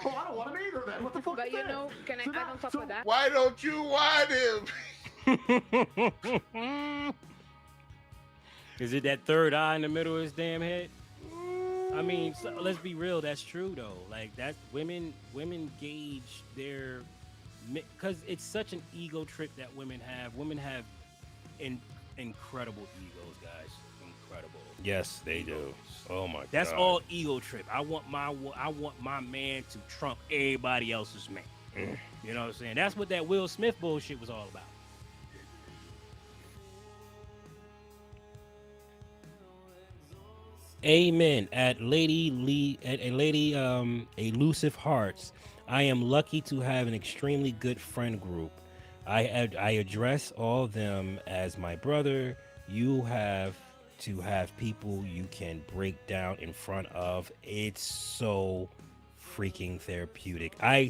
Oh, I don't want him either then. What the fuck? But is you this? know, can I add on top of that? Why don't you want him? Is it that third eye in the middle of his damn head? I mean, so let's be real. That's true though. Like that's women gauge their, because it's such an ego trip that women have. Women have incredible egos, guys. Incredible. Yes, they do. Oh my god. That's all ego trip. I want my man to trump everybody else's man. You know what I'm saying? That's what that Will Smith bullshit was all about. Amen. At Lady Lee, at a lady, elusive hearts. I am lucky to have an extremely good friend group. I address all of them as my brother. You have to have people you can break down in front of. It's so freaking therapeutic. I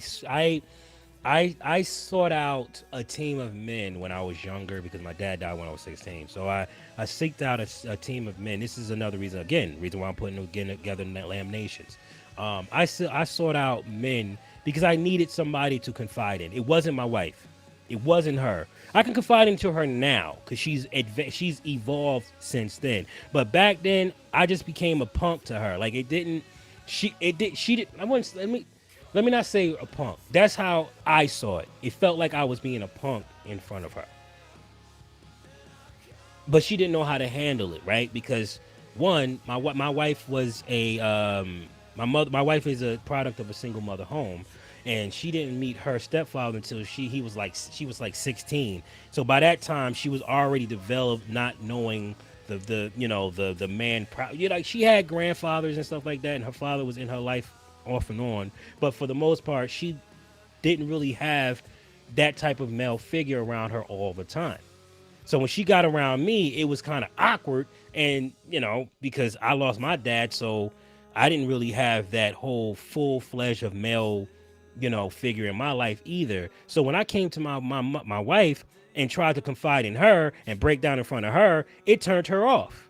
sought out a team of men when I was younger because my dad died when I was 16. So I seeked out a team of men. This is another reason why I'm putting together Lamb Nations. I sought out men because I needed somebody to confide in. It wasn't my wife. It wasn't her. I can confide into her now because she's evolved since then. But back then, I just became a punk to her. Like let me not say a punk. That's how I saw it. It felt like I was being a punk in front of her. But she didn't know how to handle it, right? Because one, my wife was my wife is a product of a single mother home, and she didn't meet her stepfather until she was like 16. So by that time, she was already developed, not knowing the man. Like she had grandfathers and stuff like that, and her father was in her life off and on, but for the most part she didn't really have that type of male figure around her all the time. So when she got around me, it was kind of awkward, and because I lost my dad, so I didn't really have that whole full-fledged of male figure in my life either. So when I came to my wife and tried to confide in her and break down in front of her, it turned her off.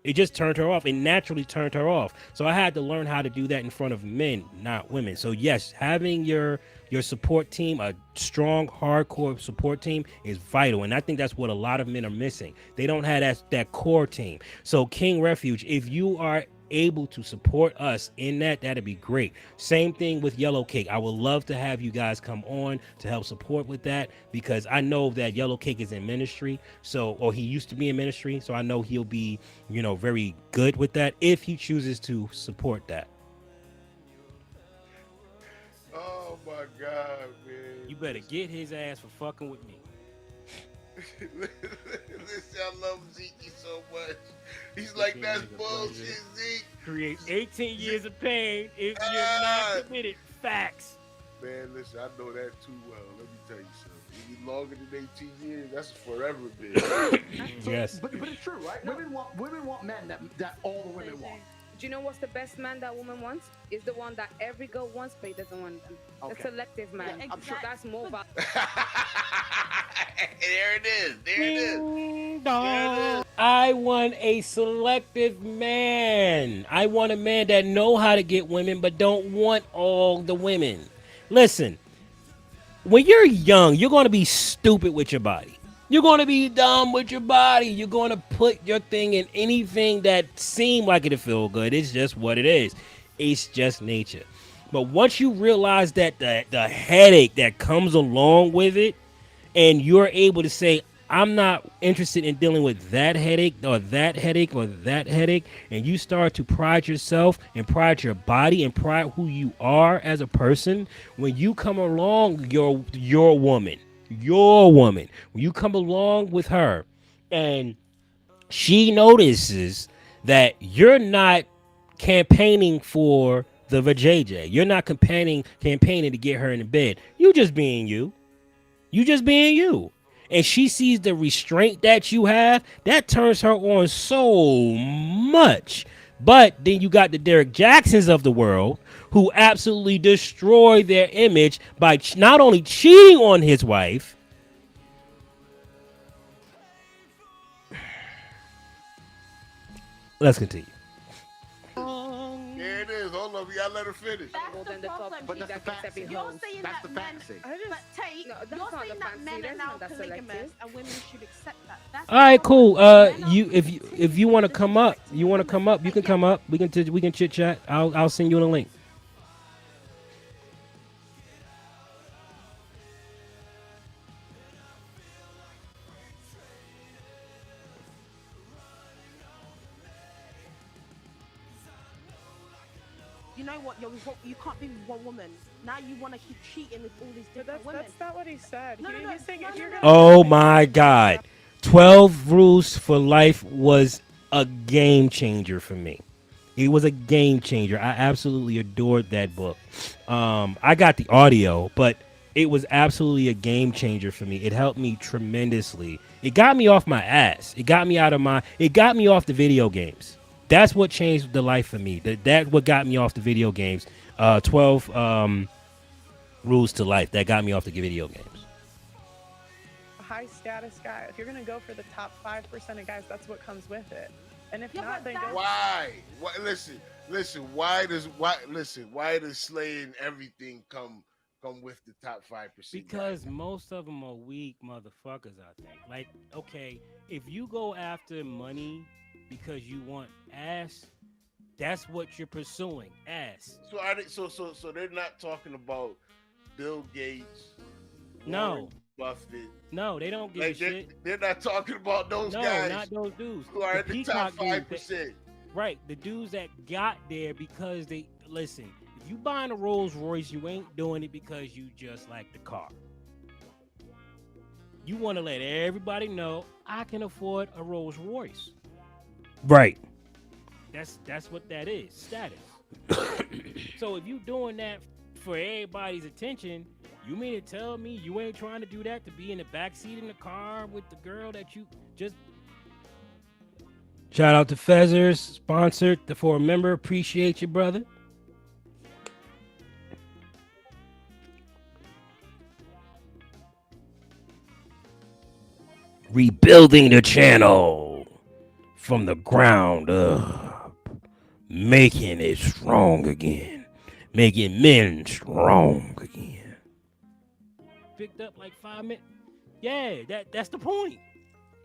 It just turned her off. It naturally turned her off. So I had to learn how to do that in front of men, not women. So yes, having your support team, a strong, hardcore support team, is vital. And I think that's what a lot of men are missing. They don't have that core team. So King Refuge, if you are able to support us in that, that'd be great. Same thing with Yellow Cake. I would love to have you guys come on to help support with that, because I know that Yellow Cake is in ministry, or he used to be in ministry, so I know he'll be, very good with that if he chooses to support that. Oh my God, man! You better get his ass for fucking with me. Listen, I love Zeke so much. He's like, that's bullshit, Zeke. Create 18 years of pain if you're not committed. Facts. Man, listen, I know that too well. Let me tell you something. If you longer than 18 years, that's forever, bitch. Yes. But it's true, right? Women want men that all the women want. Do you know what's the best man that woman wants? Is the one that every girl wants, but he doesn't want them. Okay. A selective man. Yeah, I'm sure that's more valuable. There it is. There it is. There it is. I want a selective man. I want a man that know how to get women, but don't want all the women. Listen, when you're young, you're going to be stupid with your body. You're going to be dumb with your body. You're going to put your thing in anything that seems like it'll feel good. It's just what it is. It's just nature. But once you realize that the headache that comes along with it, and you're able to say, I'm not interested in dealing with that headache or that headache or that headache, and you start to pride yourself and pride your body and pride who you are as a person, when you come along your woman, when you come along with her and she notices that you're not campaigning for the vajayjay, you're not campaigning to get her in the bed, you just being you. And she sees the restraint that you have, that turns her on so much. But then you got the Derek Jacksons of the world who absolutely destroy their image by not only cheating on his wife. Let's continue. There it is. Hold on, we gotta let her finish. That's the problem. But that's the fantasy. You're saying That's the that men, fantasy. but Tate, No, that's you're not saying the that fancy. men are That's now not that polygamous selective. and women should accept that. That's All right, the cool. problem. Men are If you want to come up, you can come up. We can chit chat. I'll send you a link. You know what? You can't be with one woman. Now you want to keep cheating with all these different women. That's not what he said. He's saying if you're gonna Oh my God. 12 Rules for Life was a game changer for me. It was a game changer. I absolutely adored that book. I got the audio, but it was absolutely a game changer for me. It helped me tremendously. It got me off my ass. It got me off the video games. That's what changed the life for me. That what got me off the video games. 12 Rules to Life. That got me off the video games. a high status guy. If you're gonna go for the top 5% of guys, that's what comes with it. And if not, then go. Why? Listen. Why does slaying everything come with the top 5%? Because most of them are weak motherfuckers, I think. Like, okay, if you go after money because you want ass, that's what you're pursuing, ass. So are they, so they're not talking about Bill Gates, No. Warren Buffett. No, they don't give a shit. They're not talking about those No, guys. not those dudes. Who are in the top Peacock 5%. Right, the dudes that got there because they listen. If you buying a Rolls Royce, you ain't doing it because you just like the car. You want to let everybody know I can afford a Rolls Royce. Right. That's what that is, status. So if you doing that for everybody's attention, you mean to tell me you ain't trying to do that to be in the backseat in the car with the girl that you just... Shout out to Fezzers, sponsored for a member. Appreciate you, brother. Rebuilding the channel from the ground up, making it strong again, making men strong again. Picked up like 5 minutes. Yeah, that's the point.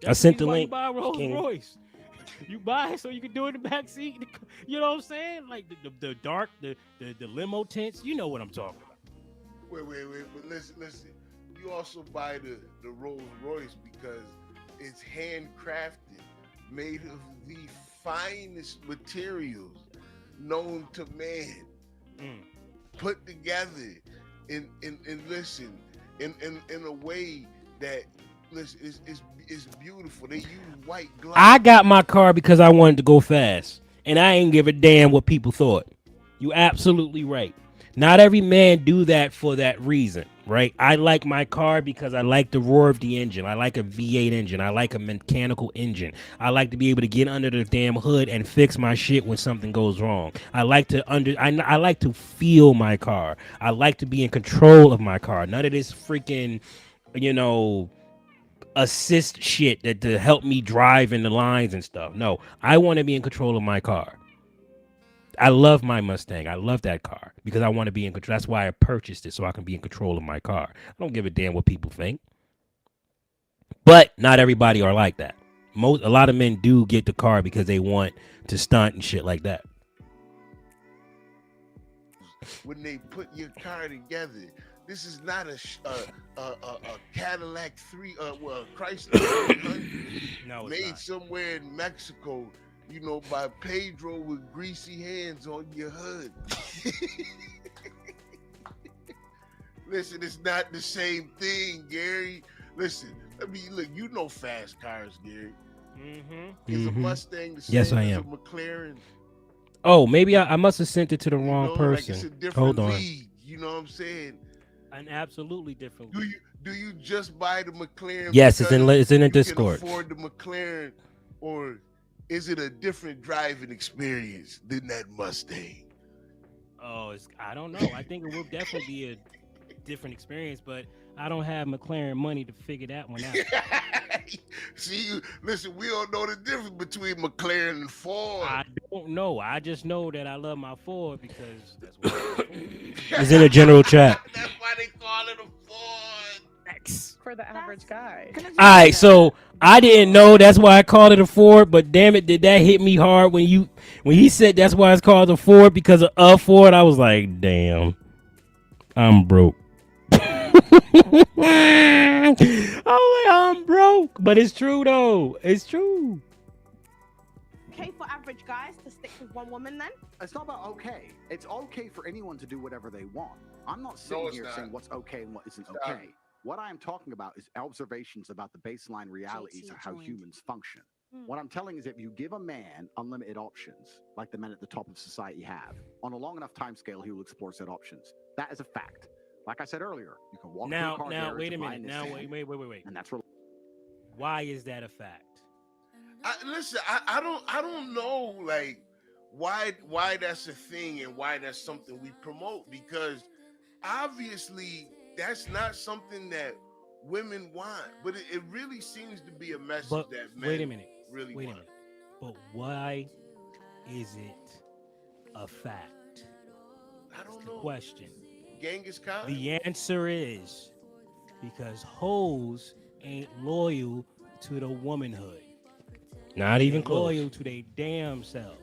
That's I sent the why you link. buy a Rolls King. Royce. You buy it so you can do it in the back seat. You know what I'm saying? Like the dark, the limo tints. You know what I'm talking about. Wait. But listen. You also buy the Rolls Royce because it's handcrafted, made of the finest materials known to man, put together in listen in a way that listen is beautiful. They use white glass. I got my car because I wanted to go fast, and I ain't give a damn what people thought. You absolutely right. Not every man do that for that reason, right? I like my car because I like the roar of the engine. I like a V8 engine. I like a mechanical engine. I like to be able to get under the damn hood and fix my shit when something goes wrong. I like to I like to feel my car. I like to be in control of my car. None of this freaking, assist shit that to help me drive in the lines and stuff. No, I want to be in control of my car. I love my Mustang. I love that car because I want to be in control. That's why I purchased it, so I can be in control of my car. I don't give a damn what people think. But not everybody are like that. A lot of men do get the car because they want to stunt and shit like that. When they put your car together, this is not a Cadillac Chrysler 300 no, made not. somewhere in Mexico. By Pedro with greasy hands on your hood. Listen, it's not the same thing, Gary. Listen, look, fast cars, Gary. Is a Mustang the same Yes, I as am. a McLaren? Oh, maybe I must have sent it to the wrong person. Like it's a different Hold on. league, you know what I'm saying? An absolutely different league. Do you just buy the McLaren? Yes, it's in the you Discord. Can afford the McLaren, or is it a different driving experience than that Mustang? Oh, I don't know. I think it will definitely be a different experience, but I don't have McLaren money to figure that one out. See, listen, we don't know the difference between McLaren and Ford. I don't know. I just know that I love my Ford because that's what it's in a general chat. That's why they call it a Ford. For the average guy. All right, so I didn't know that's why I called it a Ford, but damn it, did that hit me hard when he said that's why it's called a Ford because of a Ford? I was like, damn, I'm broke. I'm broke, but it's true though. It's true. Okay for average guys to stick with one woman then? It's not about okay. It's okay for anyone to do whatever they want. I'm not sitting here saying what's okay and what isn't okay. What I'm talking about is observations about the baseline realities of how humans function. What I'm telling is if you give a man unlimited options, like the men at the top of society have, on a long enough time scale, he will explore said options. That is a fact. Like I said earlier, you can walk through a car Now, garage wait a and buy minute. a Now, Nissan, wait. and that's where. Why is that a fact? Listen, I don't know like why that's a thing and why that's something we promote, because obviously that's not something that women want, but it really seems to be a message that men wait a minute. really Wait a want. minute. But why is it a fact? I don't That's know. the question. Genghis Khan? The answer is because hoes ain't loyal to the womanhood. Not even loyal to their damn selves.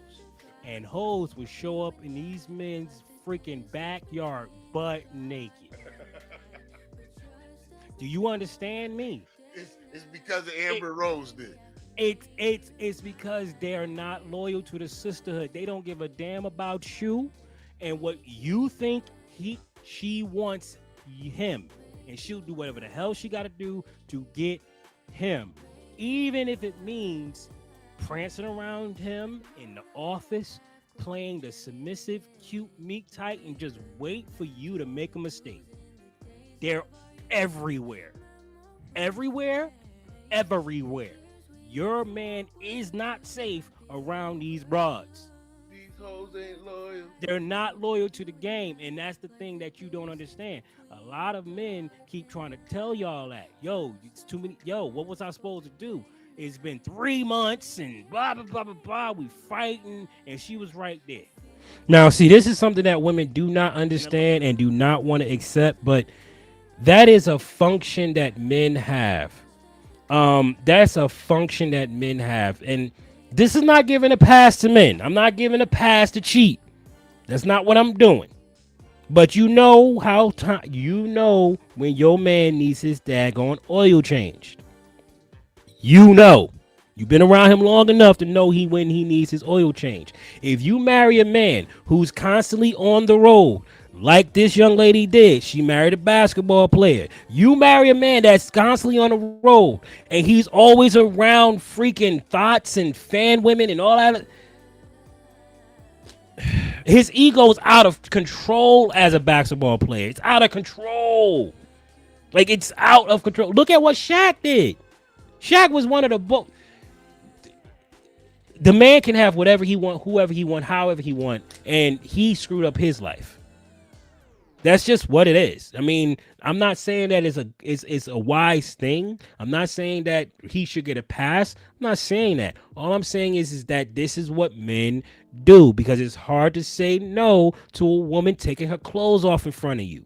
And hoes will show up in these men's freaking backyard butt naked. Do you understand me? It's because of Amber Rose did. It's because they're not loyal to the sisterhood. They don't give a damn about you and what you think she wants him, and she'll do whatever the hell she got to do to get him, even if it means prancing around him in the office, playing the submissive, cute, meek type, and just wait for you to make a mistake. They're everywhere. Everywhere. Your man is not safe around these broads. These hoes ain't loyal. They're not loyal to the game, and that's the thing that you don't understand. A lot of men keep trying to tell y'all that, yo, it's too many. Yo, what was I supposed to do? It's been 3 months and blah blah blah blah blah. We fighting, and she was right there. Now, see, this is something that women do not understand and do not want to accept, but that is a function that men have. That's a function that men have, and This is not giving a pass to men. I'm not giving a pass to cheat. That's not what I'm doing. But you know when your man needs his daggone oil changed. You know. You've been around him long enough to know when he needs his oil change. If you marry a man who's constantly on the road, like this young lady did, she married a basketball player. You marry a man that's constantly on the road and he's always around freaking thoughts and fan women and all that. His ego's out of control as a basketball player. It's out of control. Like, it's out of control. Look at what Shaq did. Shaq was one of the the man can have whatever he want, whoever he want, however he want, and he screwed up his life. That's just what it is. I mean, I'm not saying that it's a wise thing. I'm not saying that he should get a pass. I'm not saying that. All I'm saying is that this is what men do, because it's hard to say no to a woman taking her clothes off in front of you,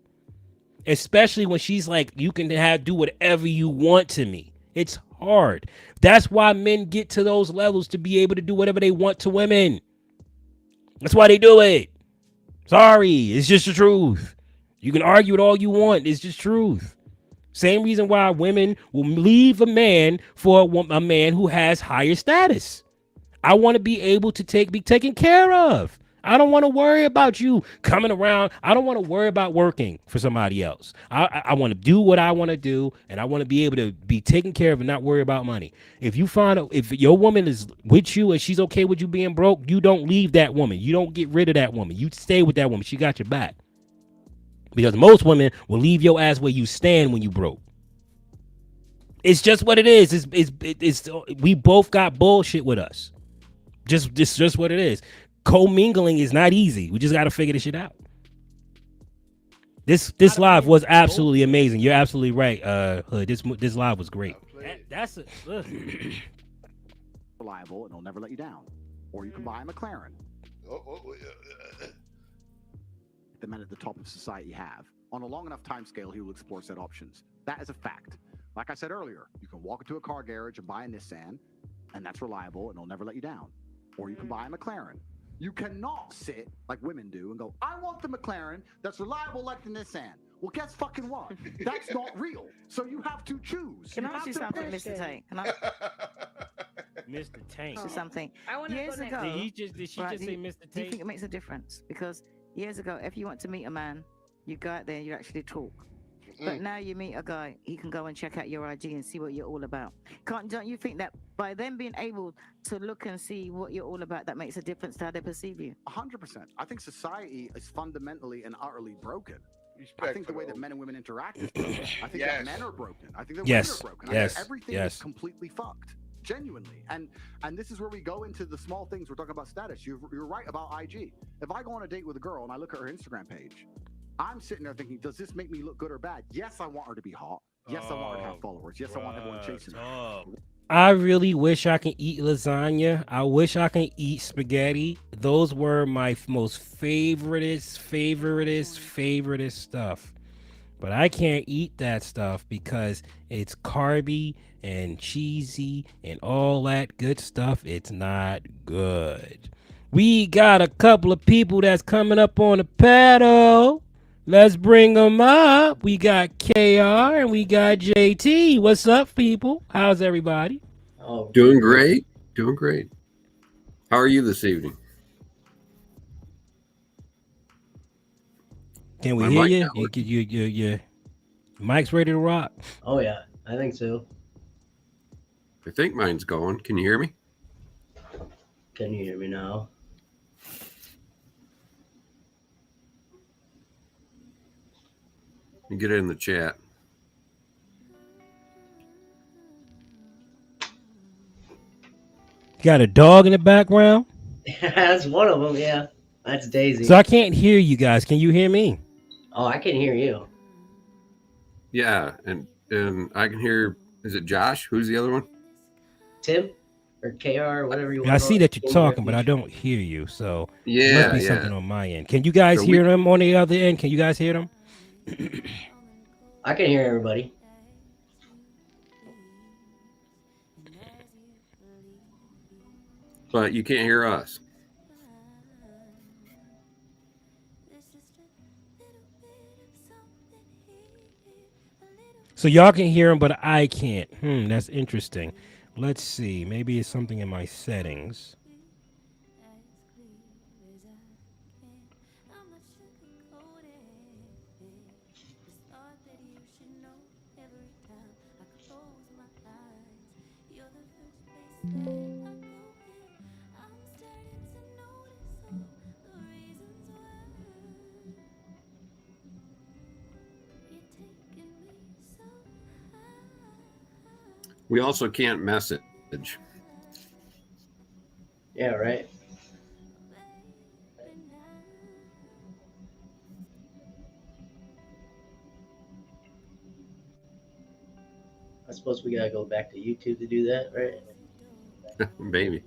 especially when she's like, you can do whatever you want to me. It's hard. That's why men get to those levels, to be able to do whatever they want to women. That's why they do it. Sorry, it's just the truth. You can argue it all you want. It's just truth. Same reason why women will leave a man for a man who has higher status. I want to be able to be taken care of. I don't want to worry about you coming around. I don't want to worry about working for somebody else. I want to do what I want to do, and I want to be able to be taken care of and not worry about money. If your woman is with you and she's okay with you being broke, you don't leave that woman. You don't get rid of that woman. You stay with that woman. She got your back. Because most women will leave your ass where you stand when you broke. It's just what it is. We both got bullshit with us. Just what it is. Co-mingling is not easy. We just got to figure this shit out. This live was absolutely amazing. You're absolutely right, Hood. This live was great. That's reliable and it'll never let you down. Or you can buy a McLaren. The men at the top of society have. On a long enough time scale, he will explore said options. That is a fact. Like I said earlier, you can walk into a car garage and buy a Nissan, and that's reliable and it'll never let you down. Or you can buy a McLaren. You cannot sit like women do and go, I want the McLaren that's reliable like the Nissan. Well, guess fucking what? That's not real. So you have to choose. Can I ask you something, Mr. Tank? Can I? Mr. Tank. Something. I want to years go ago. next. Did she just say Mr. Tank? Do you think it makes a difference? Because years ago, if you want to meet a man, you go out there and you actually talk. But now you meet a guy, he can go and check out your IG and see what you're all about. Don't you think that by them being able to look and see what you're all about, that makes a difference to how they perceive you? 100%. I think society is fundamentally and utterly broken. I think the way that men and women interact is broken. I think that men are broken. I think that women are broken. I think everything is completely fucked. Genuinely. And this is where we go into the small things. We're talking about status. You're right about IG. If I go on a date with a girl and I look at her Instagram page, I'm sitting there thinking, does this make me look good or bad? Yes, I want her to be hot. Yes, I want her to have followers. Yes, I want everyone chasing her. I really wish I can eat lasagna. I wish I can eat spaghetti. Those were my most favoriteest stuff. But I can't eat that stuff because it's carby and cheesy and all that good stuff. It's not good. We got a couple of people that's coming up on the paddle. Let's bring them up. We got KR and we got JT. What's up, people? How's everybody? Oh, doing great. Doing great. How are you this evening? Can we hear you? Your mic's ready to rock. Oh, yeah. I think so. I think mine's going. Can you hear me? Can you hear me now? You get it in the chat. Got a dog in the background? That's one of them, yeah. That's Daisy. So I can't hear you guys. Can you hear me? Oh, I can hear you. Yeah, and I can hear, is it Josh? Who's the other one? Tim or KR, whatever you want. I see that you're talking, but I don't hear you. So yeah, must be something on my end. Can you guys hear them on the other end? Can you guys hear them? I can hear everybody. but you can't hear us. So y'all can hear him, but I can't. That's interesting. Let's see. Maybe it's something in my settings. We also can't message. Yeah, right. I suppose we gotta go back to YouTube to do that, right? Baby.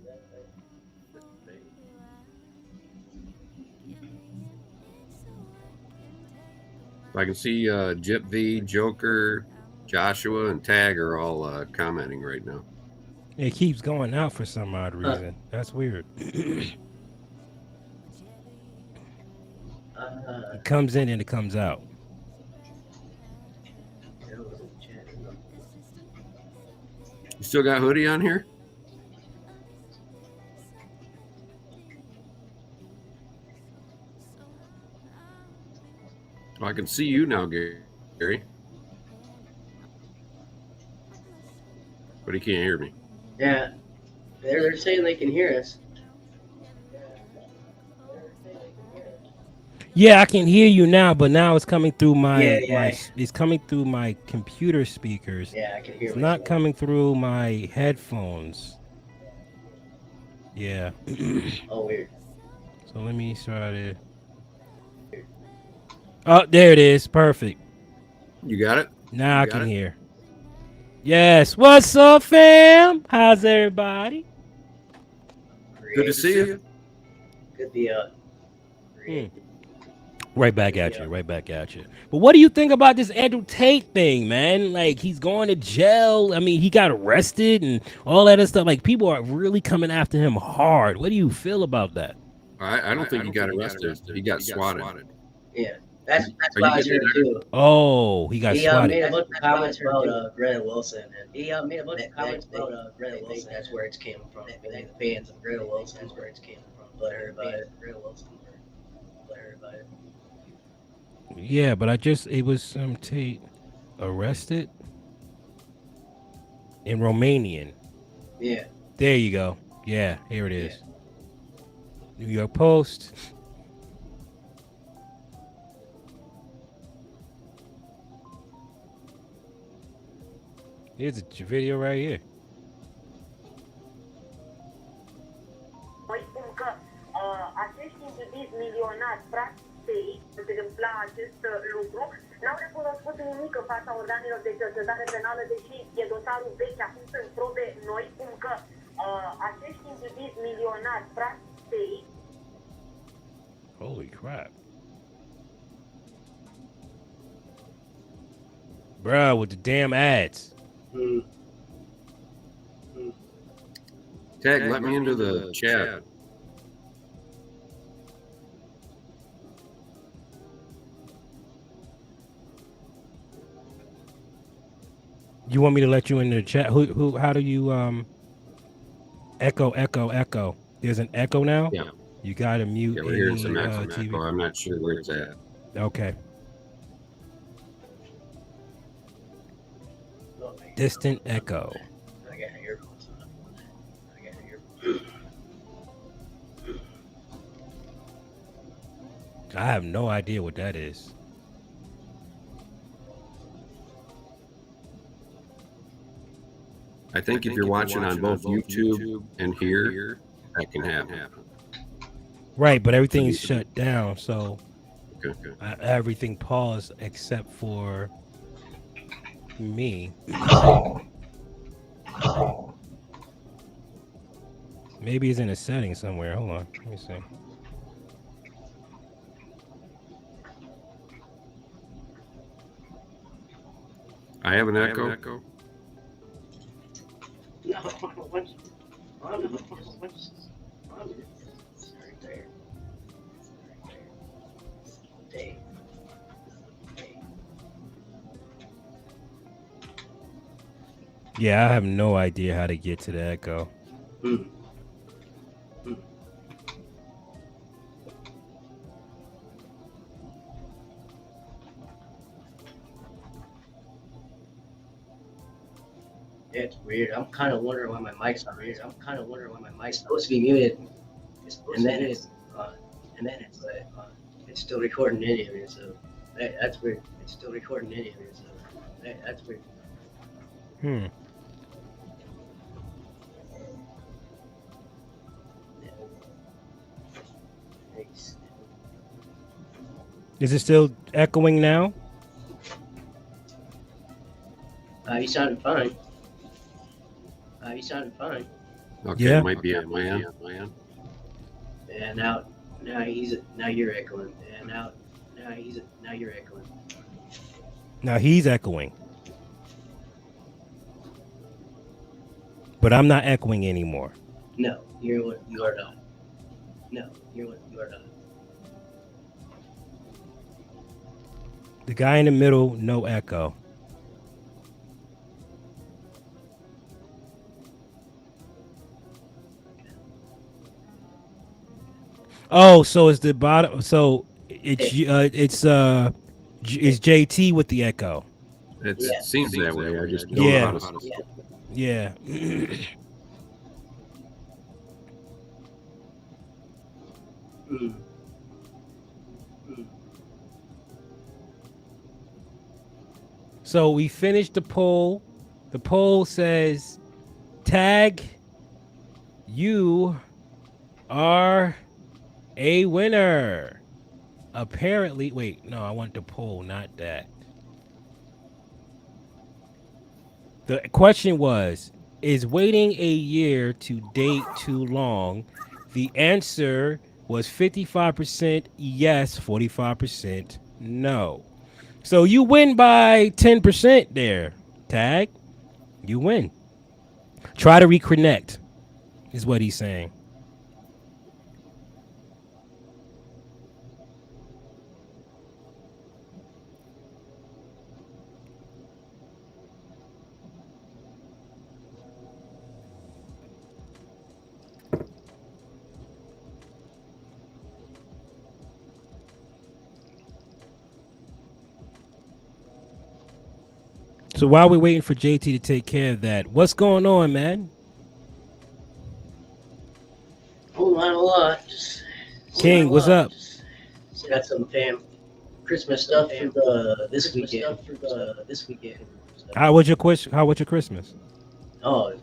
I can see Jip V, Joker, Joshua, and Tag are all commenting right now. It keeps going out for some odd reason. That's weird. It comes in and it comes out. You still got Hoodie on here? Oh, I can see you now, Gary. But he can't hear me. Yeah, they're saying they can hear us. Yeah, I can hear you now, but now it's coming through my, Yeah. it's coming through my computer speakers. Yeah, I can hear It's not coming through my headphones. Yeah. Oh, weird. So let me try to. Oh, there it is. Perfect. You got it? Now You I got can it? hear. Yes. What's up, fam? How's everybody? Good to see you. Could be Right back at you. Right back at you. But what do you think about this Andrew Tate thing, man? Like, he's going to jail. I mean, he got arrested and all that other stuff. Like, people are really coming after him hard. What do you feel about that? I don't think he got arrested. He got swatted. Yeah, that's Are what I you was hearing getting too. Oh, he got He swatted. made a bunch of comments about Greta Wilson, and he made a bunch of comments about Greta Wilson. That's where it's came from. I think the fans of Greta Wilson is where it's came from. But everybody, Greta Wilson, but everybody. Yeah, but it was Tate arrested in Romanian. Yeah. There you go. Yeah, here it is. New York Post. Here's a video right here. Mai spun că acești indivizi milionari, practic, se întâmpla acest lucru, n-au recunoscut nimic în fața organelor de cercetare penală, deși e dosarul vechi, acum sunt probe noi, cum că acești indivizi milionari, practic. Holy crap. Bruh, with the damn ads. Tag, let me into the chat. You want me to let you in the chat? How do you echo? There's an echo now? Yeah. You gotta mute Yeah, we're hearing some any, echo. TV. I'm not sure where it's at. Okay. Distant echo. I got earphones on. I got earphones. I have no idea what that is. I think if you're watching on both YouTube and here, that can happen. Right, but everything's shut down, so Okay. everything paused except for me. Maybe it's in a setting somewhere. Hold on, let me see. I have an echo. No, Right there. Dang. Yeah, I have no idea how to get to the echo. Yeah, it's weird. I'm kind of wondering why my mic's not weird. I'm kind of wondering why my mic's supposed to be muted, and then it's it's still recording anyway. So that's weird. It's still recording anyway. So that's weird. Is it still echoing now? You sounded fine. You sounded fine. Okay, Yeah. it might be on my end. Yeah, now you're echoing. Yeah, now you're echoing. Now he's echoing. But I'm not echoing anymore. No, you are not. No, you are not. The guy in the middle, no echo. Oh, so it's the bottom. So it's JT with the echo. It seems that way. I just don't know how to stop it. Yeah. So we finished the poll. The poll says, Tag, you are a winner. Apparently, wait, no, I want the poll, not that. The question was, is waiting a year to date too long? The answer was 55% yes, 45% no. So you win by 10% there, Tag. You win. Try to reconnect, is what he's saying. So while we're waiting for JT to take care of that, what's going on, man? Hold on. King, what's up? Just got some Christmas stuff for this weekend. How was your Christmas? Oh,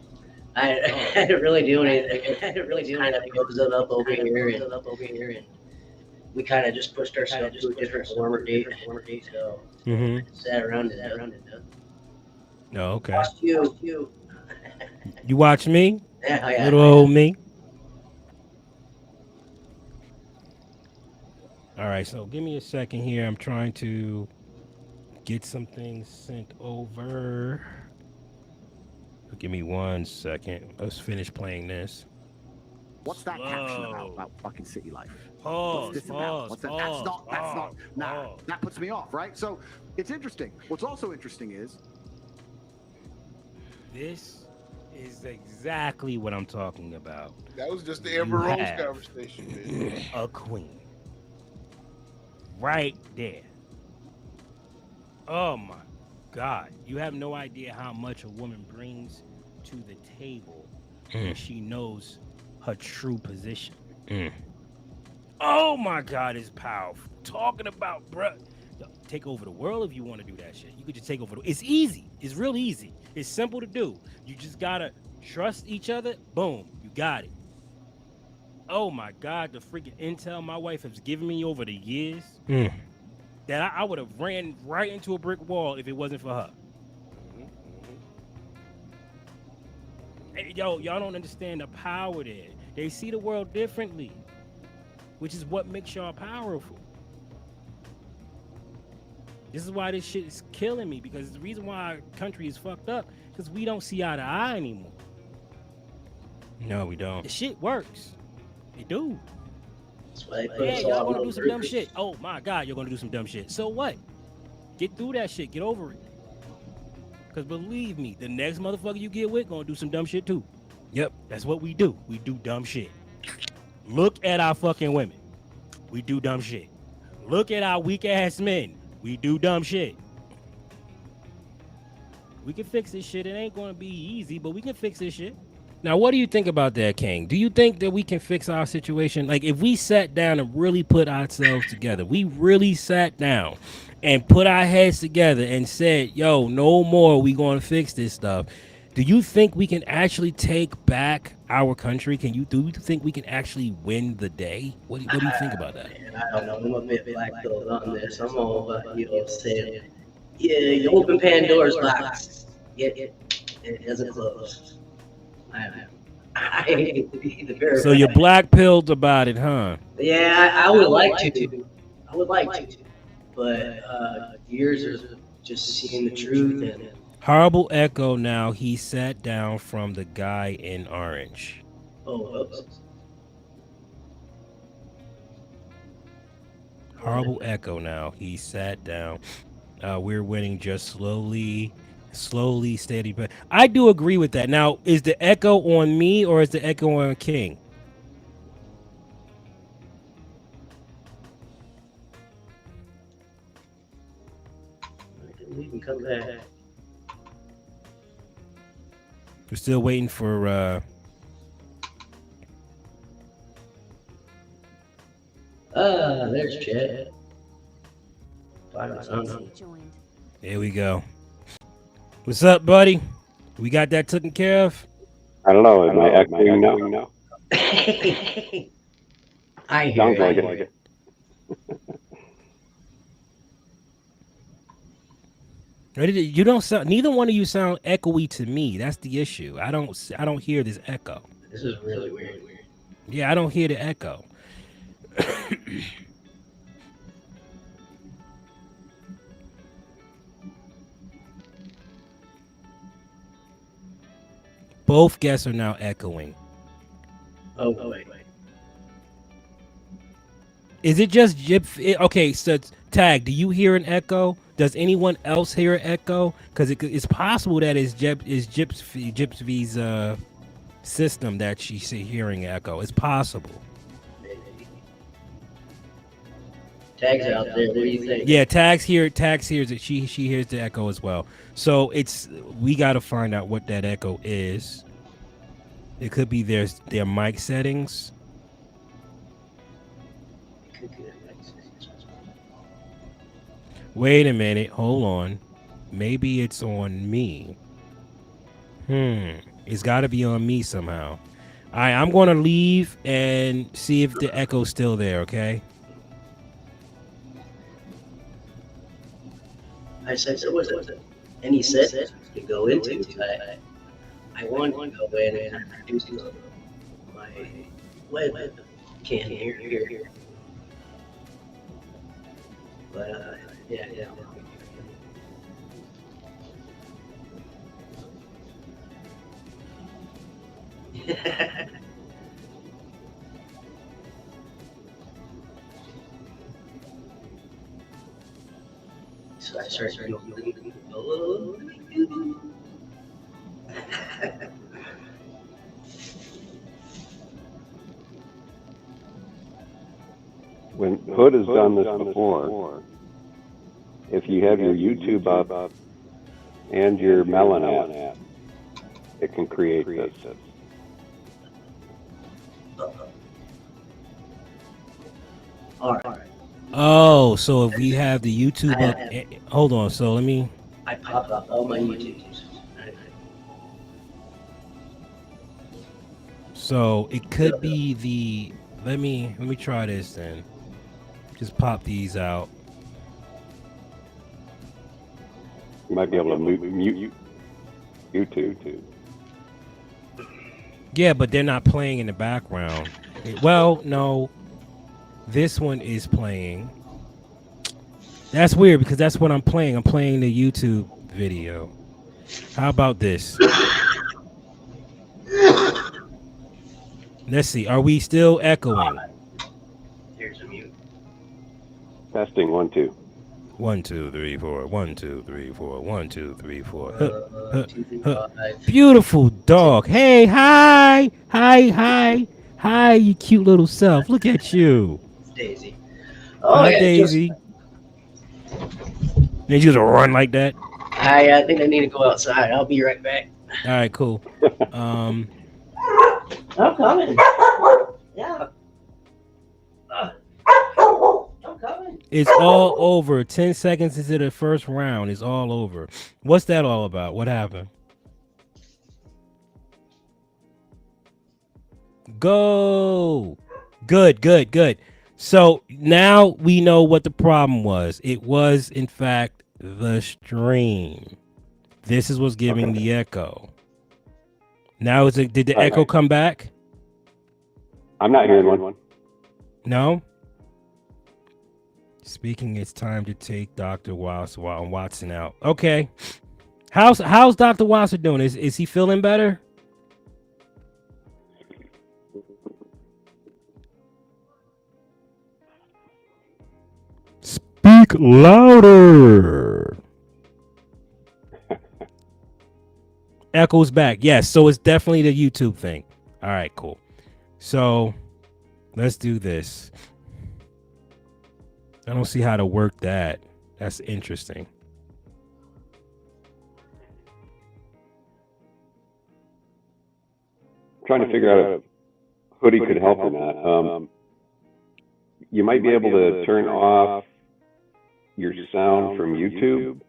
I didn't really do anything. Kind of frozen up over here, and we kind of just pushed ourselves to a different warmer date. So sat around it. Oh, okay. Watched you. You watch me? Yeah. Little old me. All right, so give me a second here. I'm trying to get some things sent over. Give me 1 second. Let's finish playing this. What's that caption about fucking city life? Pause, What's this about? What's that? That's not. Nah, that puts me off, right? So it's interesting. What's also interesting is this is exactly what I'm talking about. That was just the Amber Rose conversation, man. A queen. Right there. Oh my God. You have no idea how much a woman brings to the table when she knows her true position. Oh my God, it's powerful. Talking about, bruh. Take over the world if you want to do that shit. You could just take over it's easy. It's real easy. It's simple to do. You just gotta trust each other. Boom, you got it. Oh my God, the freaking intel my wife has given me over the years that I would have ran right into a brick wall if it wasn't for her. Hey, y'all don't understand the power there. They see the world differently, which is what makes y'all powerful. This is why this shit is killing me, because the reason why our country is fucked up because we don't see eye to eye anymore. No, we don't. The shit works. They do. That's why they put Yeah, us y'all all gonna on do some dumb groups. shit. Oh my God, you're gonna do some dumb shit. So what? Get through that shit. Get over it. Cause believe me, the next motherfucker you get with gonna do some dumb shit too. Yep, that's what we do. We do dumb shit. Look at our fucking women. We do dumb shit. Look at our weak ass men. We do dumb shit. We can fix this shit. It ain't gonna be easy, but we can fix this shit. Now, what do you think about that, King? Do you think that we can fix our situation? Like, if we sat down and really put ourselves together, we really sat down and put our heads together and said, yo, no more, we gonna fix this stuff. Do you think we can actually take back our country? Do you think we can actually win the day? What do you think about that? Man, I don't know. I'm a bit black belt on this. I'm all saying, yeah, you open Pandora's box. It doesn't close. I hate to be the bearer. So you're black pilled about it, huh? Yeah, I would like to. I would like to. But years of just seeing the truth and Horrible echo now. He sat down from the guy in orange. oops. Horrible echo now. He sat down. We're winning just slowly, steady. But I do agree with that. Now, is the echo on me or is the echo on King? We can come back. We're still waiting for there's Chad. There we go. What's up, buddy? We got that taken care of? I don't know. Am I echoing now? I hear Sounds like it. it. You don't sound. Neither one of you sound echoey to me. That's the issue. I don't hear this echo. This is really weird. Yeah, I don't hear the echo. Both guests are now echoing. Oh, wait. Is it just Jip? Okay, so Tag, do you hear an echo? Does anyone else hear an echo? Because it's possible that it's Gyps V's system that she's hearing echo. It's possible. Tag's out there. What do you think? Yeah, Tags hears it. She hears the echo as well. So we got to find out what that echo is. It could be their mic settings. Wait a minute, hold on. Maybe it's on me. It's got to be on me somehow. All right, I'm going to leave and see if the echo's still there, okay? I said there wasn't any set to go into. I wanted to go in and introduce my web can here. But yeah. So I started doing When Hood has done this before, if you have your YouTube up and your Melon app, it can create this. All right. Oh, so if we have the YouTube up, hold on. So let me. I pop up all my YouTubes. So it could be the. Let me try this then. Just pop these out. You might be able to mute YouTube. Yeah, but they're not playing in the background. Well, no. This one is playing. That's weird because that's what I'm playing. I'm playing the YouTube video. How about this? Let's see. Are we still echoing? Here's a mute. Testing 1 2. 1 2 3 4. 1 2 3 4. 1 2 3 4. 2, 3, 5. Beautiful dog. Hey, hi, you cute little self. Look at you. Daisy. Hi, yeah, Daisy. Need you to run like that? I think I need to go outside. I'll be right back. All right, cool. I'm coming. Yeah. I'm coming. It's all over. 10 seconds into the first round. It's all over. What's that all about? What happened? Go. Good. So now we know what the problem was. It was, in fact, the stream. This is what's giving the echo. Now, did the echo come back? I'm not hearing one. No? Speaking, it's time to take Dr. Watson out. Okay. How's Dr. Watson doing? Is he feeling better? Speak louder. Echoes back. Yes, so it's definitely the YouTube thing. All right, cool. So let's do this. I don't see how to work that. That's interesting. Trying to figure out if Hoodie could help or not. You might be able to turn off your sound from YouTube,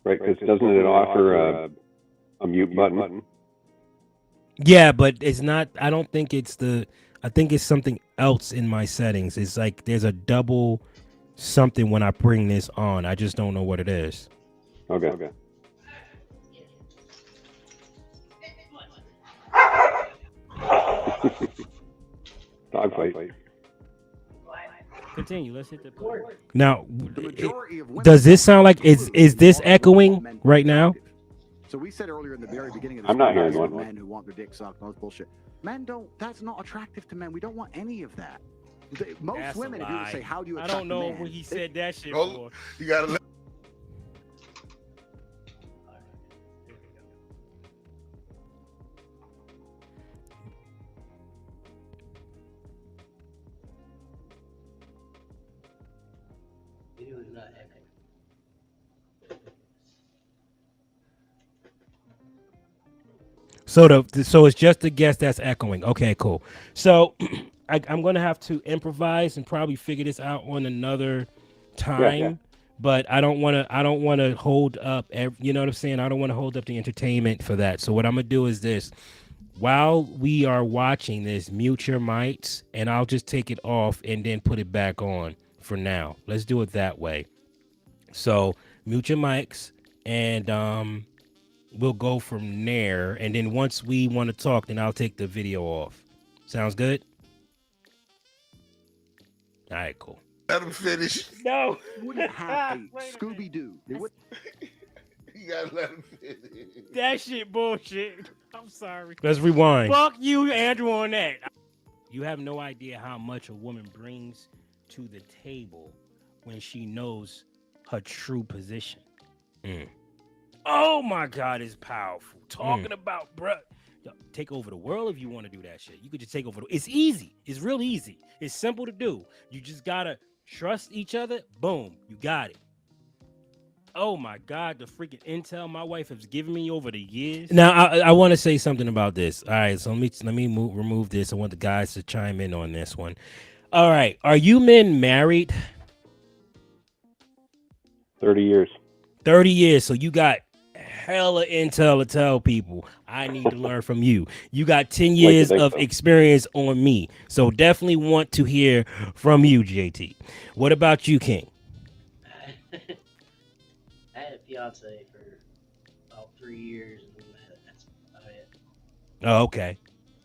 right? Because doesn't it offer a mute button? Yeah, but it's not. I don't think it's I think it's something else in my settings. It's like there's a double something when I bring this on. I just don't know what it is. Okay. Dogfight. Continue. Let's hit the board. Now, does this sound like is this echoing right now? So we said earlier in the very beginning of I'm not hearing one. Men who want their dick sucked, all this bullshit. Men don't. That's not attractive to men. We don't want any of that. Most That's women, if you were to say, "How do you?" I attract don't know a man, when he said that shit. Oh, you gotta let. So it's just a guess that's echoing. Okay, cool. So I'm gonna have to improvise and probably figure this out on another time. Yeah. But I don't want to hold up. You know what I'm saying? I don't want to hold up the entertainment for that. So what I'm gonna do is this: while we are watching this, mute your mics, and I'll just take it off and then put it back on for now. Let's do it that way. So mute your mics, and we'll go from there. And then once we want to talk, then I'll take the video off. Sounds good? All right, cool. Let him finish. No. Wouldn't have a Scooby Doo. You gotta let him finish. That shit bullshit. I'm sorry. Let's rewind. Fuck you, Andrew, on that. You have no idea how much a woman brings to the table when she knows her true position. Oh my God, it's powerful. Talking about, bruh. Take over the world if you want to do that shit. You could just take over. It's easy. It's real easy. It's simple to do. You just gotta trust each other. Boom, you got it. Oh my God, the freaking intel my wife has given me over the years. Now I want to say something about this. All right, so let me remove this. I want the guys to chime in on this one. All right, are you men married? 30 years. 30 years. So you got hella intel to tell people. I need to learn from you. You got 10 years of experience on me. So definitely want to hear from you, JT. What about you, King? I had a fiance for about 3 years, and that's about it. Oh, okay.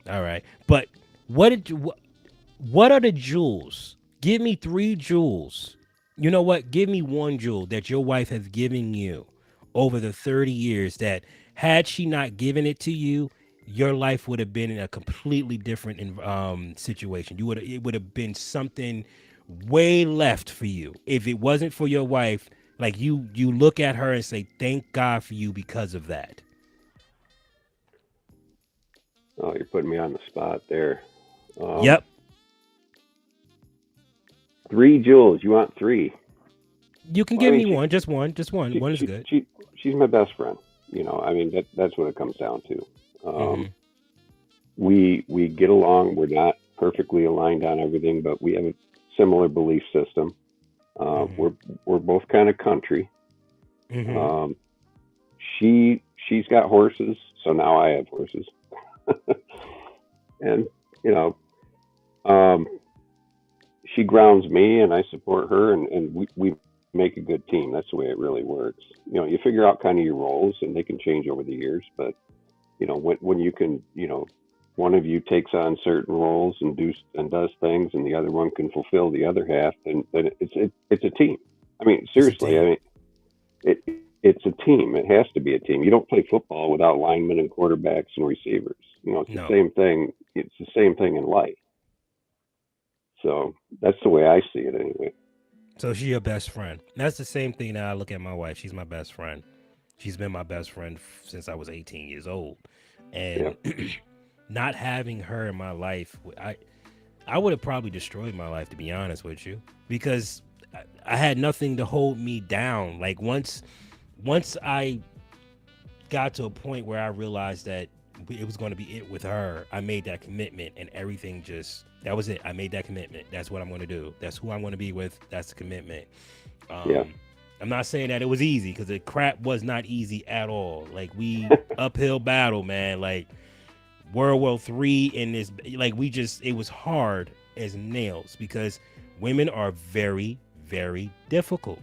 All right. But what are the jewels? Give me 3 jewels. You know what? Give me 1 jewel that your wife has given you over the 30 years that had she not given it to you, your life would have been in a completely different situation. It would have been something way left for you if it wasn't for your wife. Like you look at her and say, thank God for you because of that. Oh, you're putting me on the spot there. Yep. 3 jewels. You want 3? You can give me one, just one. One is good. She's my best friend. You know, I mean, that's what it comes down to. Mm-hmm. We get along. We're not perfectly aligned on everything, but we have a similar belief system. We're both kind of country. Mm-hmm. She's got horses, so now I have horses. And you know, she grounds me, and I support her, and we make a good team. That's the way it really works. You know, you figure out kind of your roles, and they can change over the years. But you know, when you can, you know, one of you takes on certain roles and does things, and the other one can fulfill the other half, and it's a team. I mean, seriously, I mean, it's a team. It has to be a team. You don't play football without linemen and quarterbacks and receivers. You know, it's the same thing. It's the same thing in life. So that's the way I see it, anyway. So she's your best friend. That's the same thing that I look at my wife. She's my best friend. She's been my best friend since I was 18 years old, and not having her in my life, I would have probably destroyed my life, to be honest with you, because I had nothing to hold me down. Like once I got to a point where I realized that it was going to be it with her, I made that commitment, and everything that was it. I made that commitment. That's what I'm going to do. That's who I'm going to be with. That's the commitment. I'm not saying that it was easy, because the crap was not easy at all. Like we uphill battle, man. Like World War III in this, like it was hard as nails, because women are very, very difficult.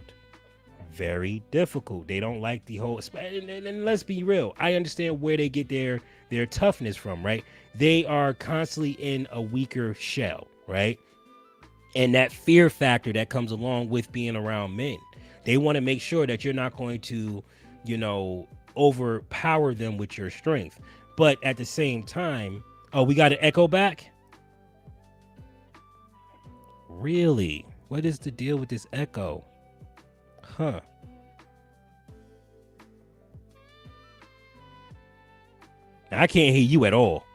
Very difficult. They don't like the whole, and let's be real. I understand where they get their toughness from, right? They are constantly in a weaker shell, right? And that fear factor that comes along with being around men. They want to make sure that you're not going to, you know, overpower them with your strength. But at the same time, we got an echo back? Really? What is the deal with this echo? Huh. I can't hear you at all.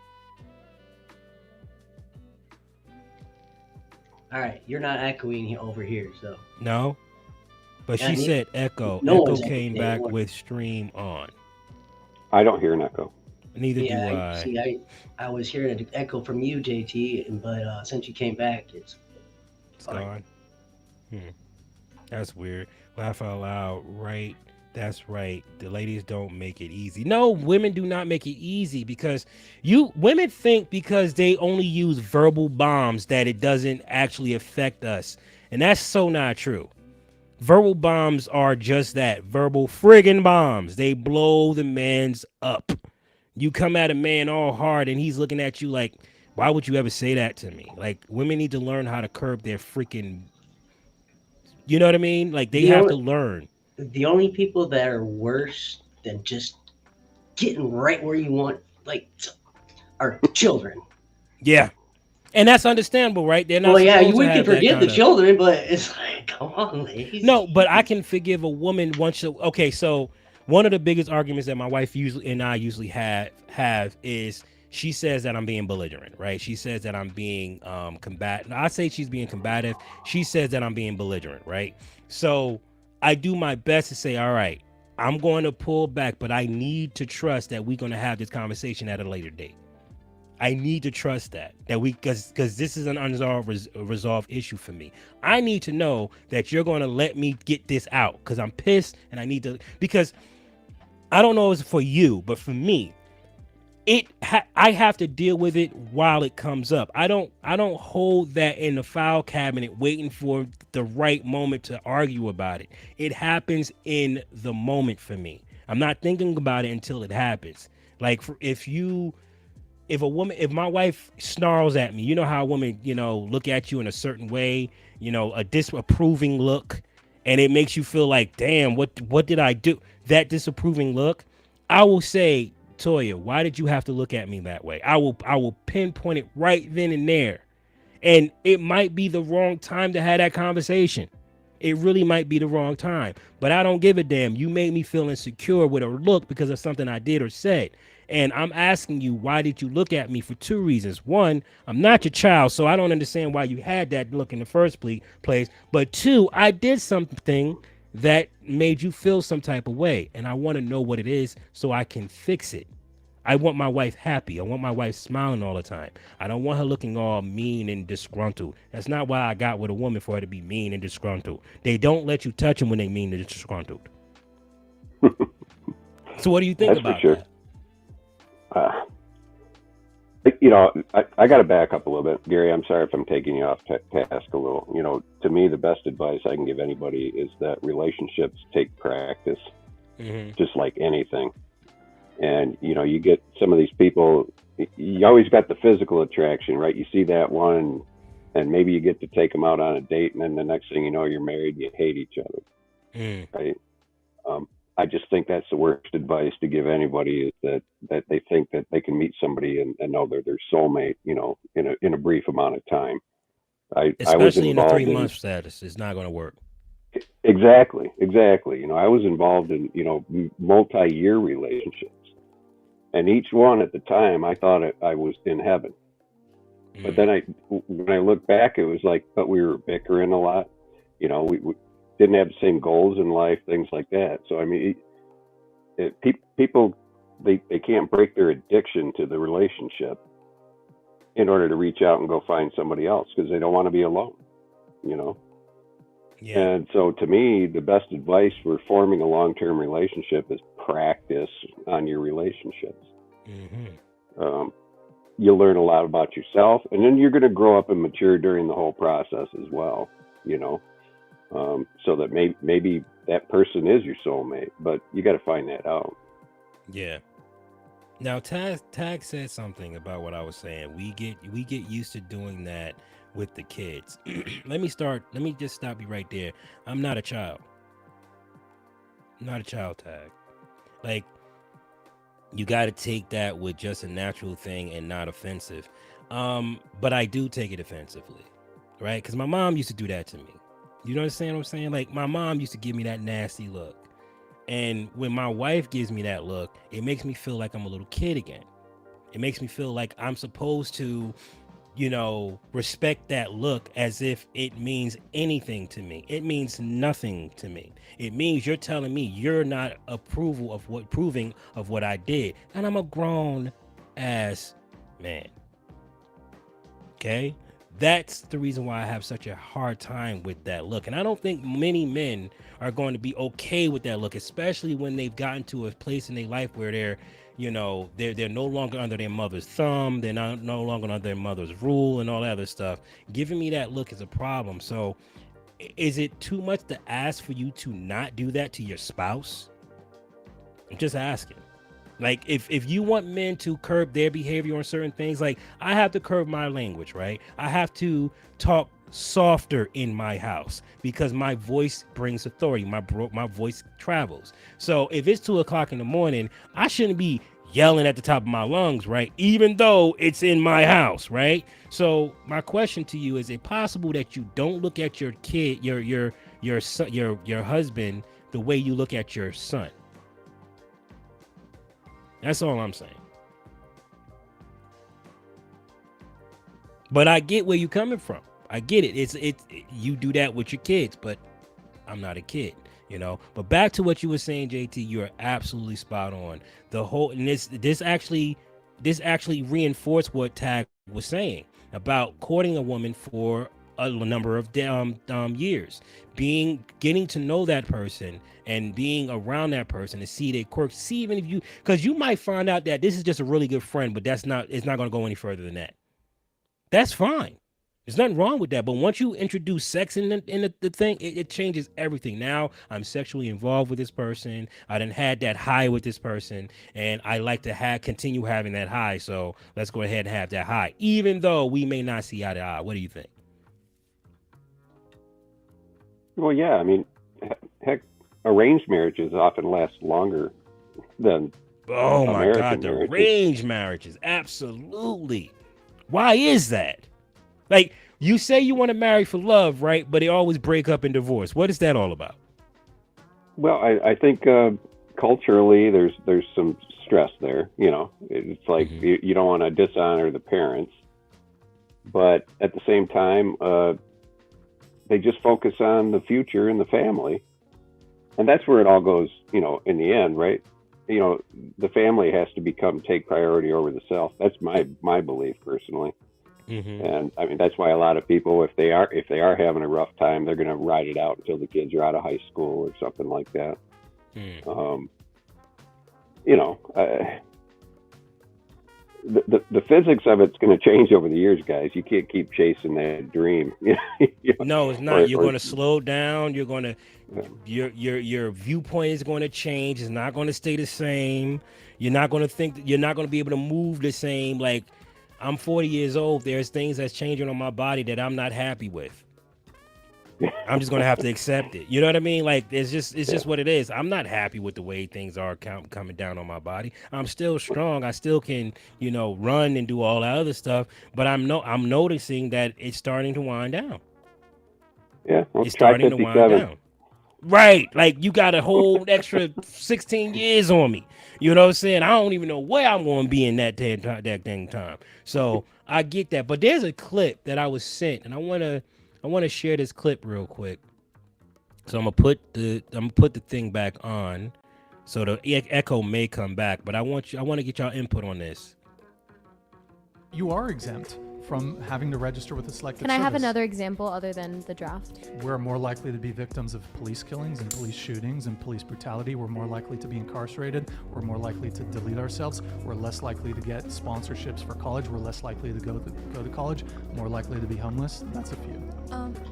All right, you're not echoing over here, so. No? But she said echo. No Echo one's came echoing back anymore. with stream on. I don't hear an echo. Neither do I. See, I was hearing an echo from you, JT, but since you came back, it's gone. That's weird. Laugh out loud, right? That's right. The ladies don't make it easy. No, women do not make it easy, because women think because they only use verbal bombs that it doesn't actually affect us. And that's so not true. Verbal bombs are just that, verbal friggin' bombs. They blow the man's up. You come at a man all hard and he's looking at you like, why would you ever say that to me? Like, women need to learn how to curb their freaking, you know what I mean? Like, they have to learn. The only people that are worse than just getting right where you want, like, are children. Yeah. And that's understandable, right? They're not. Well, yeah, supposed we to can have that forgive the kind of- children, but it's like, come on, ladies. No, but I can forgive a woman once. Okay, so one of the biggest arguments that my wife I usually have is she says that I'm being belligerent, right? She says that I'm being combative. I say she's being combative. She says that I'm being belligerent, right? So I do my best to say, all right, I'm going to pull back, but I need to trust that we're going to have this conversation at a later date. I need to trust that because this is an resolved issue for me. I need to know that you're going to let me get this out, because I'm pissed and I need to, because I don't know if it's for you, but for me, I have to deal with it while it comes up. I don't hold that in the file cabinet waiting for the right moment to argue about it. It happens in the moment for me. I'm not thinking about it until it happens. Like if my wife snarls at me, you know how a woman, look at you in a certain way, a disapproving look, and it makes you feel like, damn, what did I do? That disapproving look, I will say, Toya, why did you have to look at me that way? I will pinpoint it right then and there. And it might be the wrong time to have that conversation. It really might be the wrong time. But I don't give a damn. You made me feel insecure with a look because of something I did or said. And I'm asking you, why did you look at me for 2 reasons? One, I'm not your child, so I don't understand why you had that look in the first place. But 2, I did something that made you feel some type of way. And I want to know what it is so I can fix it. I want my wife happy. I want my wife smiling all the time. I don't want her looking all mean and disgruntled. That's not why I got with a woman, for her to be mean and disgruntled. They don't let you touch them when they mean and disgruntled. So what do you think That's about for sure. that? You know, I got to back up a little bit. Gary, I'm sorry if I'm taking you off task a little. You know, to me, the best advice I can give anybody is that relationships take practice, just like anything. And, you know, you get some of these people, you always got the physical attraction, right? You see that one, and maybe you get to take them out on a date, and then the next thing you know, you're married, you hate each other, right? I just think that's the worst advice to give anybody, is that they think that they can meet somebody and know they're their soulmate, you know, in a brief amount of time. Especially in a 3-month status, it's not going to work. Exactly. You know, I was involved in, you know, multi-year relationships. And each one at the time, I thought I was in heaven. But then when I look back, it was like, but we were bickering a lot. You know, we didn't have the same goals in life, things like that. So, I mean, people, they can't break their addiction to the relationship in order to reach out and go find somebody else, because they don't want to be alone, you know? Yeah. And so to me, the best advice for forming a long-term relationship is practice on your relationships. You'll learn a lot about yourself, and then you're going to grow up and mature during the whole process as well, you know, so that maybe that person is your soulmate, but you got to find that out. Yeah. Now, Tag said something about what I was saying. We get used to doing that with the kids. Let me just stop you right there. I'm not a child. I'm not a child, Tag. Like, you got to take that with just a natural thing and not offensive. But I do take it offensively, right? Because my mom used to do that to me. You understand what I'm saying? Like, my mom used to give me that nasty look. And when my wife gives me that look, it makes me feel like I'm a little kid again. It makes me feel like I'm supposed to, you know, respect that look as if it means anything to me. It means nothing to me. It means you're telling me you're not approving of what I did. And I'm a grown ass man. Okay? That's the reason why I have such a hard time with that look. And I don't think many men are going to be okay with that look, especially when they've gotten to a place in their life where they're, you know, they're no longer under their mother's thumb. They're no longer under their mother's rule and all that other stuff. Giving me that look is a problem. So is it too much to ask for you to not do that to your spouse? I'm just asking. Like, if you want men to curb their behavior on certain things, like, I have to curb my language, right? I have to talk softer in my house because my voice brings authority. My voice travels. So if it's 2 o'clock in the morning, I shouldn't be yelling at the top of my lungs, right? Even though it's in my house, right? So my question to you, is it possible that you don't look at your kid, your son, your husband, the way you look at your son? That's all I'm saying. But I get where you're coming from. I get it. You do that with your kids, but I'm not a kid, you know. But back to what you were saying, JT, you're absolutely spot on. The whole, and this actually reinforced what Tag was saying about courting a woman for a number of years, getting to know that person and being around that person to see their quirks, see even if because you might find out that this is just a really good friend, but it's not going to go any further than that. That's fine. There's nothing wrong with that. But once you introduce sex in the thing, it changes everything. Now I'm sexually involved with this person. I done had that high with this person, and I like to continue having that high. So let's go ahead and have that high, even though we may not see eye to eye. What do you think? Well, yeah. I mean, heck, arranged marriages often last longer than Oh my American God, the marriages. arranged marriages, absolutely. Why is that? Like, you say you want to marry for love, right? But they always break up and divorce. What is that all about? Well, I think culturally there's some stress there. You know, it's like you don't want to dishonor the parents, but at the same time, they just focus on the future and the family, and that's where it all goes. You know, in the end, right? You know, the family has to take priority over the self. That's my belief personally. And I mean, that's why a lot of people, if they are having a rough time, they're going to ride it out until the kids are out of high school or something like that. You know, the physics of it's going to change over the years, guys. You can't keep chasing that dream. No, it's not. You're going to slow down. You're going to your viewpoint is going to change. It's not going to stay the same. You're not going to think. You're not going to be able to move the same. Like, I'm 40 years old. There's things that's changing on my body that I'm not happy with. I'm just going to have to accept it. You know what I mean? Like, it's just what it is. I'm not happy with the way things are coming down on my body. I'm still strong. I still can, you know, run and do all that other stuff. But I'm noticing that it's starting to wind down. Yeah, well, it's starting to wind down. Right. Like, you got a whole extra 16 years on me. You know what I'm saying? I don't even know where I'm going to be in that dang time. So I get that. But there's a clip that I was sent, and I want to share this clip real quick. So I'm gonna put the thing back on, so the echo may come back. But I want to get y'all input on this. You are exempt from having to register with a selective Can I have service. another example other than the draft? We're more likely to be victims of police killings and police shootings and police brutality. We're more likely to be incarcerated. We're more likely to delete ourselves. We're less likely to get sponsorships for college. We're less likely to go to college. More likely to be homeless. That's a few.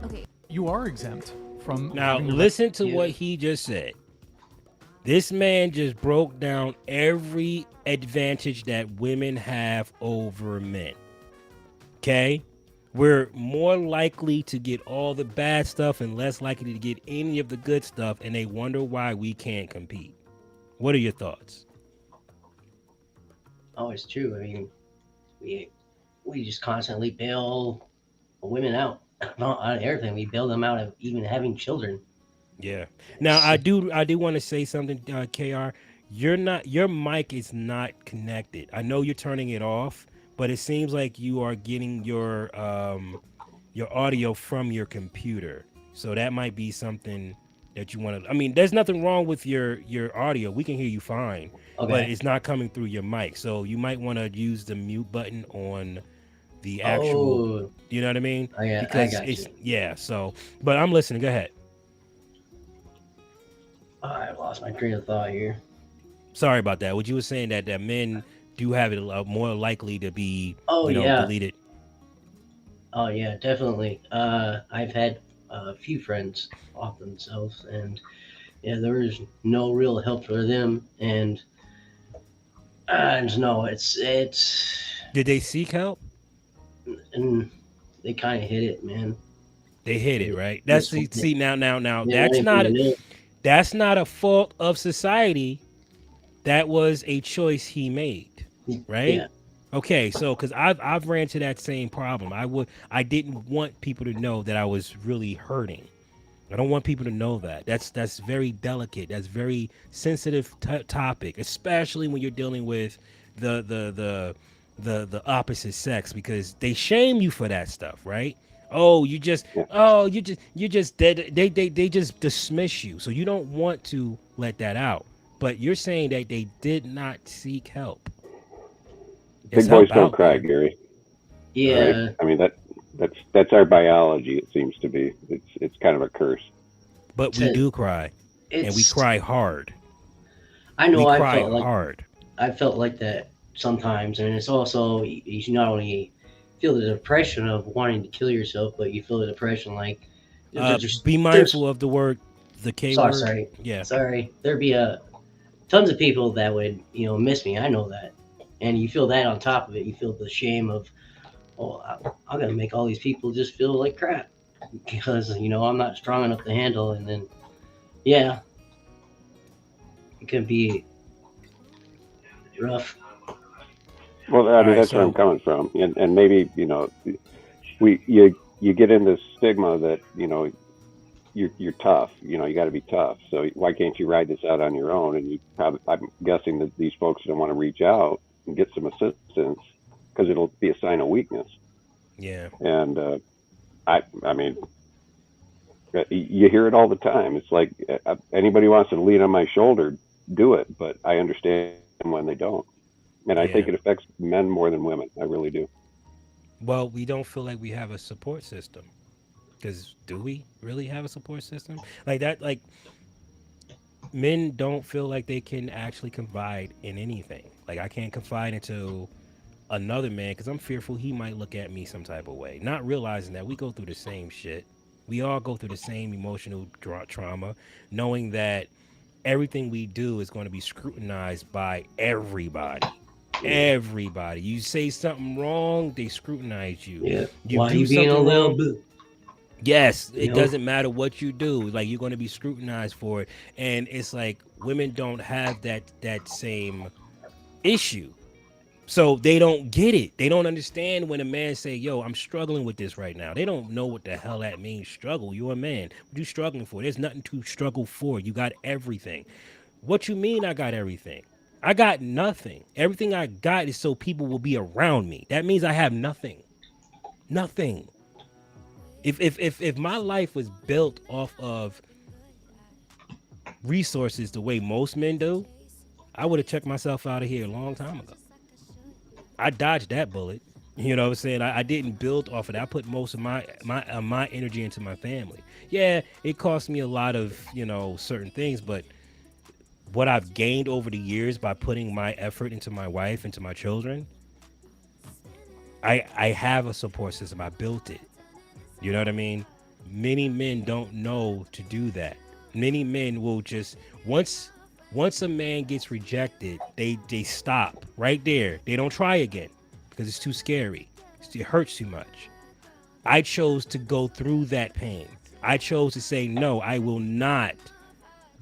Okay. You are exempt from. Now listen to what he just said. This man just broke down every advantage that women have over men. Okay? We're more likely to get all the bad stuff and less likely to get any of the good stuff, and they wonder why we can't compete. What are your thoughts? Oh, it's true. I mean, we just constantly bail women out on everything. We bail them out of even having children. Yeah. Now I do want to say something, KR. Your mic is not connected. I know you're turning it off, but it seems like you are getting your audio from your computer. So that might be something that you want to. I mean, there's nothing wrong with your audio. We can hear you fine, but it's not coming through your mic. So you might want to use the mute button on the actual. You know what I mean? Oh, yeah, because I got it's you. yeah. So, but I'm listening. Go ahead. I lost my train of thought here. Sorry about that. What you were saying that men do have it more likely to be deleted. Oh yeah, definitely. I've had a few friends off themselves, and yeah, there was no real help for them, and no, it's. Did they seek help? And they kind of hit it, man. They hit it, right? That's see now. Yeah, That's not a fault of society. That was a choice he made, right? Yeah. Okay, so because I've ran to that same problem. I didn't want people to know that I was really hurting. I don't want people to know that. That's very delicate. That's very sensitive topic, especially when you're dealing with the opposite sex, because they shame you for that stuff, right? They just dismiss you. So you don't want to let that out. But you're saying that they did not seek help. Big boys don't cry, Gary. Yeah. Right? I mean that's our biology. It seems to be. It's kind of a curse. But we do cry, and we cry hard. I know. I cry hard. I felt like that sometimes, and it's also you not only feel the depression of wanting to kill yourself, but you feel the depression like. Be mindful of the word, the K word. Sorry. Yeah. Sorry. There'd be tons of people that would miss me. I know that, and you feel that on top of it. You feel the shame of, I'm gonna make all these people just feel like crap because I'm not strong enough to handle. And then, yeah, it can be rough. Well, I mean, that's where I'm coming from, and maybe you get in this stigma that you're tough. You got to be tough. So why can't you ride this out on your own? And I'm guessing that these folks don't want to reach out and get some assistance because it'll be a sign of weakness. Yeah. And I mean, you hear it all the time. It's like anybody wants to lean on my shoulder, do it. But I understand when they don't. And I think it affects men more than women. I really do. Well, we don't feel like we have a support system. Because do we really have a support system? Like that, like men don't feel like they can actually confide in anything. Like I can't confide into another man because I'm fearful he might look at me some type of way. Not realizing that we go through the same shit. We all go through the same emotional trauma, knowing that everything we do is going to be scrutinized by everybody. Everybody. You say something wrong, they scrutinize you. Yeah. Why you being a little bit? Yes, it doesn't matter what you do. Like you're going to be scrutinized for it, and it's like women don't have that same issue, so they don't get it. They don't understand when a man say, "Yo, I'm struggling with this right now." They don't know what the hell that means. Struggle. You're a man. What you struggling for? There's nothing to struggle for. You got everything. What you mean? I got everything. I got nothing. Everything I got is so people will be around me. That means I have nothing. Nothing. If my life was built off of resources the way most men do, I would have checked myself out of here a long time ago. I dodged that bullet. You know what I'm saying? I didn't build off of that. I put most of my energy into my family. Yeah, it cost me a lot of, certain things, but what I've gained over the years by putting my effort into my wife, into my children, I have a support system. I built it. You know what I mean? Many men don't know to do that. Many men will just once a man gets rejected, they stop right there. They don't try again because it's too scary. It hurts too much. I chose to go through that pain. I chose to say, no, I will not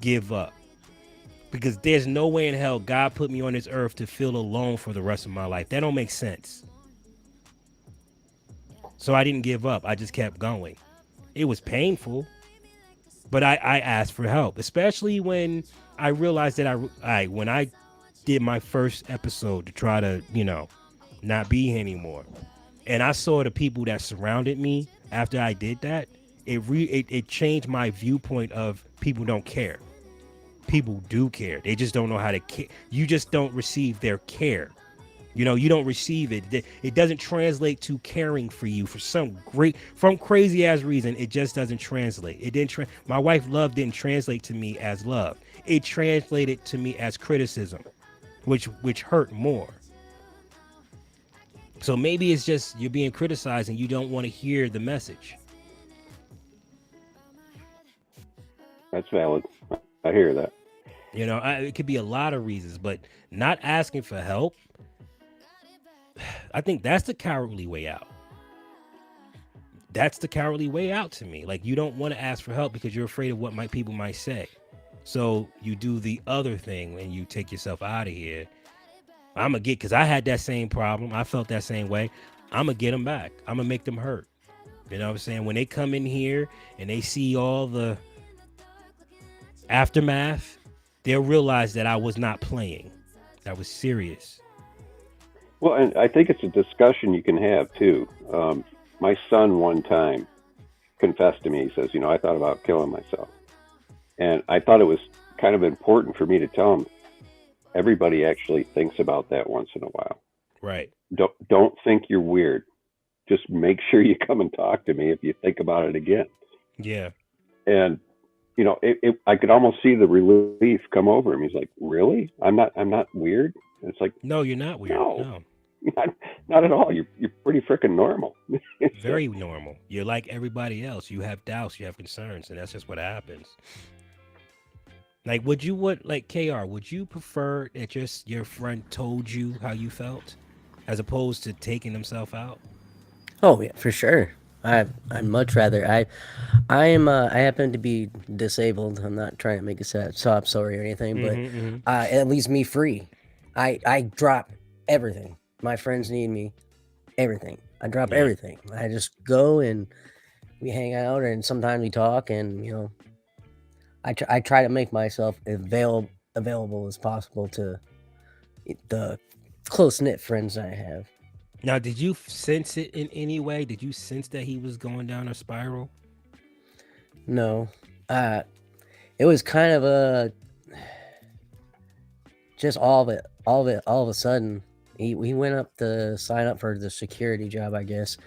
give up. Because there's no way in hell God put me on this earth to feel alone for the rest of my life. That don't make sense. So I didn't give up. I just kept going. It was painful, but I asked for help, especially when I realized that when I did my first episode to try to, not be here anymore. And I saw the people that surrounded me after I did that. It changed my viewpoint of people don't care. People do care. They just don't know how to care. You just don't receive their care. You don't receive it. It doesn't translate to caring for you for some crazy ass reason. It just doesn't translate. It didn't. My wife's love didn't translate to me as love. It translated to me as criticism, which hurt more. So maybe it's just you're being criticized and you don't want to hear the message. That's valid. I hear that. It could be a lot of reasons, but not asking for help, I think that's the cowardly way out. That's the cowardly way out to me. Like, you don't want to ask for help because you're afraid of what people might say. So you do the other thing and you take yourself out of here. Because I had that same problem. I felt that same way. I'm going to get them back. I'm going to make them hurt. You know what I'm saying? When they come in here and they see all the aftermath, they'll realize that I was not playing. That was serious. Well, and I think it's a discussion you can have too. My son one time confessed to me. He says, I thought about killing myself. And I thought it was kind of important for me to tell him, everybody actually thinks about that once in a while. Right. Don't think you're weird. Just make sure you come and talk to me if you think about it again. Yeah. And I could almost see the relief come over him. He's like, really? I'm not weird? And it's like, no, you're not weird. No. Not at all. You're pretty freaking normal. Very normal. You're like everybody else. You have doubts, you have concerns, and that's just what happens. Like, KR, would you prefer that just your friend told you how you felt as opposed to taking himself out? Oh yeah, for sure. I'd much rather. I happen to be disabled. I'm not trying to make a sob story or anything, but it leaves me free. I drop everything. My friends need me, everything. I drop everything. I just go and we hang out, and sometimes we talk, and I try to make myself available as possible to the close knit friends I have. Now, did you sense it in any way? Did you sense that he was going down a spiral? No, it was kind of just all of a sudden. He went up to sign up for the security job, I guess,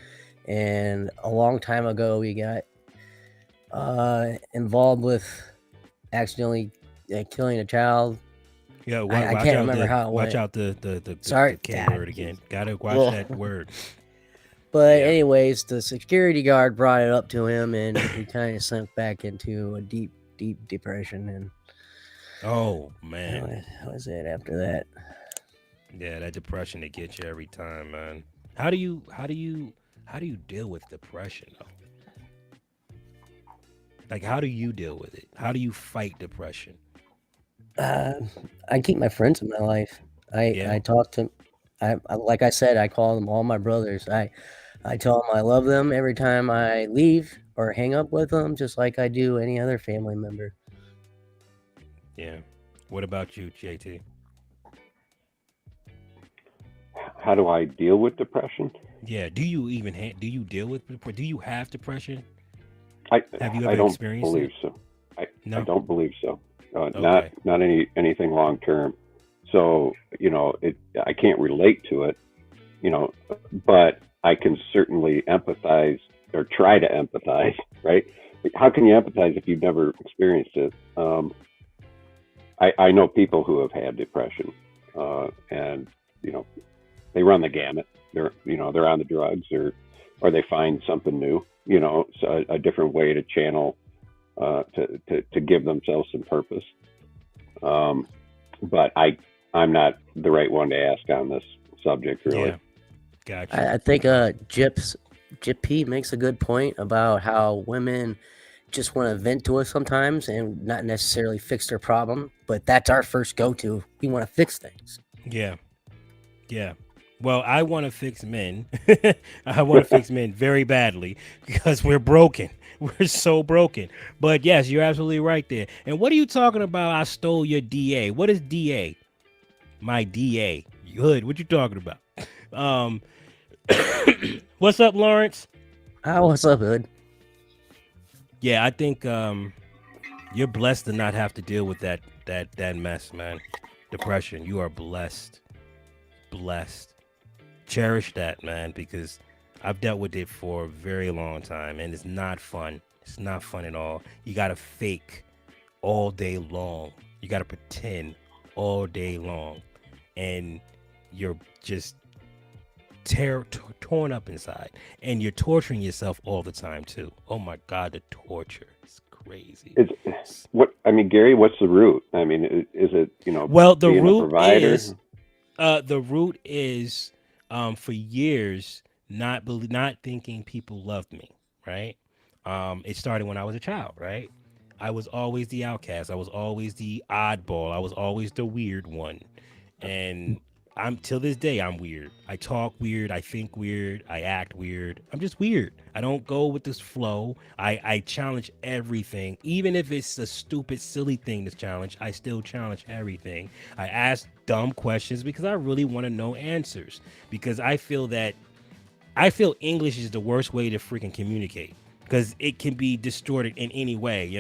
and a long time ago we got involved with accidentally killing a child. Yeah, I can't remember how it went. Watch out the Sorry, K God. word again. Gotta watch that word. But anyways, the security guard brought it up to him, and he kind of sunk back into a deep depression. And oh man, that was it after that. Yeah, that depression that gets you every time, man. How do you deal with depression though? Like, how do you deal with it? How do you fight depression? I keep my friends in my life. I talk to. Like I said, I call them all my brothers. I tell them I love them every time I leave or hang up with them, just like I do any other family member. Yeah. What about you, JT? How do I deal with depression? Yeah. Do you even do you deal with do you have depression? Have you I ever don't experienced believe it? so. No? I don't believe so. Okay. Not anything long term. So I can't relate to it, but I can certainly empathize or try to empathize. Right? How can you empathize if you've never experienced it? I know people who have had depression, and they run the gamut. They're on the drugs or they find something new. So a different way to channel, to give themselves some purpose. But I'm not the right one to ask on this subject, really. Yeah. Gotcha. I think Jip P makes a good point about how women just want to vent to us sometimes and not necessarily fix their problem, but that's our first go-to. We want to fix things. Yeah. Yeah. Well, I want to fix men. I want to fix men very badly because we're broken. We're so broken. But yes, you're absolutely right there. And what are you talking about? I stole your DA. What is DA? My DA. Hood. What you talking about? What's up, Lawrence? What's up, Hood? Yeah, I think you're blessed to not have to deal with that mess, man. Depression. You are blessed. Blessed. Cherish that, man, because I've dealt with it for a very long time, and it's not fun. It's not fun at all. You gotta fake all day long. You gotta pretend all day long, and you're just torn up inside, and you're torturing yourself all the time too. Oh my God, the torture is crazy. Gary, what's the root? I mean, is it Well, the being a root provider? is for years not thinking people loved me, right? It started when I was a child, right? I was always the outcast. I was always the oddball. I was always the weird one. And till this day, I'm weird. I talk weird. I think weird. I act weird. I'm just weird. I don't go with this flow. I challenge everything. Even if it's a stupid, silly thing to challenge, I still challenge everything. I ask dumb questions because I really want to know answers. Because I feel English is the worst way to freaking communicate. Because it can be distorted in any way.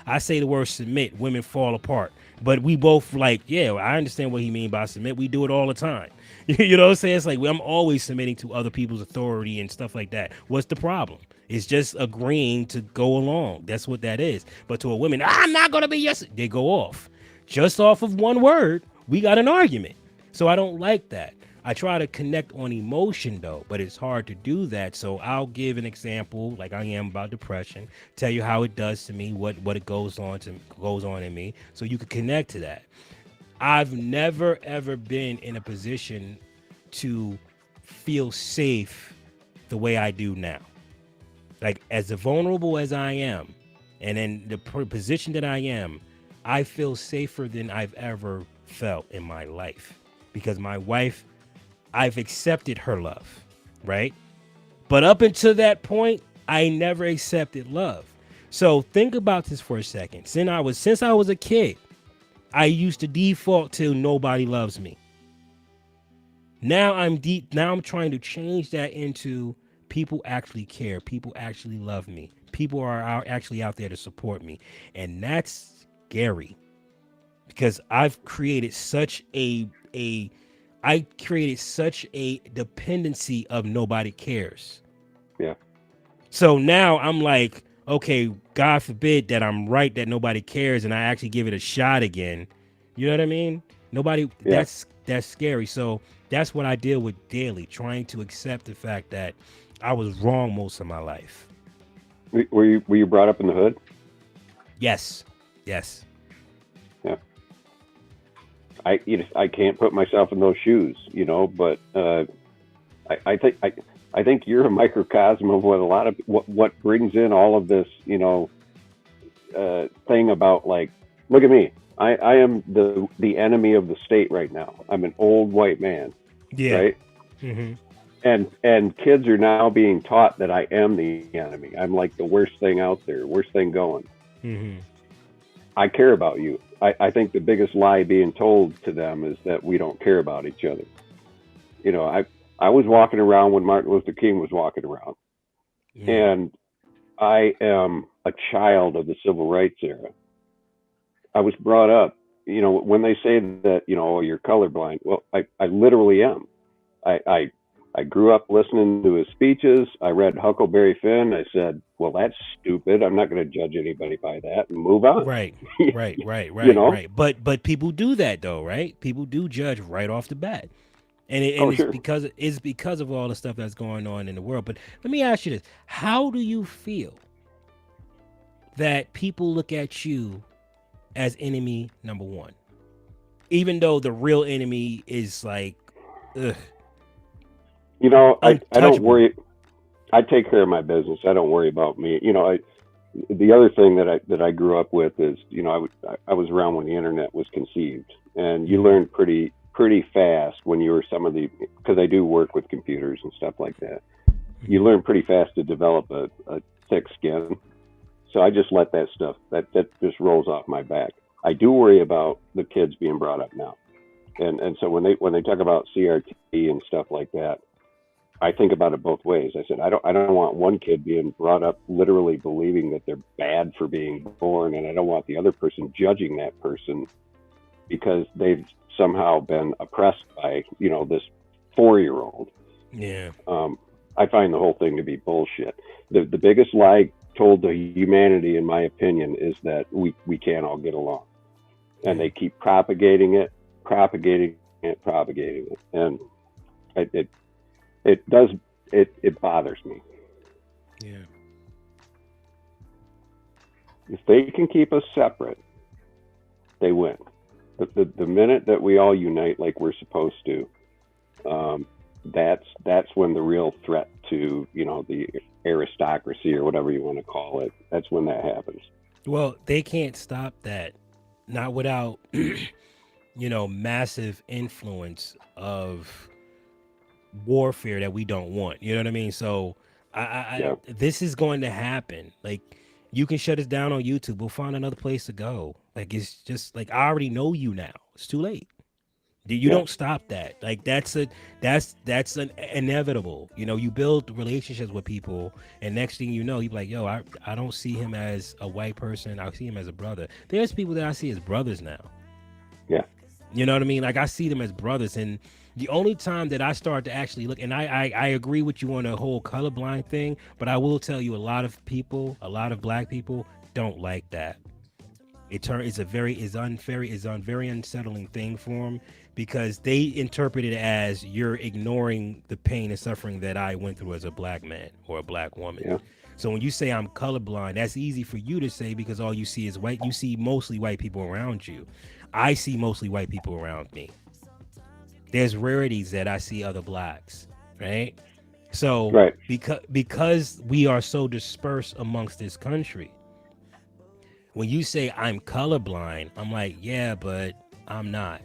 I say the word submit, women fall apart. But we both I understand what he mean by submit. We do it all the time. You know what I'm saying? It's like I'm always submitting to other people's authority and stuff like that. What's the problem? It's just agreeing to go along. That's what that is. But to a woman, I'm not going to be yes. They go off. Just off of one word, we got an argument. So I don't like that. I try to connect on emotion though, but it's hard to do that. So I'll give an example like I am about depression, tell you how it does to me, what it goes on in me, so you can connect to that. I've never ever been in a position to feel safe the way I do now. Like as vulnerable as I am, and in the position that I am, I feel safer than I've ever felt in my life. because my wife, I've accepted her love, right? But up until that point, I never accepted love. So think about this for a second. Since I was a kid, I used to default to nobody loves me. Now I'm trying to change that into people actually care. People actually love me. People are actually out there to support me. And that's scary because I've created such a dependency of nobody cares. Yeah. So now I'm like, okay, God forbid that I'm right that nobody cares and I actually give it a shot again. You know what I mean? That's scary. So that's what I deal with daily, trying to accept the fact that I was wrong most of my life. Were you brought up in the hood? Yes. Yeah. I can't put myself in those shoes, but I think you're a microcosm of what a lot of what brings in all of this, thing about, like, look at me. I am the enemy of the state right now. I'm an old white man. Yeah. Right. Mm-hmm. And kids are now being taught that I am the enemy. I'm like the worst thing out there, worst thing going. Mm-hmm. I care about you. I think the biggest lie being told to them is that we don't care about each other. I was walking around when Martin Luther King was walking around. Yeah. And I am a child of the civil rights era. I was brought up, when they say that, you're colorblind. Well, I literally am. I grew up listening to his speeches. I read Huckleberry Finn. I said, well, that's stupid. I'm not going to judge anybody by that and move on. Right. You know? Right. But people do that though, right? People do judge right off the bat. And it's sure. because of all the stuff that's going on in the world. But let me ask you this. How do you feel that people look at you as enemy number one? Even though the real enemy is like, ugh. I don't worry. I take care of my business. I don't worry about me. The other thing that I grew up with is, I was around when the internet was conceived, and you learn pretty fast when you were because I do work with computers and stuff like that. You learn pretty fast to develop a thick skin. So I just let that stuff that just rolls off my back. I do worry about the kids being brought up now, and so when they talk about CRT and stuff like that, I think about it both ways. I said, I don't want one kid being brought up literally believing that they're bad for being born, and I don't want the other person judging that person because they've somehow been oppressed by, this 4-year-old. Yeah. I find the whole thing to be bullshit. The biggest lie told to humanity, in my opinion, is that we can't all get along. And they keep propagating it. And it bothers me. Yeah. If they can keep us separate, they win. The minute that we all unite like we're supposed to, that's when the real threat to, the aristocracy or whatever you want to call it, that's when that happens. Well, they can't stop that, not without, massive influence of warfare that we don't want. You know what I mean? So this is going to happen. Like, you can shut us down on YouTube. We'll find another place to go. Like, it's just like, I already know you now. It's too late. You don't stop that. Like, that's an inevitable. You build relationships with people, and next thing you know, you're like, yo, I don't see him as a white person. I see him as a brother. There's people that I see as brothers now. Yeah. You know what I mean? Like, I see them as brothers, and the only time that I start to actually look, and I agree with you on the whole colorblind thing, but I will tell you, a lot of black people don't like that. It's a very unsettling thing for them, because they interpret it as you're ignoring the pain and suffering that I went through as a black man or a black woman. Yeah. So when you say I'm colorblind, that's easy for you to say because all you see is white. You see mostly white people around you. I see mostly white people around me. There's rarities that I see other blacks, right? So right. because we are so dispersed amongst this country, when you say I'm colorblind, I'm like, yeah, but I'm not.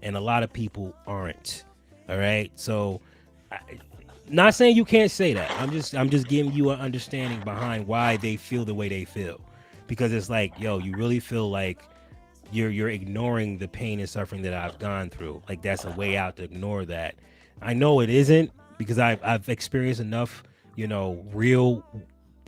and a lot of people aren't. All right, so not saying you can't say that. I'm just giving you an understanding behind why they feel the way they feel, because it's like, yo, you really feel like you're ignoring the pain and suffering that I've gone through. Like that's a way out to ignore that. I know it isn't, because I've experienced enough, real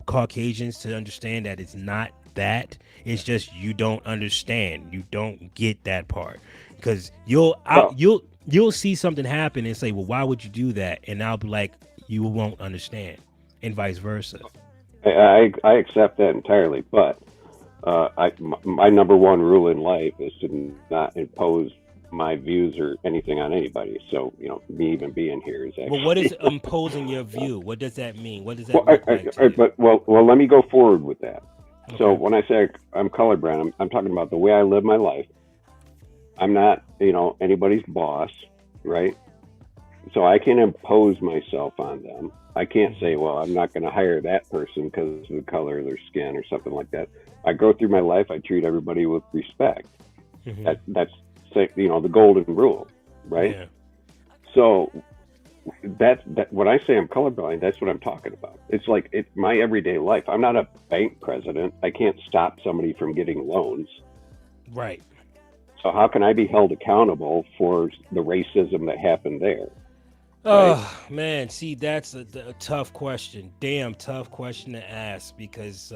Caucasians to understand that it's not that. It's just you don't understand. You don't get that part, because you'll see something happen and say, well, why would you do that? And I'll be like, you won't understand, and vice versa. I accept that entirely, but my number one rule in life is to not impose my views or anything on anybody. So, me even being here is actually... Well, what is imposing your view? What does that mean? What does that look like to you? Well, let me go forward with that. Okay. So when I say I'm colorblind, I'm talking about the way I live my life. I'm not, anybody's boss, right? So I can impose myself on them. I can't say, well, I'm not going to hire that person because of the color of their skin or something like that. I go through my life. I treat everybody with respect. Mm-hmm. That's the golden rule, right? Yeah. So that when I say I'm colorblind, that's what I'm talking about. It's like my everyday life. I'm not a bank president. I can't stop somebody from getting loans. Right. So how can I be held accountable for the racism that happened there? Oh, right? Man, see, that's a tough question. Damn tough question to ask, because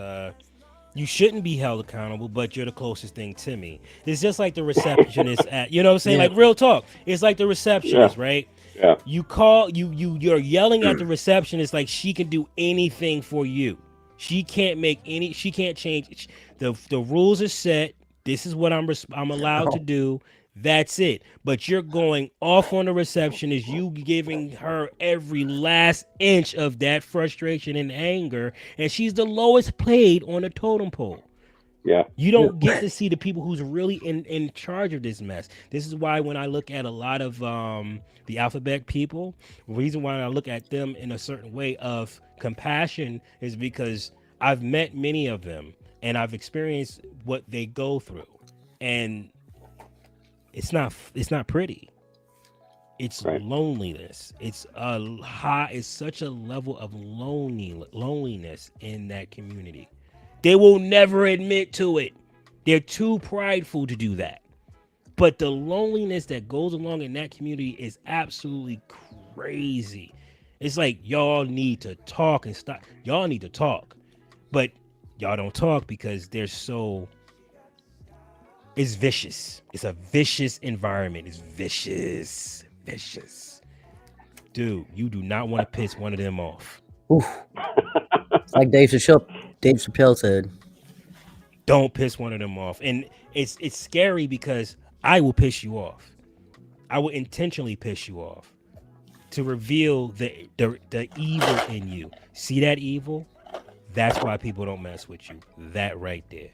you shouldn't be held accountable, but you're the closest thing to me. It's just like the receptionist at, what I'm saying? Yeah. Like real talk. It's like the receptionist, right? Yeah. You call, you're yelling at the receptionist like she can do anything for you. She can't change. The rules are set. This is what I'm allowed to do. That's it. But you're going off on the receptionist, you giving her every last inch of that frustration and anger, and she's the lowest paid on the totem pole. Yeah. You don't get to see the people who's really in charge of this mess. This is why when I look at a lot of the alphabet people, the reason why I look at them in a certain way of compassion is because I've met many of them and I've experienced what they go through. And it's not pretty. It's right. Loneliness. It's such a level of loneliness in that community. They will never admit to it. They're too prideful to do that. But the loneliness that goes along in that community is absolutely crazy. It's like y'all need to talk and stop. Y'all need to talk. But y'all don't talk because they're so... It's vicious. It's a vicious environment. It's vicious. Dude, you do not want to piss one of them off. Oof. It's like Dave Chappelle said. Don't piss one of them off. And it's scary because I will piss you off. I will intentionally piss you off to reveal the evil in you. See that evil? That's why people don't mess with you. That right there.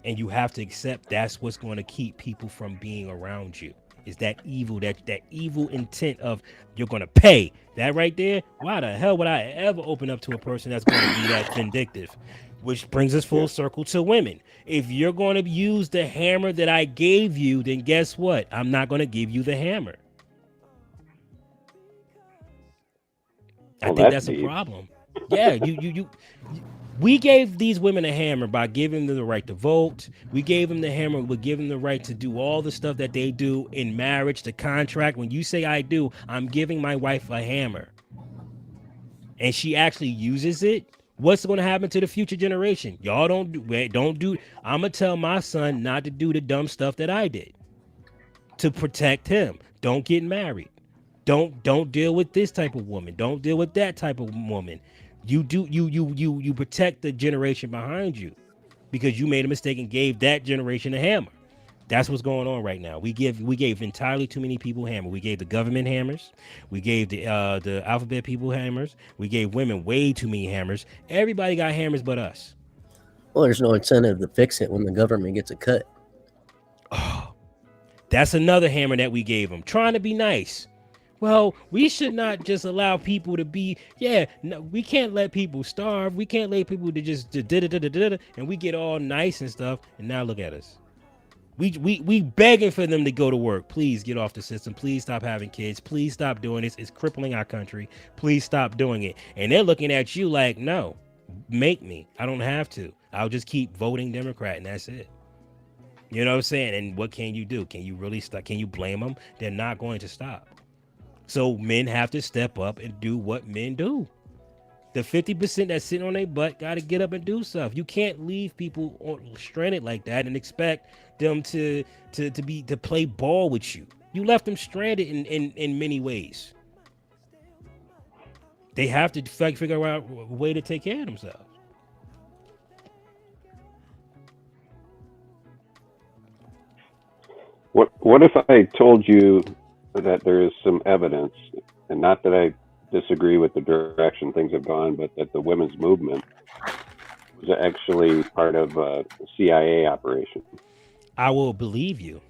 And you have to accept that's what's going to keep people from being around you. Is that evil, that evil intent of you're going to pay. That right there, why the hell would I ever open up to a person that's going to be that vindictive? Which brings us full circle to women. If you're going to use the hammer that I gave you, then guess what? I'm not going to give you the hammer. I think that's a problem. Yeah, we gave these women a hammer by giving them the right to vote. We gave them the hammer. We give them the right to do all the stuff that they do in marriage, the contract. When you say I do, I'm giving my wife a hammer. And she actually uses it. What's going to happen to the future generation? Y'all don't do. I'm going to tell my son not to do the dumb stuff that I did to protect him. Don't get married. Don't deal with this type of woman. Don't deal with that type of woman. You protect the generation behind you because you made a mistake and gave that generation a hammer. That's what's going on right now. We gave entirely too many people hammer. We gave the government hammers. We gave the alphabet people hammers. We gave women way too many hammers. Everybody got hammers but us. Well, there's no incentive to fix it when the government gets a cut. Oh, that's another hammer that we gave them. Trying to be nice. Well, we should not just allow people to be, no, we can't let people starve. We can't let people to just and we get all nice and stuff. And now look at us. We begging for them to go to work. Please get off the system. Please stop having kids. Please stop doing this. It's crippling our country. Please stop doing it. And they're looking at you like, no, make me. I don't have to. I'll just keep voting Democrat, and that's it. You know what I'm saying? And what can you do? Can you really stop? Can you blame them? They're not going to stop. So men have to step up and do what men do. The 50% that's sitting on their butt got to get up and do stuff. You can't leave people stranded like that and expect them to play ball with you. You left them stranded in many ways. They have to figure out a way to take care of themselves. What if I told you that there is some evidence, and not that I disagree with the direction things have gone, but that the women's movement was actually part of a CIA operation? I will believe you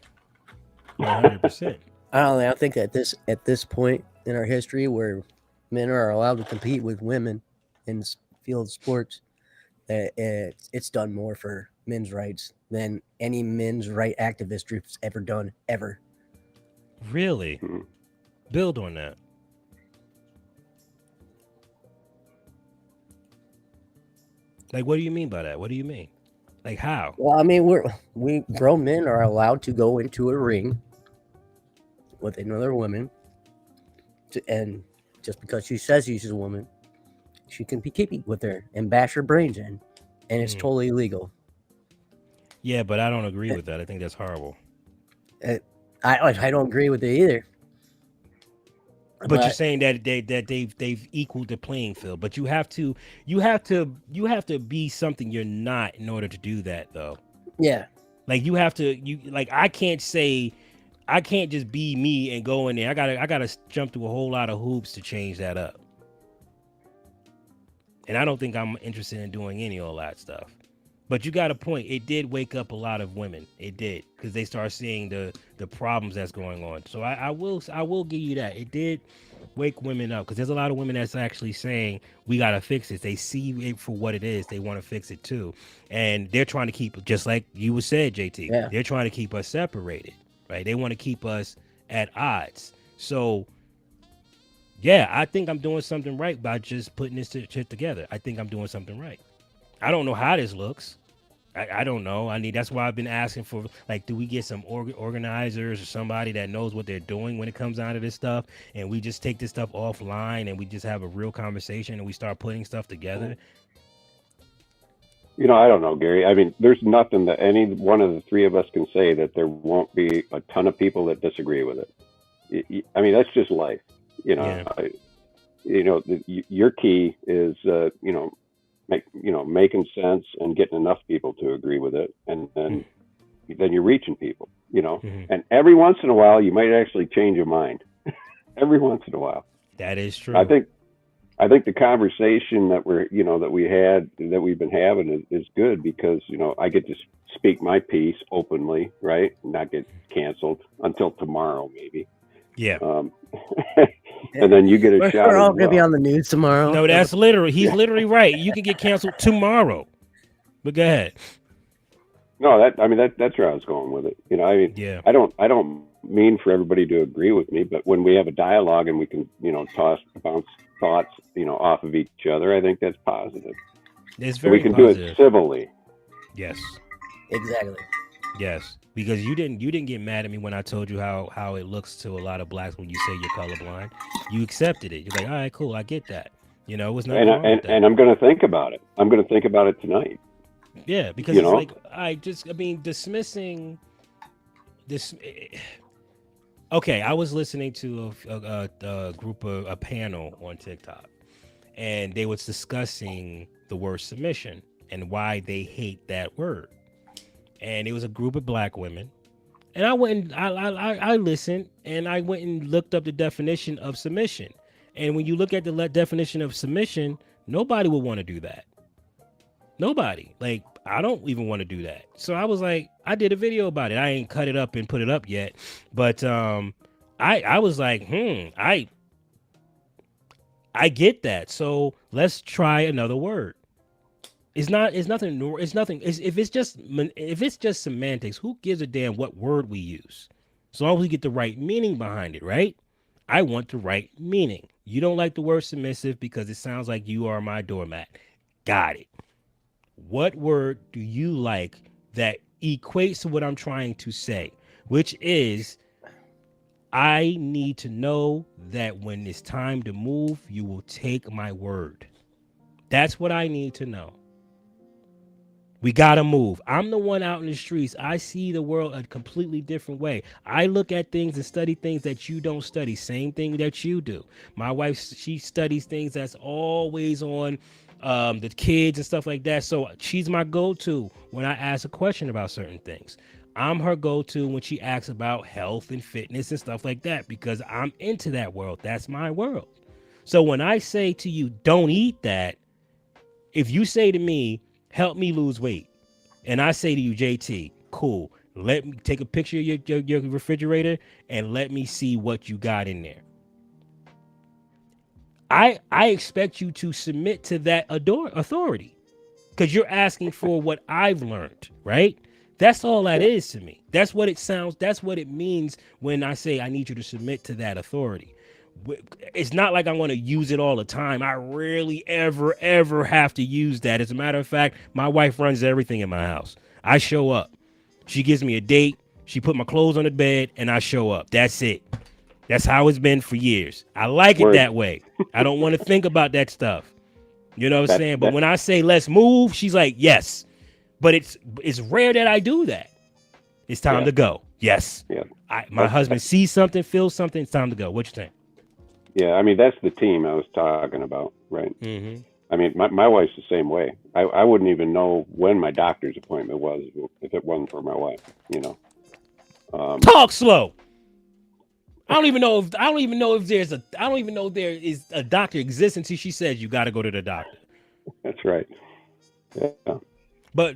100%. I think at this point in our history where men are allowed to compete with women in the field of sports, it's done more for men's rights than any men's right activist group's ever done, ever. Really? Build on that. Like, what do you mean by that? What do you mean? Like, how? Well, I mean, we grown men are allowed to go into a ring with another woman, and just because she says she's a woman, she can be keeping with her and bash her brains in, and it's totally illegal. Yeah, but I don't agree with that. I think that's horrible. I don't agree with it either. But you're saying that they've equaled the playing field. But you have to be something you're not in order to do that, though. Yeah. Like you have to I can't just be me and go in there. I gotta jump through a whole lot of hoops to change that up. And I don't think I'm interested in doing any of all that stuff. But you got a point. It did wake up a lot of women. It did, because they start seeing the problems that's going on. So I will give you that. It did wake women up, because there's a lot of women that's actually saying we got to fix it. They see it for what it is. They want to fix it too. And they're trying to keep, just like you said, JT, yeah, they're trying to keep us separated, right? They want to keep us at odds. So yeah, I think I'm doing something right by just putting this shit together. I think I'm doing something right. I don't know how this looks. I don't know. I mean, that's why I've been asking for, like, do we get some organizers or somebody that knows what they're doing when it comes out of this stuff, and we just take this stuff offline and we just have a real conversation and we start putting stuff together? You know, I don't know, Gary. I mean, there's nothing that any one of the three of us can say that there won't be a ton of people that disagree with it. I mean, that's just life. You know, your key is, making sense and getting enough people to agree with it, and then you're reaching people, and every once in a while you might actually change your mind. Every once in a while. That is true. I think the conversation that we've been having is good, because I get to speak my piece openly, right, and not get canceled until tomorrow maybe. Yeah. And then you get a shot. We're all gonna be on the news tomorrow. No, that's literally. He's literally right. You can get canceled tomorrow. But go ahead. No, that's where I was going with it. Yeah. I don't mean for everybody to agree with me, but when we have a dialogue and we can, bounce thoughts, off of each other, I think that's positive. It's very we can positive. do it civilly. Yes. Exactly. Yes, because you didn't get mad at me when I told you how it looks to a lot of blacks when you say you're colorblind. You accepted it. You're like, all right, cool, I get that. It was nothing wrong with that. And I'm going to think about it. I'm going to think about it tonight. Yeah, because it's like dismissing this. Okay, I was listening to a panel on TikTok, and they was discussing the word submission and why they hate that word. And it was a group of black women, and I went and I listened, and I went and looked up the definition of submission. And when you look at the definition of submission, nobody would want to do that. Nobody. Like, I don't even want to do that. So I was like, I did a video about it. I ain't cut it up and put it up yet, but I was like, I get that. So let's try another word. It's not. It's nothing. It's nothing. If it's just semantics, who gives a damn what word we use? As long as we get the right meaning behind it, right? I want the right meaning. You don't like the word submissive because it sounds like you are my doormat. Got it. What word do you like that equates to what I'm trying to say? Which is, I need to know that when it's time to move, you will take my word. That's what I need to know. We got to move. I'm the one out in the streets. I see the world a completely different way. I look at things and study things that you don't study. Same thing that you do. My wife, she studies things that's always on the kids and stuff like that. So she's my go-to when I ask a question about certain things. I'm her go-to when she asks about health and fitness and stuff like that because I'm into that world. That's my world. So when I say to you, don't eat that, if you say to me, help me lose weight, and I say to you, JT, cool, let me take a picture of your refrigerator and let me see what you got in there. I expect you to submit to that authority because you're asking for what I've learned, right? That's all that is to me. That's what it sounds. That's what it means when I say I need you to submit to that authority. It's not like I want to use it all the time. I rarely ever have to use that. As a matter of fact, my wife runs everything in my house. I show up. She gives me a date. She put my clothes on the bed and I show up. That's it. That's how it's been for years. I like it that way. I don't want to think about that stuff. You know what I'm saying? But when I say let's move, she's like, yes. But it's rare that I do that. It's time to go. Yes. Yeah. My husband sees something, feels something. It's time to go. What you think? Yeah, I mean, that's the team I was talking about, right? Mm-hmm. I mean, my wife's the same way. I wouldn't even know when my doctor's appointment was if it wasn't for my wife, you know. Talk slow. I don't even know if there is a doctor exists until she says you got to go to the doctor. That's right. Yeah. But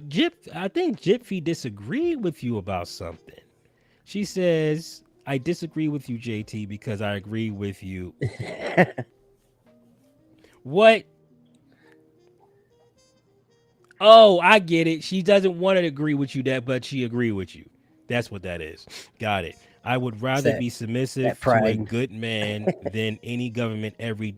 I think Gypsy disagreed with you about something. She says, I disagree with you, JT, because I agree with you. What? Oh, I get it. She doesn't want to agree with you but she agree with you. That's what that is. Got it. I would rather be submissive to a good man than any government every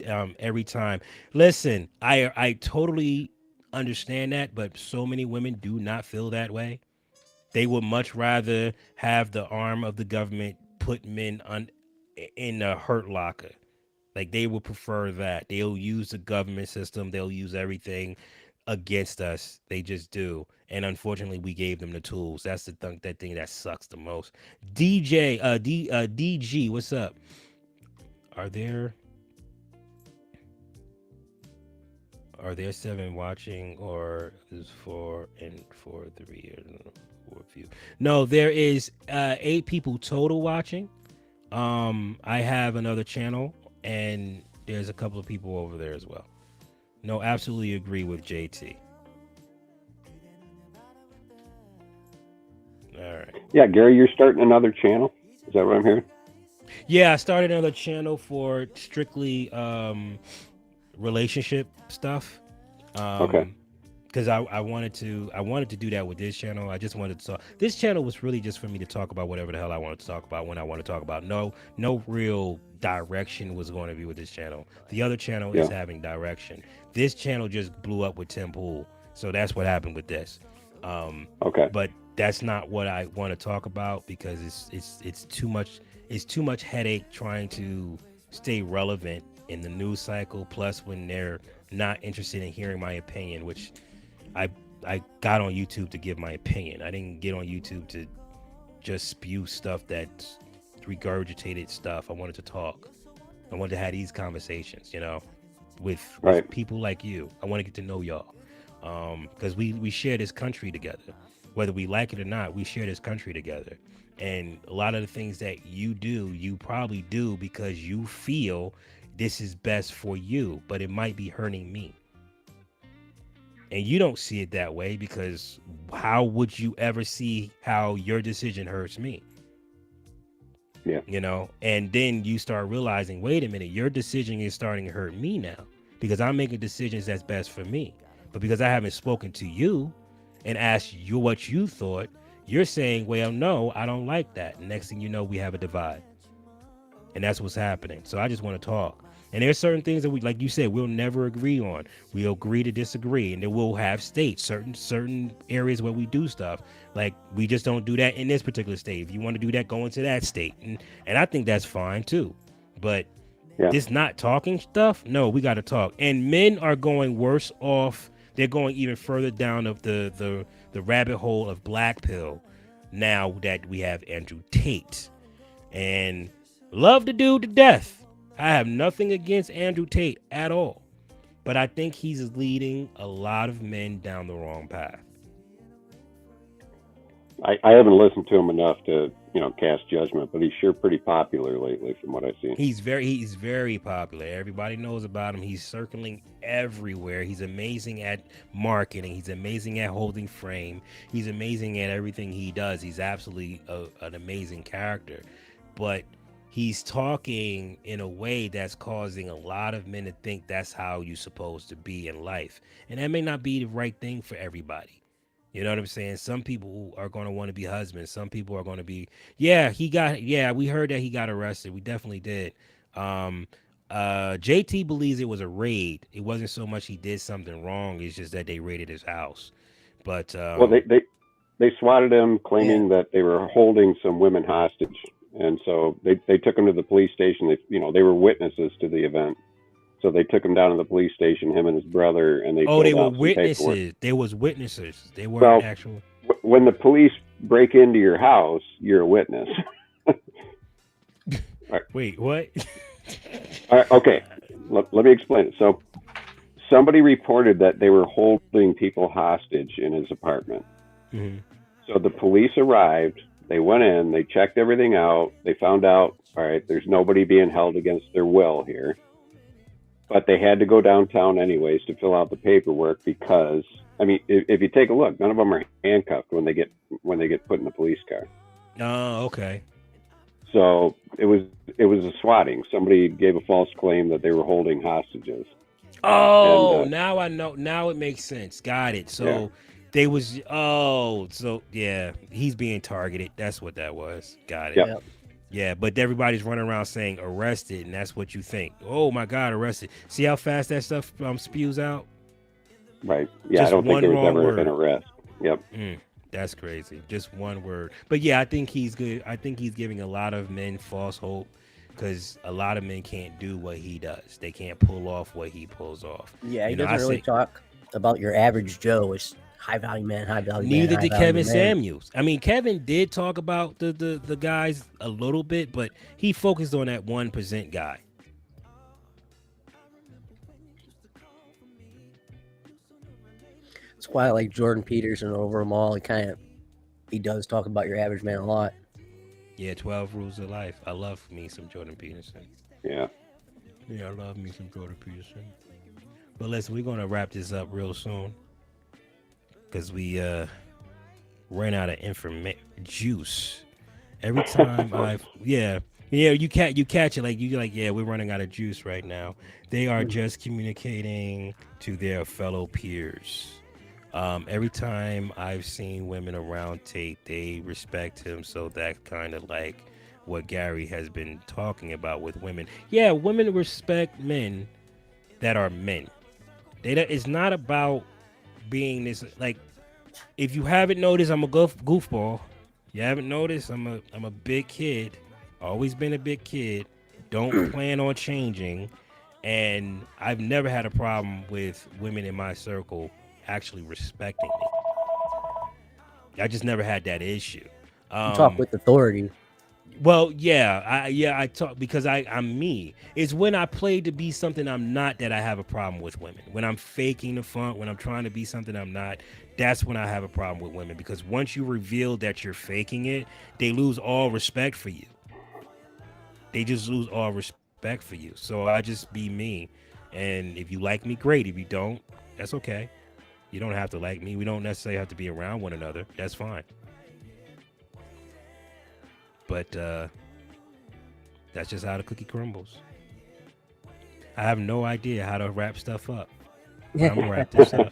time. Listen, I totally understand that, but so many women do not feel that way. They would much rather have the arm of the government put men in a hurt locker. Like they would prefer that. They'll use the government system. They'll use everything against us. They just do. And unfortunately, we gave them the tools. That's that thing that sucks the most. DG, what's up? Are there 7 watching, or is 4 and 4 3 or a few? No, there is 8 people total watching. I have another channel and there's a couple of people over there as well. No, absolutely agree with JT. All right. Yeah, Gary, you're starting another channel. Is that what I'm hearing? Yeah, I started another channel for strictly relationship stuff. Okay. Because I wanted to do that with this channel. I just wanted to talk. This channel was really just for me to talk about whatever the hell I wanted to talk about when I want to talk about. No real direction was going to be with this channel. The other channel is having direction. This channel just blew up with Tim Pool, so that's what happened with this. Okay. But that's not what I want to talk about because it's too much. It's too much headache trying to stay relevant in the news cycle. Plus, when they're not interested in hearing my opinion, which I got on YouTube to give my opinion. I didn't get on YouTube to just spew stuff that's regurgitated stuff. I wanted to talk. I wanted to have these conversations, with people like you. I want to get to know y'all. Because we share this country together. Whether we like it or not, we share this country together. And a lot of the things that you do, you probably do because you feel this is best for you, but it might be hurting me. And you don't see it that way because how would you ever see how your decision hurts me? Yeah. And then you start realizing, wait a minute, your decision is starting to hurt me now because I'm making decisions that's best for me. But because I haven't spoken to you and asked you what you thought, you're saying, well, no, I don't like that. Next thing you know, we have a divide. And that's what's happening. So I just want to talk. And there's certain things that we, like you said, we'll never agree on. We'll agree to disagree. And then we'll have states, certain areas where we do stuff. Like, we just don't do that in this particular state. If you want to do that, go into that state. And I think that's fine too. But this not talking stuff, no, we got to talk. And men are going worse off. They're going even further down of the rabbit hole of black pill now that we have Andrew Tate. And love the dude to death. I have nothing against Andrew Tate at all. But I think he's leading a lot of men down the wrong path. I haven't listened to him enough to, cast judgment, but he's sure pretty popular lately from what I've seen. He's very popular. Everybody knows about him. He's circling everywhere. He's amazing at marketing. He's amazing at holding frame. He's amazing at everything he does. He's absolutely an amazing character. But he's talking in a way that's causing a lot of men to think that's how you're supposed to be in life. And that may not be the right thing for everybody. You know what I'm saying? Some people are going to want to be husbands. Some people are going to be, we heard that he got arrested. We definitely did. JT believes it was a raid. It wasn't so much he did something wrong. It's just that they raided his house. But well, they swatted him, claiming that they were holding some women hostage. And so they took him to the police station. They were witnesses to the event. So they took him down to the police station, him and his brother, and they were witnesses. There was witnesses. They weren't actual. When the police break into your house, you're a witness. Right. Wait, what? All right, okay, let me explain it. So somebody reported that they were holding people hostage in his apartment. Mm-hmm. So the police arrived. They went in. They checked everything out. They found out, all right, there's nobody being held against their will here. But they had to go downtown anyways to fill out the paperwork because, if you take a look, none of them are handcuffed when they get put in the police car. Oh, okay. So it was a swatting. Somebody gave a false claim that they were holding hostages. Oh, now I know. Now it makes sense. Got it. So he's being targeted. That's what that was. Got it. Yep. Yeah, but everybody's running around saying arrested, and that's what you think. Oh my God, arrested! See how fast that stuff spews out? Right. Yeah, Just I don't think there was ever word. an arrest. Yep. That's crazy. Just one word. But yeah, I think he's good. I think he's giving a lot of men false hope because a lot of men can't do what he does. They can't pull off what he pulls off. Yeah, he doesn't really talk about your average Joe. It's high value man, high value man. Neither did Kevin Samuels. Kevin did talk about the guys a little bit, but he focused on that 1% guy. That's why I like Jordan Peterson over them all. He does talk about your average man a lot. Yeah, 12 Rules of Life. I love me some Jordan Peterson. Yeah. Yeah, I love me some Jordan Peterson. But listen, we're going to wrap this up real soon. Because we ran out of juice. Every time you catch it we're running out of juice right now. They are just communicating to their fellow peers. Every time I've seen women around Tate, they respect him. So that kind of like what Gary has been talking about with women. Yeah, women respect men that are men. It's not about being this, like, if you haven't noticed, I'm a goofball. You haven't noticed, I'm a big kid. Always been a big kid. Don't plan on changing. And I've never had a problem with women in my circle actually respecting me. I just never had that issue. You talk with authority. Well, I talk because I'm me. It's when I play to be something I'm not that I have a problem with women. When I'm faking the front, when I'm trying to be something I'm not, that's when I have a problem with women. Because once you reveal that you're faking it, they lose all respect for you. They just lose all respect for you. So I just be me. And if you like me, great. If you don't, that's okay. You don't have to like me. We don't necessarily have to be around one another. That's fine. But that's just how the cookie crumbles. I have no idea how to wrap stuff up. But I'm gonna wrap this up.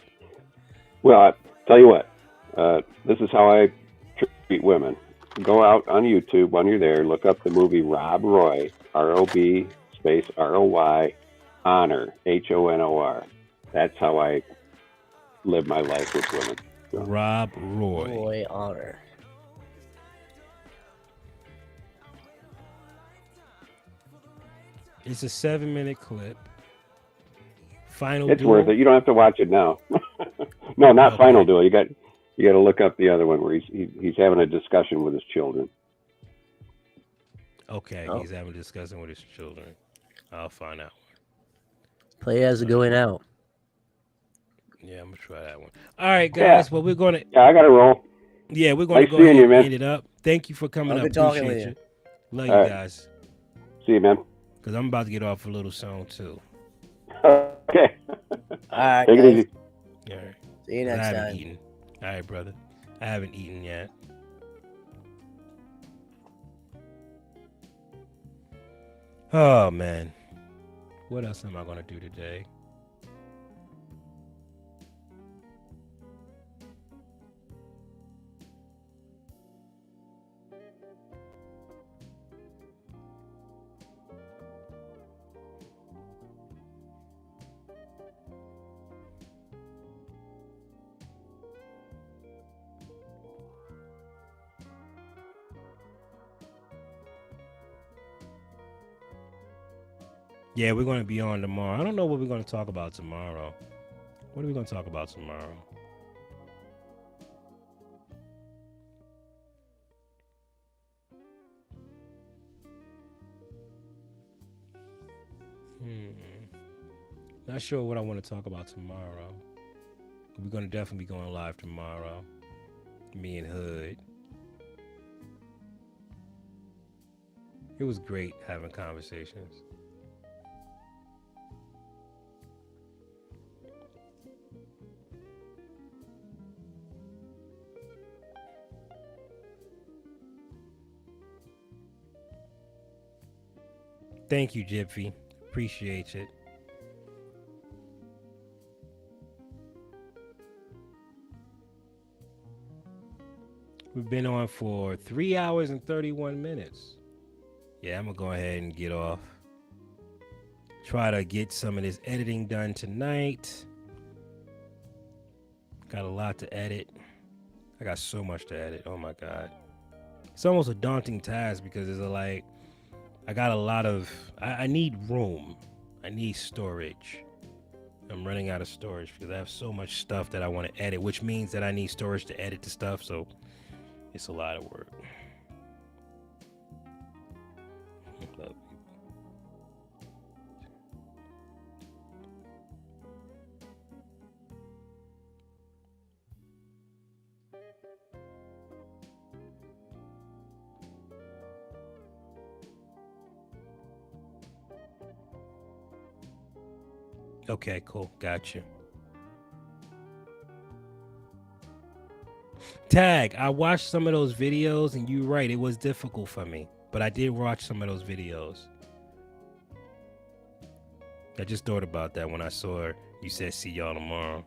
Well, I tell you what, this is how I treat women. Go out on YouTube when you're there, look up the movie Rob Roy, R-O-B space R-O-Y, Honor, H-O-N-O-R. That's how I live my life with women. So. Rob Roy. Roy Honor. It's a 7-minute clip. Final It's Duel. worth it. You don't have to watch it now. No, not Okay. Final Duel. You got to look up the other one where he's having a discussion with his children. Okay, Oh. he's having a discussion with his children. I'll find out. Play as going out. Yeah, I'm gonna try that one. All right, guys. Yeah. Well, we're gonna. Yeah, I got to roll. Yeah, we're gonna Nice go seeing ahead you, and man. end it up. Thank you for coming Oh, up. good talking with Appreciate you. Love All you right. guys. See you, man. Cause I'm about to get off a little soon too. Okay. All right, Take it guys. easy. All right. See you I next haven't time. eaten. All right, brother. I haven't eaten yet. Oh man, what else am I gonna do today? Yeah, we're going to be on tomorrow. I don't know what we're going to talk about tomorrow. What are we going to talk about tomorrow? Not sure what I want to talk about tomorrow. We're going to definitely be going live tomorrow. Me and Hood. It was great having conversations. Thank you, Gypsy. Appreciate it. We've been on for 3 hours and 31 minutes. Yeah, I'm going to go ahead and get off. Try to get some of this editing done tonight. Got a lot to edit. I got so much to edit. Oh my God. It's almost a daunting task because it's like, I got a lot of, I need room. I need storage. I'm running out of storage because I have so much stuff that I want to edit, which means that I need storage to edit the stuff. So it's a lot of work. Love you. Okay, cool. Got you. Tag, I watched some of those videos and you're right, it was difficult for me. But I did watch some of those videos. I just thought about that when I saw her. You said see y'all tomorrow.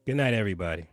Good night, everybody.